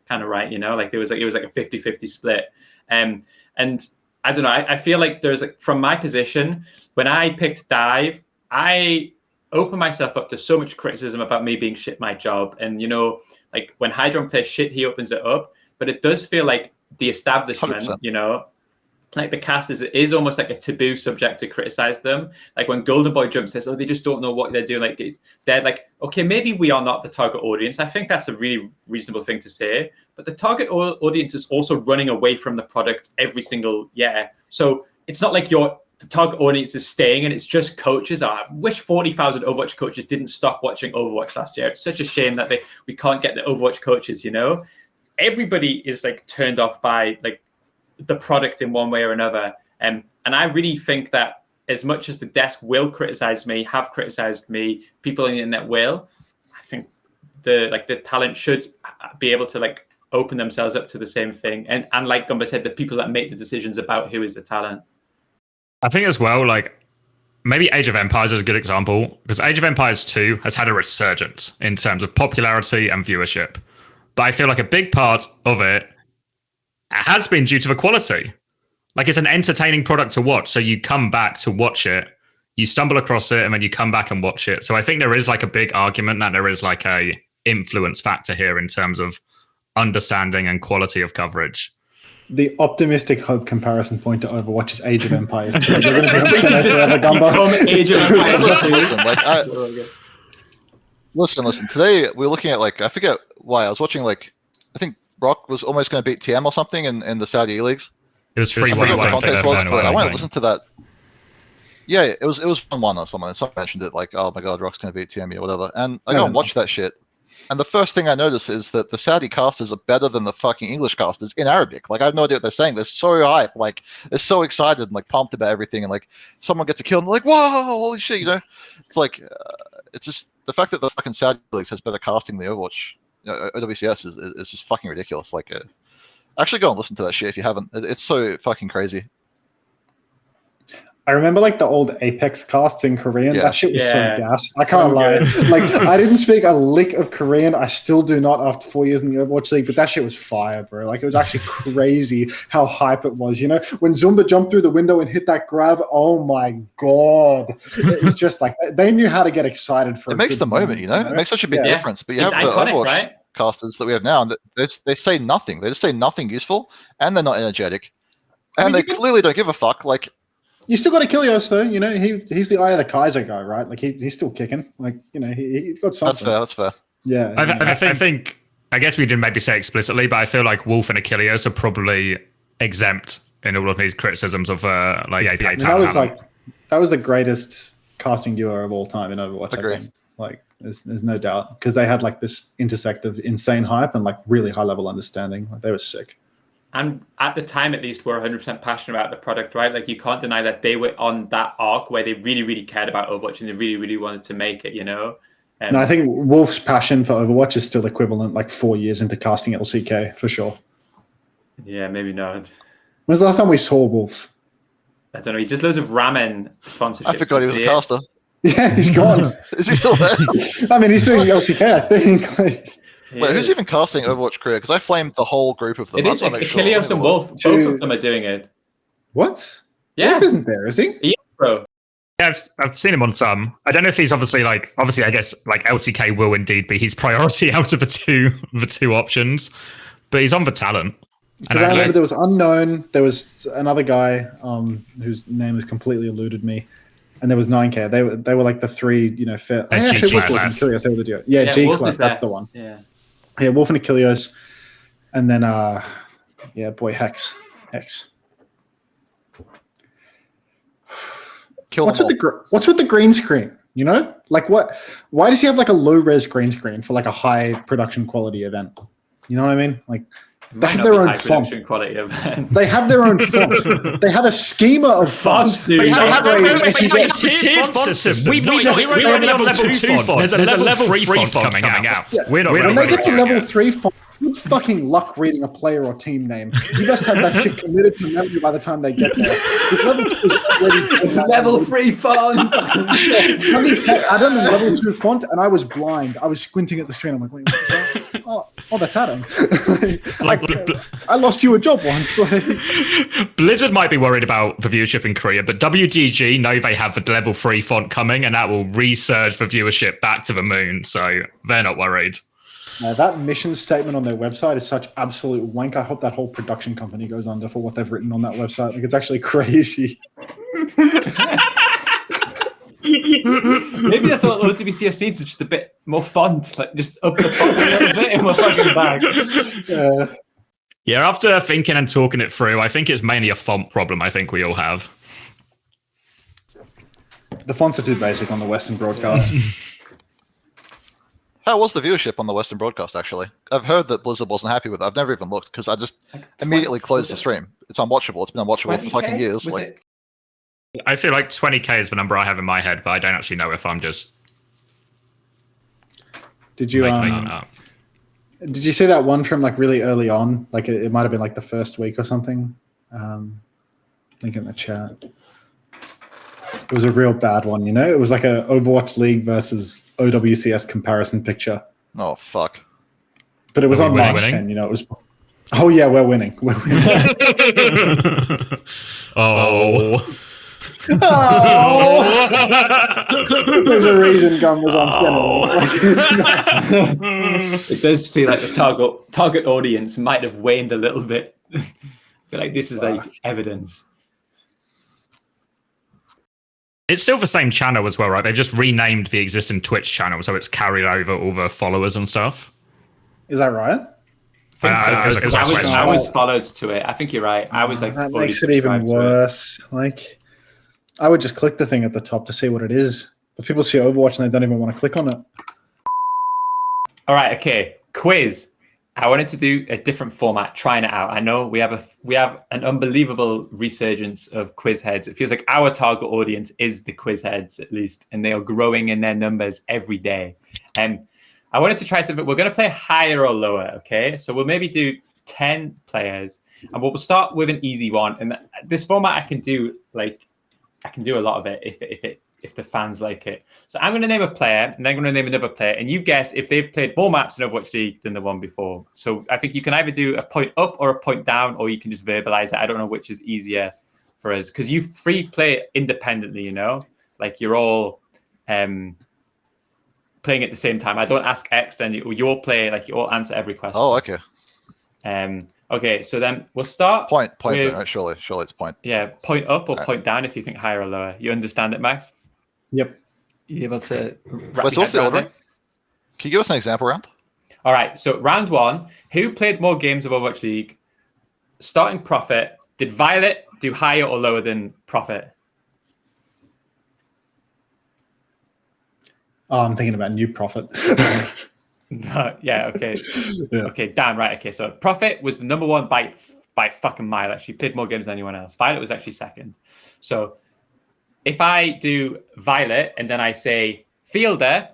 kind of right, it was a 50-50 split. And I don't know, I feel like there's from my position, when I picked Dive, I opened myself up to so much criticism about me being shit my job. And when Hydron plays shit, he opens it up. But it does feel like the establishment, 100%. The casters, it is almost a taboo subject to criticize them. When Golden Boy Jump says, oh, they just don't know what they're doing. They're okay, maybe we are not the target audience. I think that's a really reasonable thing to say. But the target audience is also running away from the product every single year. So it's not like the target audience is staying and it's just coaches. I wish 40,000 Overwatch coaches didn't stop watching Overwatch last year. It's such a shame that we can't get the Overwatch coaches, Everybody is turned off by the product in one way or another. And I really think that as much as the desk will criticize me, have criticized me, people on the internet will, I think the talent should be able to open themselves up to the same thing. And like Gunba said, the people that make the decisions about who is the talent. I think as well, maybe Age of Empires is a good example, because Age of Empires 2 has had a resurgence in terms of popularity and viewership. But I feel a big part of it has been due to the quality. It's an entertaining product to watch. So you come back to watch it, you stumble across it, and then you come back and watch it. So I think there is a big argument that there is a influence factor here in terms of understanding and quality of coverage. The optimistic hope comparison point to Overwatch is Age of Empires 2. They're going to be Age of Empires 2. Listen. Today we're looking at I forget why I was watching I think ROC was almost going to beat TM or something in the Saudi leagues. It was 3-1 for their final. I want to listen to that. Yeah, it was 1-1 or something. And someone mentioned it oh my god, ROC's going to beat TM or whatever. And I go and watch that shit. And the first thing I notice is that the Saudi casters are better than the fucking English casters in Arabic. I have no idea what they're saying. They're so hype. They're so excited and pumped about everything. And someone gets a kill and they're whoa, holy shit, It's it's just the fact that the fucking Saudi leagues has better casting than the Overwatch. OWCS is just fucking ridiculous. Actually go and listen to that shit if you haven't. It's so fucking crazy. I remember the old Apex casts in Korean. Yeah. That shit was so gas. I can't lie. I didn't speak a lick of Korean. I still do not after 4 years in the Overwatch League, but that shit was fire, bro. It was actually crazy how hype it was. When Zumba jumped through the window and hit that grab, oh my god. It's just they knew how to get excited for it. Makes the moment, It makes such a big difference. But you have the Overwatch casters that we have now, and they say nothing. They just say nothing useful, and they're not energetic. And they clearly don't give a fuck. You still got Achilles though, he's the Eye of the Kaiser guy, right? He's still kicking. He's got something. That's fair. Yeah. I think I guess we didn't maybe say explicitly, but I feel Wolf and Achilles are probably exempt in all of these criticisms of APA talent. That was the greatest casting duo of all time in Overwatch. Agree. I think. There's no doubt, because they had this intersect of insane hype and really high level understanding. They were sick. And at the time, at least, we're 100% passionate about the product, right? You can't deny that they were on that arc where they really, really cared about Overwatch and they really, really wanted to make it, No, I think Wolf's passion for Overwatch is still equivalent 4 years into casting LCK, for sure. Yeah, maybe not. When's the last time we saw Wolf? I don't know. He does loads of ramen sponsorships. I forgot he was a caster. Yeah, he's gone. Is he still there? I mean, he's doing LCK, I think. Wait, who's even casting Overwatch Korea? Because I flamed the whole group of them. It is Achilles and Wolf. Both of them are doing it. What? Yeah. Wolf isn't there, is he? Yeah, bro. Yeah, I've seen him on some. I don't know if he's obviously I guess like LTK will indeed be his priority out of the two options, but he's on the talent. Because I remember there was Unknown, there was another guy whose name has completely eluded me, and there was 9K. They were like the three, fair. Actually, Wolf and Achilles, they were the duo. Yeah, G-Class, that's the one. Yeah, Wolf and Achilles, and then Hex. What's with the green screen? Like what? Why does he have like a low res green screen for like a high production quality event? You know what I mean? Like they have their own font. Quality event. They have their own font. They have a schema of fonts. Dude. They have a tiered font system. We're on level 2 font. There's a level 3 font coming out. Yeah. We're not when they get to level 3 font, good fucking luck reading a player or team name. You just have that shit committed to memory by the time they get there. Level 3 font. I done the level 2 font and I was blind. I was squinting at the screen. I'm like, wait, what's that? Oh, that's Adam. I lost you a job once. Blizzard might be worried about the viewership in Korea, but WDG know they have the level 3 font coming, and that will resurge the viewership back to the moon. So they're not worried. That mission statement on their website is such absolute wank. I hope that whole production company goes under for what they've written on that website. Like, it's actually crazy. Maybe that's what OWCS needs, is just a bit more font. Like, just up the font a little bit in my fucking bag. Yeah, after thinking and talking it through, I think it's mainly a font problem I think we all have. The fonts are too basic on the Western broadcast. How was the viewership on the Western broadcast, actually? I've heard that Blizzard wasn't happy with it. I've never even looked because I just immediately closed the stream. It's unwatchable. It's been unwatchable for fucking years. I feel like 20K is the number I have in my head, but I don't actually know if I'm just making it up. Did you see that one from like really early on? Like it might have been like the first week or something. Link in the chat. It was a real bad one, It was like a Overwatch League versus OWCS comparison picture. Oh, fuck. But it was on March 10, It was... Oh, yeah, we're winning. We're winning. Oh. There's a reason Gunba's on It does feel like the target audience might have waned a little bit. I feel like this is like evidence. It's still the same channel as well, right? They've just renamed the existing Twitch channel, so it's carried over all the followers and stuff. Is that right? I was followed to it. I think you're right. I was like, that makes it even worse. Like, I would just click the thing at the top to see what it is. But people see Overwatch and they don't even want to click on it. All right, okay. Quiz. I wanted to do a different format, trying it out. I know we have an unbelievable resurgence of quiz heads. It feels like our target audience is the quiz heads, at least, and they are growing in their numbers every day. And I wanted to try something. We're going to play higher or lower, okay? So we'll maybe do 10 players, and we'll start with an easy one. And this format, I can do a lot of it if the fans like it. So I'm going to name a player, and then I'm going to name another player, and you guess if they've played more maps in Overwatch League than the one before. So I think you can either do a point up or a point down, or you can just verbalize it. I don't know which is easier for us, because you free play it independently, like you're all playing at the same time. I don't ask X, then you all play, like you all answer every question. Oh, okay. Okay, so then we'll start. Point with, then, right? Surely it's point. Yeah, point up or point down if you think higher or lower. You understand it, Max? Yep. You able to? What's the order? Can you give us an example round? All right. So round one. Who played more games of Overwatch League? Starting Prophet. Did Violet do higher or lower than Prophet? Oh, I'm thinking about New Prophet. No, yeah. Okay. Yeah. Okay. Damn right. Okay. So Prophet was the number one by fucking mile. Actually, played more games than anyone else. Violet was actually second. So if I do Violet and then I say Fielder,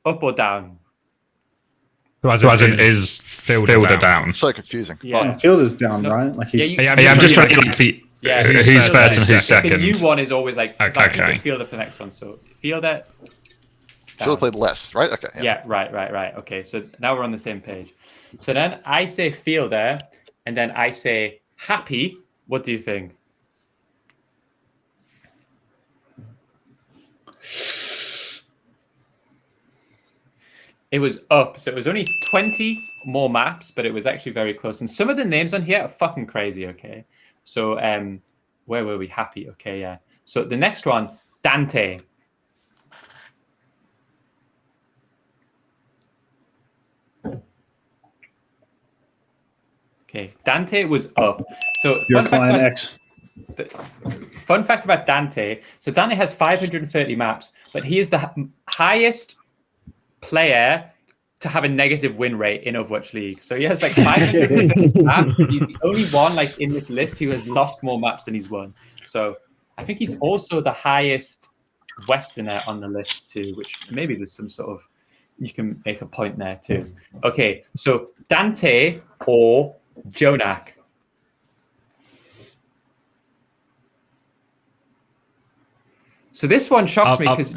up or down? So as in is Fielder down? So confusing. Yeah, Fielder's down, right? Like he's... I'm just trying to get who's first and who's second. The new one is always like okay. Fielder for the next one. So Fielder. Fielder played less, right? Okay. Yeah. Right. Okay. So now we're on the same page. So then I say Fielder, and then I say Happy. What do you think? It was up, so it was only 20 more maps, but it was actually very close. And some of the names on here are fucking crazy, okay? So, where were we? Happy, okay, yeah. So the next one, Dante. Okay, Dante was up. So Your client X. Fun fact about Dante. So Dante has 530 maps, but he is the highest player to have a negative win rate in Overwatch League. So he has like 550 maps. He's the only one like in this list who has lost more maps than he's won. So I think he's also the highest Westerner on the list too, which maybe there's some sort of, you can make a point there too. Okay, so Dante or Jonak. So this one shocks me because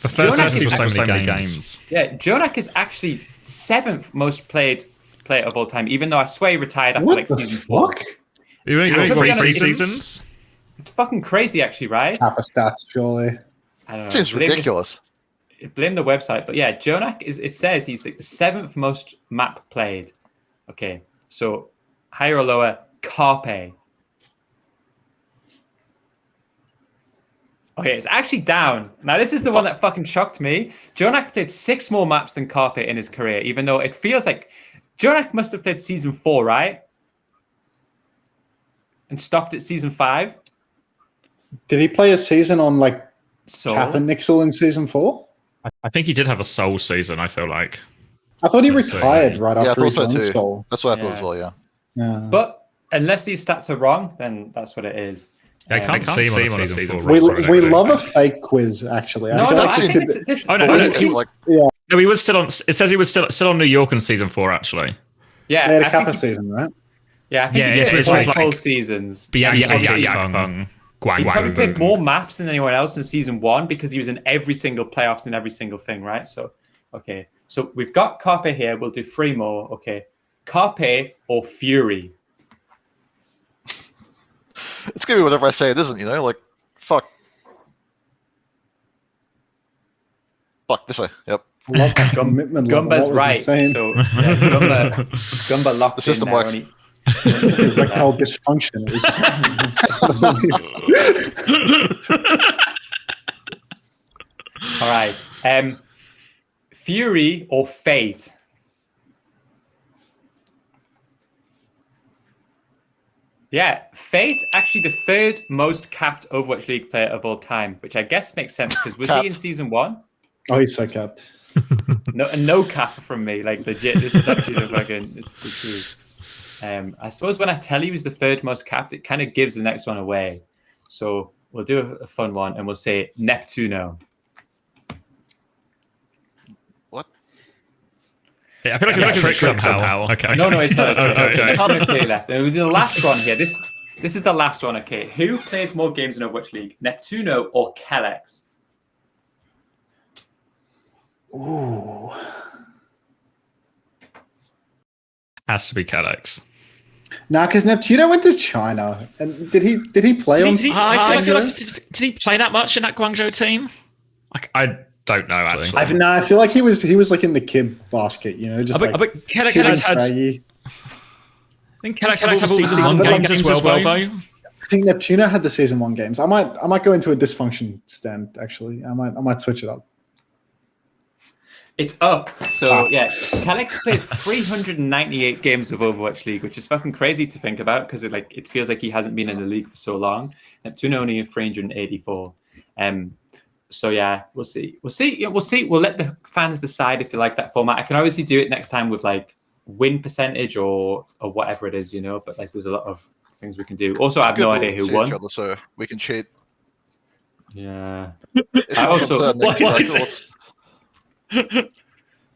the first time for so many games. Yeah, Jonak is actually 7th most played player of all time, even though I swear he retired after like season 4. You only got 3 seasons? It's fucking crazy, actually, right? Kappa stats, surely. I don't know. Seems ridiculous. Blame the website, but yeah, Jonak is. It says he's like the 7th most map played. Okay, so higher or lower, Carpe. Okay, it's actually down. Now, this is the one that fucking shocked me. Jonak played 6 more maps than Carpe in his career, even though it feels like Jonak must have played season 4, right? And stopped at season 5. Did he play a season on like Soul? Kappa Nixel in season 4? I think he did have a Soul season, I feel like. I thought he retired right Yeah, I after he thought so joined too. Soul. That's what I thought as well, yeah. Yeah. But unless these stats are wrong, then that's what it is. I can't see him on season 4. We love a fake quiz, actually. No, I feel no, like I this think could- it's this. Oh, no, Like, he was still on. It says he was still on New York in season 4, actually. Yeah, they had a I think Kappa he- season, right? Yeah, I think Yeah, he it's did like multiple seasons. Bianca, He probably- Yakpeng, He probably played Guang. more maps than anyone else in season 1 because he was in every single playoffs and every single thing, right? So, okay. So we've got Carpe here. We'll do 3 more. Okay. Carpe or Fury? it's gonna be whatever I say it isn't, you know? Like, fuck. Fuck, this way. Yep. Love that commitment level. Gumba's That was right. insane. So yeah, Gumba locked The system in there. works. Erectile dysfunction. All right. Fury or Fate? Yeah, Fate actually the 3rd most capped Overwatch League player of all time, which I guess makes sense because was he in season 1? Oh, he's so capped. No cap from me, like legit. This is actually the fucking. This is, I suppose when I tell you he was the 3rd most capped, it kind of gives the next one away. So we'll do a fun one, and we'll say Neptuno. What? Yeah, I feel like it's a trick somehow. Okay. No, it's not. Okay. Okay, left. And we'll do the last one here. This is the last one. Okay, who plays more games in Overwatch League, Neptuno or Kellex? Ooh. Has to be Kellex. Nah, because Neptuno went to China, and did he play on? I feel like did he play that much in that Guangzhou team? I don't know actually. I feel like he was like in the kid basket, you know, just I bet Kellex kid and had. Swaggy. I think Kellex had all the season one 1 games games as well, though. I think Neptuno had the season 1 games. I might go into a dysfunction stand. Actually, I might switch it up. It's up. So, yeah, Kellex played 398 games of Overwatch League, which is fucking crazy to think about because it feels like he hasn't been in the league for so long. Neptuno only 384. So, yeah, we'll see. We'll see. We'll let the fans decide if they like that format. I can obviously do it next time with, like, win percentage or whatever it is, you know, but, like, there's a lot of things we can do. Also, I have no idea who won. So we can cheat. Yeah. I also...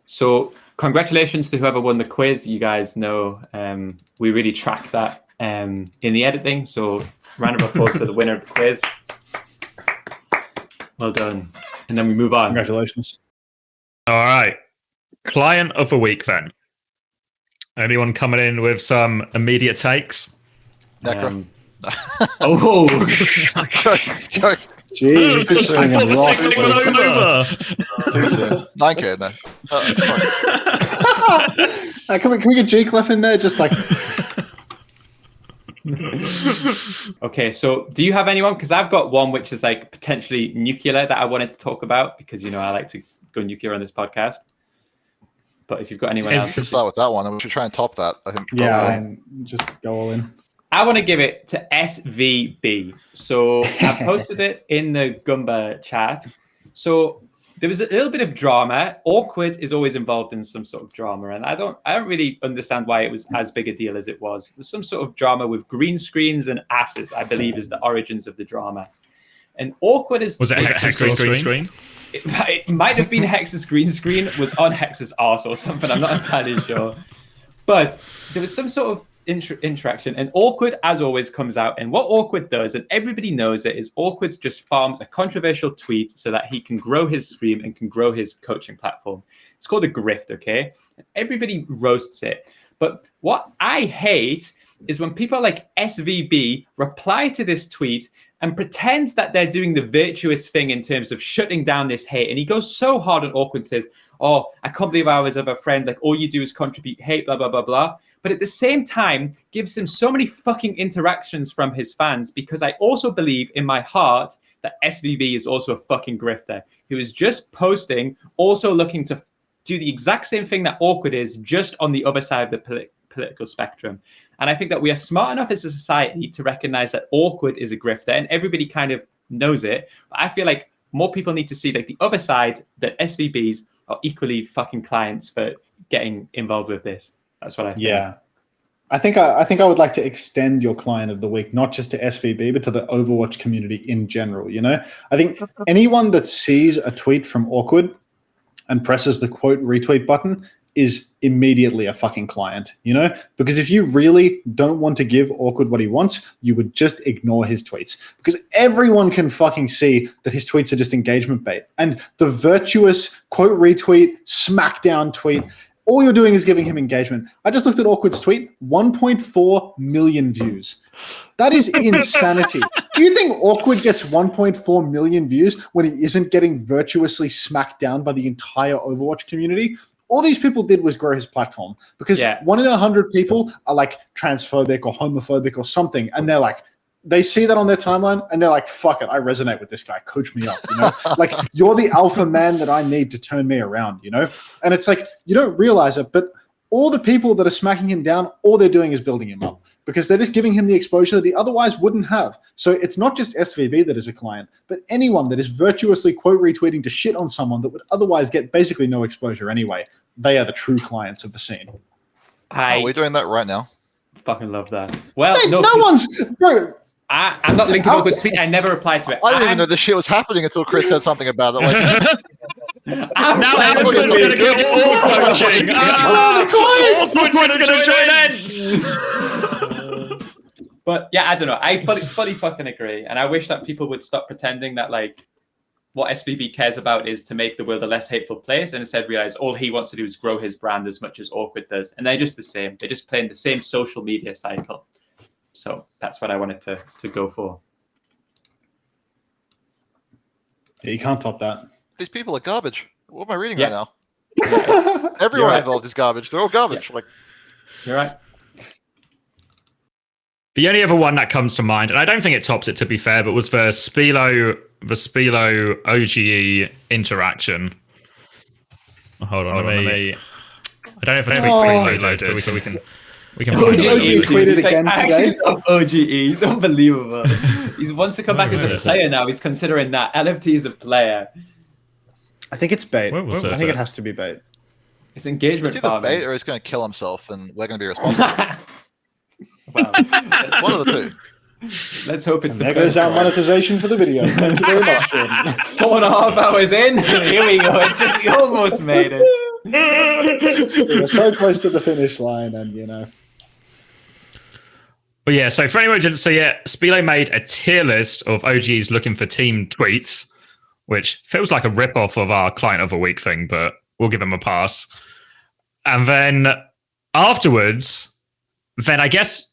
So congratulations to whoever won the quiz. You guys know we really track that in the editing. So round of applause for the winner of the quiz. Well done. And then we move on. Congratulations. All right. Client of the week then. Anyone coming in with some immediate takes? Necro. Oh, Joke. Jeez, this is I thought the rock, 16 was over. 9K then. Can we get G Clef in there? Just like Okay, so do you have anyone? Because I've got one which is like potentially nuclear that I wanted to talk about because I like to go nuclear on this podcast. But if you've got anyone else, Let's start with that one, and we should try and top that. I think. just go all in. I want to give it to SVB. So I posted it in the Gunba chat. So there was a little bit of drama. Awkward is always involved in some sort of drama, and I don't really understand why it was as big a deal as it was. There's some sort of drama with green screens and asses, I believe, is the origins of the drama. And Awkward was it Hex's green screen? It might have been Hex's green screen, was on Hex's arse or something. I'm not entirely sure. But there was some sort of interaction, and Awkward, as always, comes out. And what Awkward does, and everybody knows it, is Awkward just farms a controversial tweet so that he can grow his stream and can grow his coaching platform. It's called a grift, okay? And everybody roasts it. But what I hate is when people like SVB reply to this tweet and pretends that they're doing the virtuous thing in terms of shutting down this hate. And he goes so hard on Awkward and says, oh, I can't believe I was of a friend. Like, all you do is contribute hate, blah, blah, blah, blah. But at the same time, gives him so many fucking interactions from his fans, because I also believe in my heart that SVB is also a fucking grifter who is just posting, also looking to do the exact same thing that Awkward is, just on the other side of the political spectrum. And I think that we are smart enough as a society to recognize that Awkward is a grifter, and everybody kind of knows it. But I feel like more people need to see like the other side, that SVBs are equally fucking clients for getting involved with this. That's what I think. Yeah. I think I would like to extend your client of the week, not just to SVB, but to the Overwatch community in general. I think anyone that sees a tweet from Awkward and presses the quote retweet button is immediately a fucking client, because if you really don't want to give Awkward what he wants, you would just ignore his tweets, because everyone can fucking see that his tweets are just engagement bait. And the virtuous quote retweet, smackdown tweet, all you're doing is giving him engagement. I just looked at Awkward's tweet, 1.4 million views. That is insanity. Do you think Awkward gets 1.4 million views when he isn't getting virtuously smacked down by the entire Overwatch community? All these people did was grow his platform, because 1 in 100 people are like transphobic or homophobic or something. And they're like, they see that on their timeline and they're like, fuck it, I resonate with this guy. Coach me up, Like, you're the alpha man that I need to turn me around, And it's like, you don't realize it, but all the people that are smacking him down, all they're doing is building him up, because they're just giving him the exposure that he otherwise wouldn't have. So it's not just SVB that is a client, but anyone that is virtuously quote retweeting to shit on someone that would otherwise get basically no exposure anyway. They are the true clients of the scene. We're doing that right now. Fucking love that. Well, Hey, no one's... Bro, I'm not linking Awkward's tweet. I never replied to it. I didn't even know this shit was happening until Chris said something about it. Like, now everyone's going to get all coaching. Awkward's going to join us. But yeah, I don't know. I fully fucking agree. And I wish that people would stop pretending that like what SVB cares about is to make the world a less hateful place, and instead realize all he wants to do is grow his brand as much as Awkward does. And they're just the same. They're just playing the same social media cycle. So that's what I wanted to go for. Yeah, you can't top that. these people are garbage. What am I reading right now? Everyone involved is garbage. They're all garbage. Like, you're right. The only other one that comes to mind, and I don't think it tops it to be fair, but was the Spilo OGE interaction. Hold on, let me. I don't know if it's preloaded, but we can find it. Tweeted again I today. actually love OGE. He's unbelievable. He wants to come back as a player now. He's considering that. LFT is a player. I think it's bait. Where was I this think at? it has to be bait. It's engagement it's either farming. bait or he's going to kill himself, and we're going to be responsible. Well, One of the two. let's hope it's And the there goes first our one. monetization for the video. Thank you very much, Jordan. 4.5 hours in. Here we go. We almost made it. We're so close to the finish line, and you know. But yeah, so for anyone who didn't see it, Spilo made a tier list of OGs looking for team tweets, which feels like a rip-off of our Client of the Week thing, but we'll give him a pass. And then afterwards, then I guess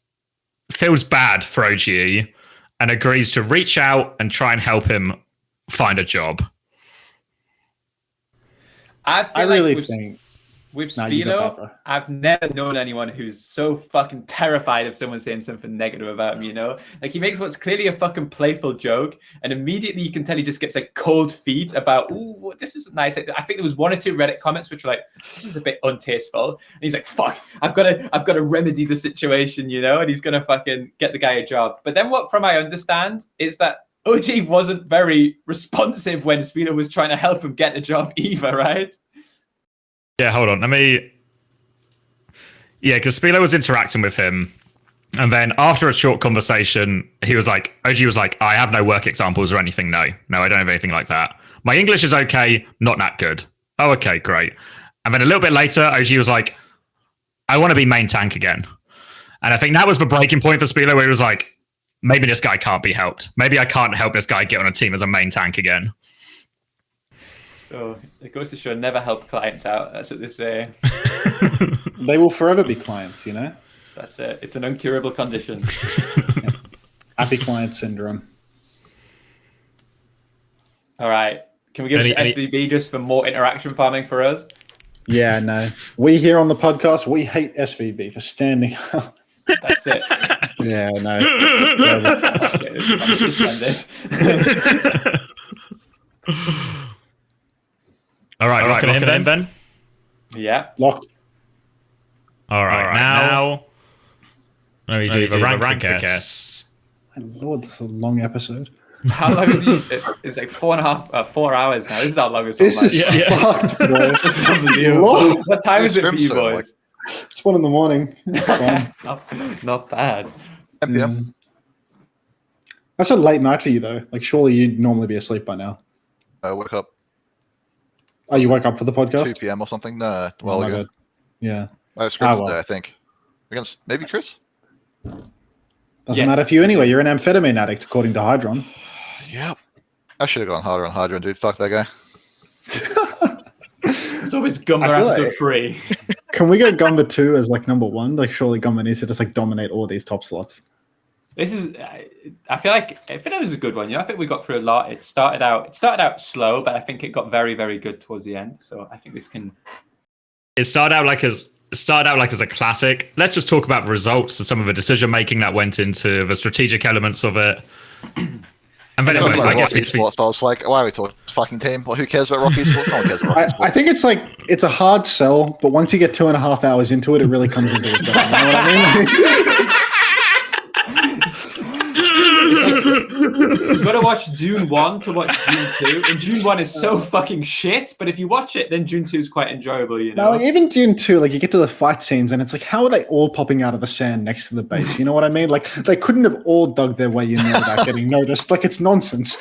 feels bad for OGE and agrees to reach out and try and help him find a job. I feel I like really with think. with No, you go, Spino, Papa. I've never known anyone who's so fucking terrified of someone saying something negative about him, you know? Like, he makes what's clearly a fucking playful joke, and immediately you can tell he just gets like cold feet about, ooh, this isn't nice. Like, I think there was 1 or 2 Reddit comments which were like, this is a bit untasteful. And he's like, fuck, I've got to remedy the situation, you know? And he's going to fucking get the guy a job. But then what, from I understand, is that OG wasn't very responsive when Spino was trying to help him get a job either, right? Yeah, hold on. Yeah, because Spilo was interacting with him. And then after a short conversation, he was like, OG was like, I have no work examples or anything. No, I don't have anything like that. My English is okay, not that good. Oh, okay, great. And then a little bit later, OG was like, I want to be main tank again. And I think that was the breaking point for Spilo, where he was like, maybe this guy can't be helped. Maybe I can't help this guy get on a team as a main tank again. So it goes to show, never help clients out. That's what they say. They will forever be clients, you know? That's it. It's an uncurable condition. Happy client syndrome. All right. Can we give it to SVB just for more interaction farming for us? Yeah, no. We here on the podcast, we hate SVB for standing up. That's it. Yeah, no. Okay, I'm just send it. All right, locking it in, Ben? Yeah. Locked. All right, now let me do the rank for guests. My lord, this is a long episode. How long have you? It's like 4 hours now. This is how long it's been. This is fucked, bro. This is unbelievable. What time is it for you boys? It's 1 a.m. It's fine. Not bad. 10 p.m. That's a late night for you, though. Like, surely you'd normally be asleep by now. I woke up Oh, you woke up for the 2 podcast? p.m. or something. No, a Oh while my ago. God. Yeah. I was scripted well. there, I think. Against maybe Chris? Doesn't matter for you anyway. You're an amphetamine addict, according to Hydron. Yep. I should have gone harder on Hydron, dude. Fuck that guy. It's always Gunba I feel episode like- 3. Can we get Gunba 2 as like number 1? Like, surely Gunba needs to just like dominate all these top slots. This is. I feel like it was a good one. You know, I think we got through a lot. It started out slow, but I think it got very, very good towards the end. So I think this can. It started out like as a classic. Let's just talk about the results and some of the decision making that went into the strategic elements of it. And then I guess ROC Esports, I was like, why are we talking this fucking team? Well, who cares about ROC Esports? No one cares about ROC Esports. I think it's a hard sell, but once you get 2.5 hours into it, it really comes into its own. You know what I mean? You've got to watch Dune 1 to watch Dune 2. And Dune 1 is so fucking shit, but if you watch it, then Dune 2 is quite enjoyable, you know? No, like, even Dune 2, like, you get to the fight scenes, and it's like, how are they all popping out of the sand next to the base? You know what I mean? Like, they couldn't have all dug their way in there without getting noticed. Like, it's nonsense.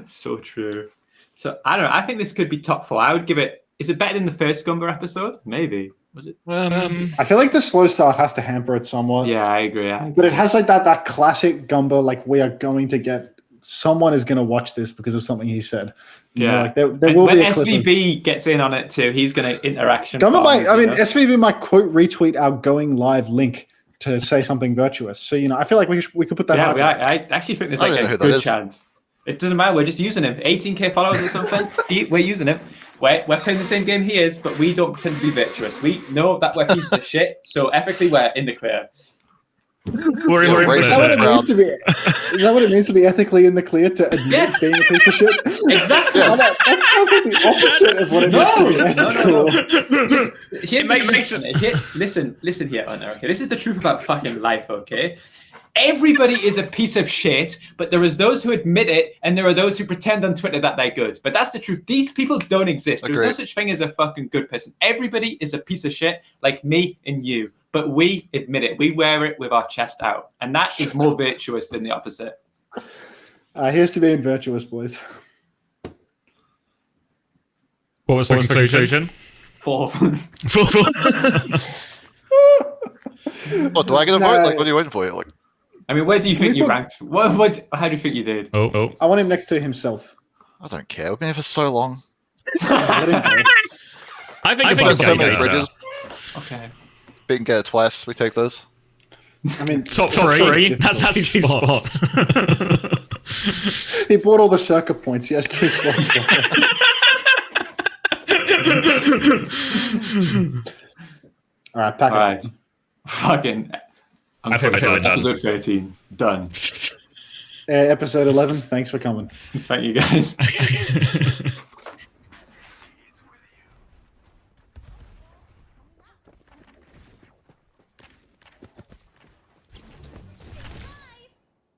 So true. So, I don't know. I think this could be top 4. I would give it... Is it better than the first Gunba episode? Maybe. Was it? I feel like the slow start has to hamper it somewhat. Yeah, I agree. But it has like that classic Gunba, like, we are going to get... Someone is going to watch this because of something he said. You know, like there will when be a clip SVB gets in on it too, he's going to interaction. Gunba might, farms, you know? SVB might quote retweet our going live link to say something virtuous. So, you know, I feel like we could put that out there. I actually think there's I like don't know a who that good is. chance. It doesn't matter. We're just using him. 18k followers or something. We're using him. We're playing the same game he is, but we don't pretend to be virtuous. We know that we're pieces of shit, so ethically we're in the clear. We're Yeah, Is that what it means to be? Is that what it means to be ethically in the clear? To admit being a piece of shit? Exactly. Oh, that sounds like the opposite of what it means to be ethical. Here's listen here, Hunter. Okay, this is the truth about fucking life. Okay, everybody is a piece of shit, but there is those who admit it, and there are those who pretend on Twitter that they're good. But that's the truth. These people don't exist. There's no Agreed. such thing as a fucking good person. Everybody is a piece of shit, like me and you. But we admit it. We wear it with our chest out, and that is more virtuous than the opposite. Here's to being virtuous, boys. What was the conclusion? 4. Oh, do I get a vote? Like, what are you waiting for? Like, I mean, where do you think we you put- ranked? How do you think you did? Oh. I want him next to himself. I don't care. We've been here for so long. Let him go. I think We've above done so many Gator. bridges. Okay. Beaten Gator twice. We take those. I mean, Top 3. That's 2 spots. He bought all the circuit points. He has 2 slots. All right, pack it up. Fucking. I think we're done. Episode 13 done. Episode 11. Thanks for coming. Thank you guys.